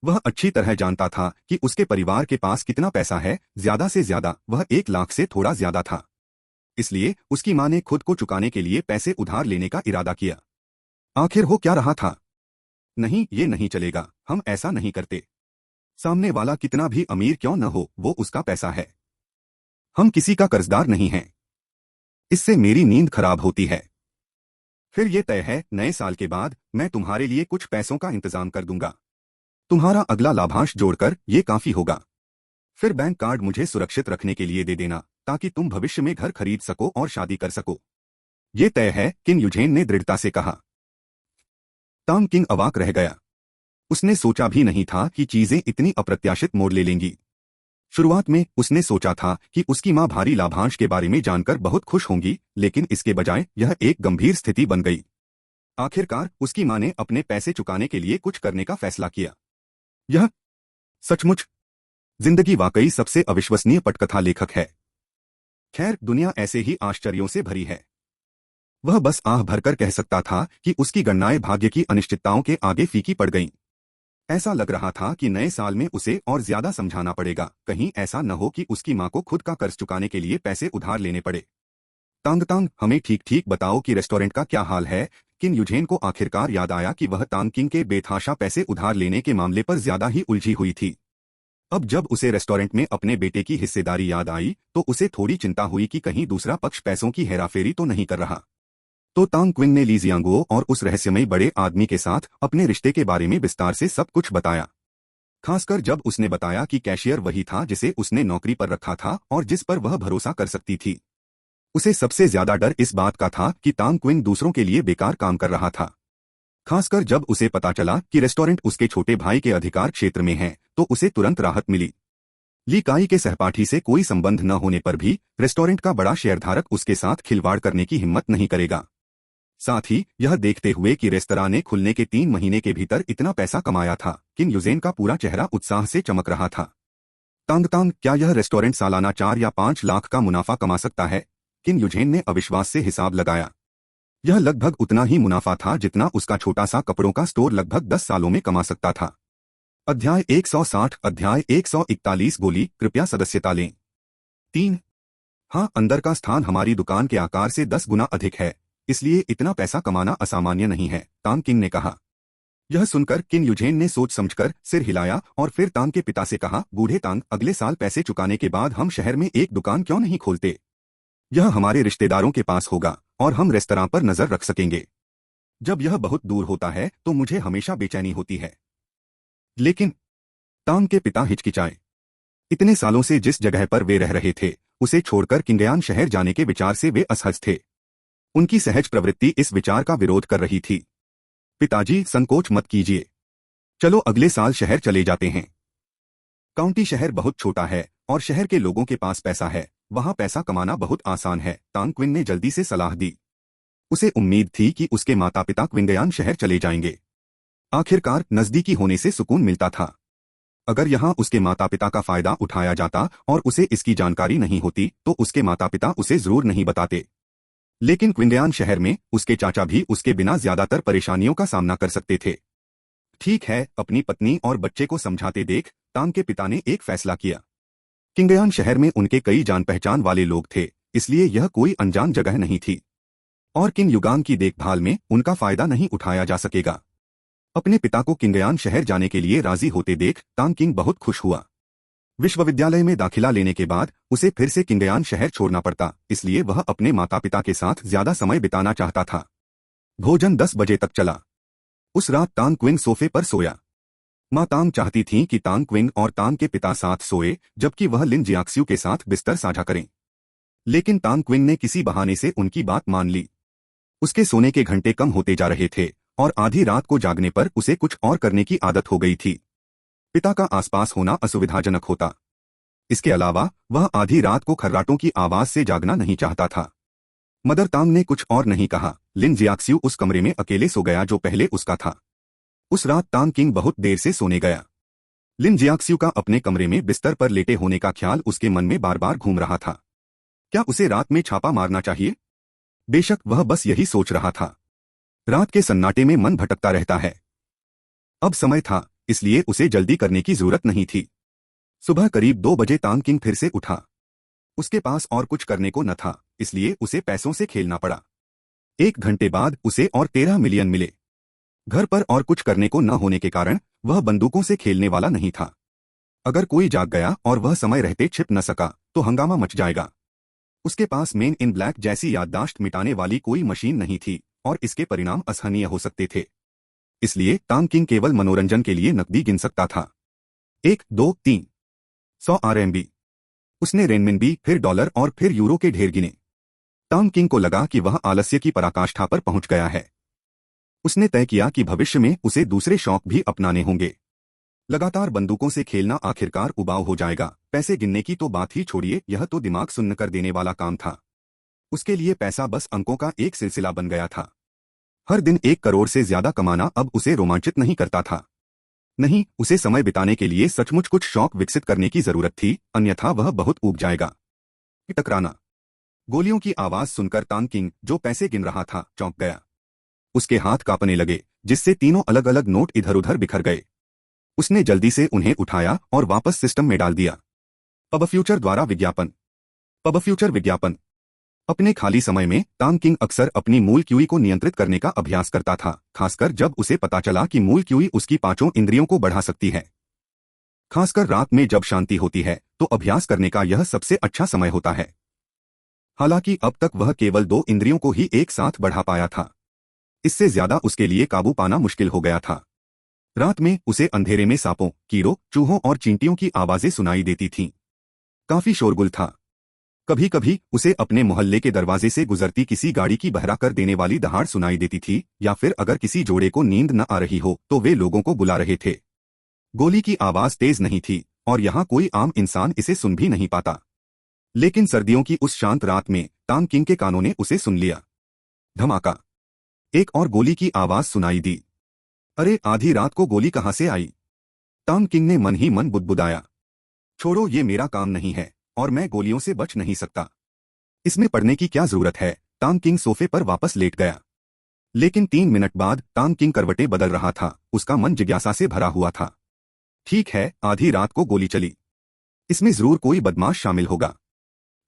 वह अच्छी तरह जानता था कि उसके परिवार के पास कितना पैसा है, ज्यादा से ज्यादा वह 1 लाख से थोड़ा ज्यादा था। इसलिए उसकी मां ने खुद को चुकाने के लिए पैसे उधार लेने का इरादा किया। आखिर हो क्या रहा था? नहीं, ये नहीं चलेगा, हम ऐसा नहीं करते। सामने वाला कितना भी अमीर क्यों न हो, वो उसका पैसा है। हम किसी का कर्जदार नहीं हैं। इससे मेरी नींद खराब होती है। फिर ये तय है, नए साल के बाद मैं तुम्हारे लिए कुछ पैसों का इंतजाम कर दूंगा। तुम्हारा अगला लाभांश जोड़कर ये काफी होगा। फिर बैंक कार्ड मुझे सुरक्षित रखने के लिए दे देना, ताकि तुम भविष्य में घर खरीद सको और शादी कर सको। ये तय है, किन युझेन ने दृढ़ता से कहा। तांग किंग अवाक रह गया। उसने सोचा भी नहीं था कि चीजें इतनी अप्रत्याशित मोड़ ले लेंगी। शुरुआत में उसने सोचा था कि उसकी मां भारी लाभांश के बारे में जानकर बहुत खुश होंगी, लेकिन इसके बजाय यह एक गंभीर स्थिति बन गई। आखिरकार उसकी मां ने अपने पैसे चुकाने के लिए कुछ करने का फैसला किया। यह सचमुच जिंदगी वाकई सबसे अविश्वसनीय पटकथा लेखक है। खैर, दुनिया ऐसे ही आश्चर्यों से भरी है। वह बस आह भरकर कह सकता था कि उसकी गणनाएं भाग्य की अनिश्चितताओं के आगे फीकी पड़ गईं। ऐसा लग रहा था कि नए साल में उसे और ज्यादा समझाना पड़ेगा, कहीं ऐसा न हो कि उसकी मां को खुद का कर्ज चुकाने के लिए पैसे उधार लेने पड़े। तांग तांग, हमें ठीक ठीक बताओ कि रेस्टोरेंट का क्या हाल है। किन युझेन को आखिरकार याद आया कि वह तांग किंग के बेतहाशा पैसे उधार लेने के मामले पर ज्यादा ही उलझी हुई थी। अब जब उसे रेस्टोरेंट में अपने बेटे की हिस्सेदारी याद आई, तो उसे थोड़ी चिंता हुई कि कहीं दूसरा पक्ष पैसों की हेराफेरी तो नहीं कर रहा। तो तांग क्विंग ने ली जियांगुओ और उस रहस्यमयी बड़े आदमी के साथ अपने रिश्ते के बारे में विस्तार से सब कुछ बताया। खासकर जब उसने बताया कि कैशियर वही था जिसे उसने नौकरी पर रखा था और जिस पर वह भरोसा कर सकती थी। उसे सबसे ज्यादा डर इस बात का था कि तांग क्विंग दूसरों के लिए बेकार काम कर रहा था। खासकर जब उसे पता चला कि रेस्टोरेंट उसके छोटे भाई के अधिकार क्षेत्र में है, तो उसे तुरंत राहत मिली। ली काई के सहपाठी से कोई संबंध न होने पर भी रेस्टोरेंट का बड़ा शेयरधारक उसके साथ खिलवाड़ करने की हिम्मत नहीं करेगा। साथ ही यह देखते हुए कि रेस्तरां ने खुलने के 3 महीने के भीतर इतना पैसा कमाया था, किन युझेन का पूरा चेहरा उत्साह से चमक रहा था। तांग तांग, क्या यह रेस्टोरेंट सालाना 4 या 5 लाख का मुनाफा कमा सकता है? किन युझेन ने अविश्वास से हिसाब लगाया। यह लगभग उतना ही मुनाफा था जितना उसका छोटा सा कपड़ों का स्टोर लगभग 10 सालों में कमा सकता था। अध्याय 160 अध्याय 141 गोली, कृपया सदस्यता लें। 3। हाँ, अंदर का स्थान हमारी दुकान के आकार से 10 गुना अधिक है, इसलिए इतना पैसा कमाना असामान्य नहीं है, तांग किंग ने कहा। यह सुनकर किन युझेन ने सोच समझकर सिर हिलाया और फिर तांग के पिता से कहा, बूढ़े तांग, अगले साल पैसे चुकाने के बाद हम शहर में एक दुकान क्यों नहीं खोलते? यह हमारे रिश्तेदारों के पास होगा और हम रेस्तरां पर नजर रख सकेंगे। जब यह बहुत दूर होता है तो मुझे हमेशा बेचैनी होती है। लेकिन तांग के पिता हिचकिचाए। इतने सालों से जिस जगह पर वे रह रहे थे, उसे छोड़कर किंगयान शहर जाने के विचार से वे असहज थे। उनकी सहज प्रवृत्ति इस विचार का विरोध कर रही थी। पिताजी, संकोच मत कीजिए। चलो अगले साल शहर चले जाते हैं। काउंटी शहर बहुत छोटा है और शहर के लोगों के पास पैसा है, वहां पैसा कमाना बहुत आसान है, तांग क्विंग ने जल्दी से सलाह दी। उसे उम्मीद थी कि उसके माता पिता क्विंगयान शहर चले जाएंगे। आखिरकार नजदीकी होने से सुकून मिलता था। अगर यहाँ उसके माता पिता का फायदा उठाया जाता और उसे इसकी जानकारी नहीं होती, तो उसके माता पिता उसे जरूर नहीं बताते। लेकिन क्विंगयान शहर में उसके चाचा भी उसके बिना ज्यादातर परेशानियों का सामना कर सकते थे। ठीक है, अपनी पत्नी और बच्चे को समझाते देख तांग के पिता ने एक फैसला किया। किंगयान शहर में उनके कई जान पहचान वाले लोग थे, इसलिए यह कोई अनजान जगह नहीं थी और किन युगांग की देखभाल में उनका फायदा नहीं उठाया जा सकेगा। अपने पिता को किंगयान शहर जाने के लिए राजी होते देख तांग किंग बहुत खुश हुआ। विश्वविद्यालय में दाखिला लेने के बाद उसे फिर से किंगयान शहर छोड़ना पड़ता, इसलिए वह अपने माता पिता के साथ ज्यादा समय बिताना चाहता था। भोजन 10 बजे तक चला। उस रात तांग क्विंग सोफे पर सोया। माँ तांग चाहती थीं कि तांग क्विंग और तांग के पिता साथ सोए, जबकि वह लिन जियाक्स्यू के साथ बिस्तर साझा करें। लेकिन तांग क्विंग ने किसी बहाने से उनकी बात मान ली। उसके सोने के घंटे कम होते जा रहे थे और आधी रात को जागने पर उसे कुछ और करने की आदत हो गई थी। पिता का आसपास होना असुविधाजनक होता। इसके अलावा वह आधी रात को खर्राटों की आवाज से जागना नहीं चाहता था। मदर तांग ने कुछ और नहीं कहा। लिन जियाक्स्यू उस कमरे में अकेले सो गया जो पहले उसका था। उस रात तांग किंग बहुत देर से सोने गया। लिन जियाक्स्यू का अपने कमरे में बिस्तर पर लेटे होने का ख्याल उसके मन में बार बार घूम रहा था। क्या उसे रात में छापा मारना चाहिए? बेशक वह बस यही सोच रहा था। रात के सन्नाटे में मन भटकता रहता है। अब समय था, इसलिए उसे जल्दी करने की जरूरत नहीं थी। सुबह करीब 2 बजे तांग किंग फिर से उठा। उसके पास और कुछ करने को न था, इसलिए उसे पैसों से खेलना पड़ा। 1 घंटे बाद उसे और 13 मिलियन मिले। घर पर और कुछ करने को न होने के कारण वह बंदूकों से खेलने वाला नहीं था। अगर कोई जाग गया और वह समय रहते छिप न सका तो हंगामा मच जाएगा। उसके पास मेन इन ब्लैक जैसी याददाश्त मिटाने वाली कोई मशीन नहीं थी और इसके परिणाम असहनीय हो सकते थे। इसलिए तांग किंग केवल मनोरंजन के लिए नकदी गिन सकता था। 1, 2, 3, 100 RMB। उसने रेनमिनबी, फिर डॉलर और फिर यूरो के ढेर गिने। तांग किंग को लगा कि वह आलस्य की पराकाष्ठा पर पहुंच गया है। उसने तय किया कि भविष्य में उसे दूसरे शौक भी अपनाने होंगे। लगातार बंदूकों से खेलना आखिरकार उबाऊ हो जाएगा। पैसे गिनने की तो बात ही छोड़िए, यह तो दिमाग सुन्न कर देने वाला काम था। उसके लिए पैसा बस अंकों का एक सिलसिला बन गया था। हर दिन 1 करोड़ से ज्यादा कमाना अब उसे रोमांचित नहीं करता था। नहीं, उसे समय बिताने के लिए सचमुच कुछ शौक विकसित करने की जरूरत थी, अन्यथा वह बहुत ऊब जाएगा। टकराना। गोलियों की आवाज सुनकर तांग किंग, जो पैसे गिन रहा था, चौंक गया। उसके हाथ कांपने लगे, जिससे तीनों अलग अलग नोट इधर उधर बिखर गए। उसने जल्दी से उन्हें उठाया और वापस सिस्टम में डाल दिया। पब फ्यूचर द्वारा विज्ञापन। पब फ्यूचर विज्ञापन। अपने खाली समय में तांग किंग अक्सर अपनी मूल क्यूई को नियंत्रित करने का अभ्यास करता था, खासकर जब उसे पता चला कि मूल क्यूई उसकी 5 इंद्रियों को बढ़ा सकती है। खासकर रात में जब शांति होती है तो अभ्यास करने का यह सबसे अच्छा समय होता है। हालांकि अब तक वह केवल 2 इंद्रियों को ही एक साथ बढ़ा पाया था। इससे ज्यादा उसके लिए काबू पाना मुश्किल हो गया था। रात में उसे अंधेरे में सांपों, कीड़ों, चूहों और चींटियों की आवाजें सुनाई देती थीं। काफी शोरगुल था। कभी कभी उसे अपने मोहल्ले के दरवाजे से गुजरती किसी गाड़ी की बहरा कर देने वाली दहाड़ सुनाई देती थी, या फिर अगर किसी जोड़े को नींद न आ रही हो तो वे लोगों को बुला रहे थे। गोली की आवाज तेज नहीं थी और यहाँ कोई आम इंसान इसे सुन भी नहीं पाता। लेकिन सर्दियों की उस शांत रात में तांग किंग के कानों ने उसे सुन लिया। धमाका। एक और गोली की आवाज सुनाई दी। अरे, आधी रात को गोली कहां से आई? तांग किंग ने मन ही मन बुदबुदाया। छोड़ो, ये मेरा काम नहीं है और मैं गोलियों से बच नहीं सकता। इसमें पढ़ने की क्या जरूरत है? तांग किंग सोफे पर वापस लेट गया। लेकिन 3 मिनट बाद तांग किंग करवटें बदल रहा था। उसका मन जिज्ञासा से भरा हुआ था। ठीक है, आधी रात को गोली चली। इसमें जरूर कोई बदमाश शामिल होगा।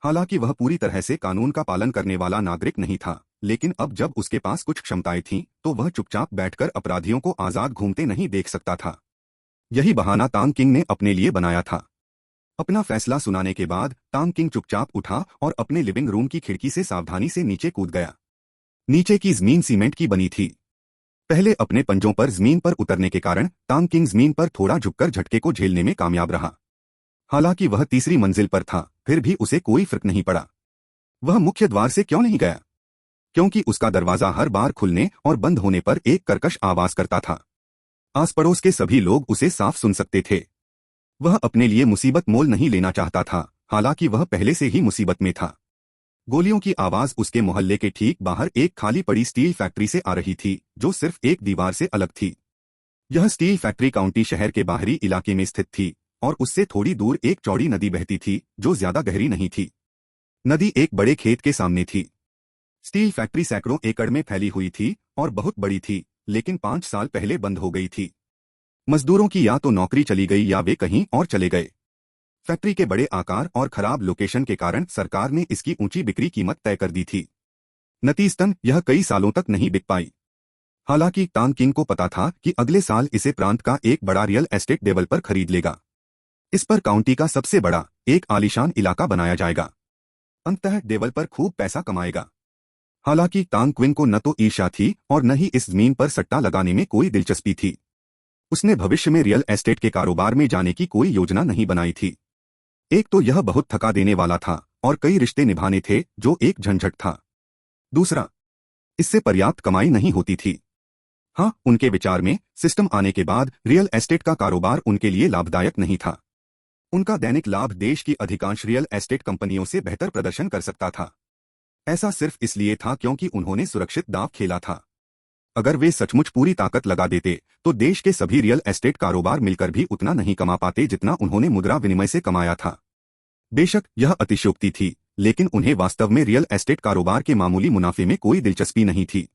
हालांकि वह पूरी तरह से कानून का पालन करने वाला नागरिक नहीं था, लेकिन अब जब उसके पास कुछ क्षमताएं थीं, तो वह चुपचाप बैठकर अपराधियों को आजाद घूमते नहीं देख सकता था। यही बहाना तांग किंग ने अपने लिए बनाया था। अपना फैसला सुनाने के बाद तांग किंग चुपचाप उठा और अपने लिविंग रूम की खिड़की से सावधानी से नीचे कूद गया। नीचे की जमीन सीमेंट की बनी थी। पहले अपने पंजों पर जमीन पर उतरने के कारण तांग किंग जमीन पर थोड़ा झुककर झटके को झेलने में कामयाब रहा। हालांकि वह तीसरी मंजिल पर था, फिर भी उसे कोई फर्क नहीं पड़ा। वह मुख्य द्वार से क्यों नहीं गया? क्योंकि उसका दरवाजा हर बार खुलने और बंद होने पर एक कर्कश आवाज करता था। आस पड़ोस के सभी लोग उसे साफ सुन सकते थे। वह अपने लिए मुसीबत मोल नहीं लेना चाहता था, हालांकि वह पहले से ही मुसीबत में था। गोलियों की आवाज उसके मोहल्ले के ठीक बाहर एक खाली पड़ी स्टील फैक्ट्री से आ रही थी, जो सिर्फ एक दीवार से अलग थी। यह स्टील फैक्ट्री काउंटी शहर के बाहरी इलाके में स्थित थी और उससे थोड़ी दूर एक चौड़ी नदी बहती थी, जो ज्यादा गहरी नहीं थी। नदी एक बड़े खेत के सामने थी। स्टील फैक्ट्री सैकड़ों एकड़ में फैली हुई थी और बहुत बड़ी थी, लेकिन 5 साल पहले बंद हो गई थी। मजदूरों की या तो नौकरी चली गई या वे कहीं और चले गए। फैक्ट्री के बड़े आकार और खराब लोकेशन के कारण सरकार ने इसकी ऊंची बिक्री कीमत तय कर दी थी। नतीजतन यह कई सालों तक नहीं बिक पाई। हालांकि तांग किंग को पता था कि अगले साल इसे प्रांत का एक बड़ा रियल एस्टेट डेवलपर खरीद लेगा। इस पर काउंटी का सबसे बड़ा एक आलीशान इलाका बनाया जाएगा। अंततः डेवलपर खूब पैसा कमाएगा। हालांकि तांग किंग को न तो ईर्ष्या थी और न ही इस जमीन पर सट्टा लगाने में कोई दिलचस्पी थी। उसने भविष्य में रियल एस्टेट के कारोबार में जाने की कोई योजना नहीं बनाई थी। एक तो यह बहुत थका देने वाला था और कई रिश्ते निभाने थे, जो एक झंझट था। दूसरा, इससे पर्याप्त कमाई नहीं होती थी। हाँ, उनके विचार में सिस्टम आने के बाद रियल एस्टेट का कारोबार उनके लिए लाभदायक नहीं था। उनका दैनिक लाभ देश की अधिकांश रियल एस्टेट कंपनियों से बेहतर प्रदर्शन कर सकता था। ऐसा सिर्फ इसलिए था क्योंकि उन्होंने सुरक्षित दांव खेला था। अगर वे सचमुच पूरी ताकत लगा देते तो देश के सभी रियल एस्टेट कारोबार मिलकर भी उतना नहीं कमा पाते जितना उन्होंने मुद्रा विनिमय से कमाया था। बेशक यह अतिशयोक्ति थी, लेकिन उन्हें वास्तव में रियल एस्टेट कारोबार के मामूली मुनाफे में कोई दिलचस्पी नहीं थी।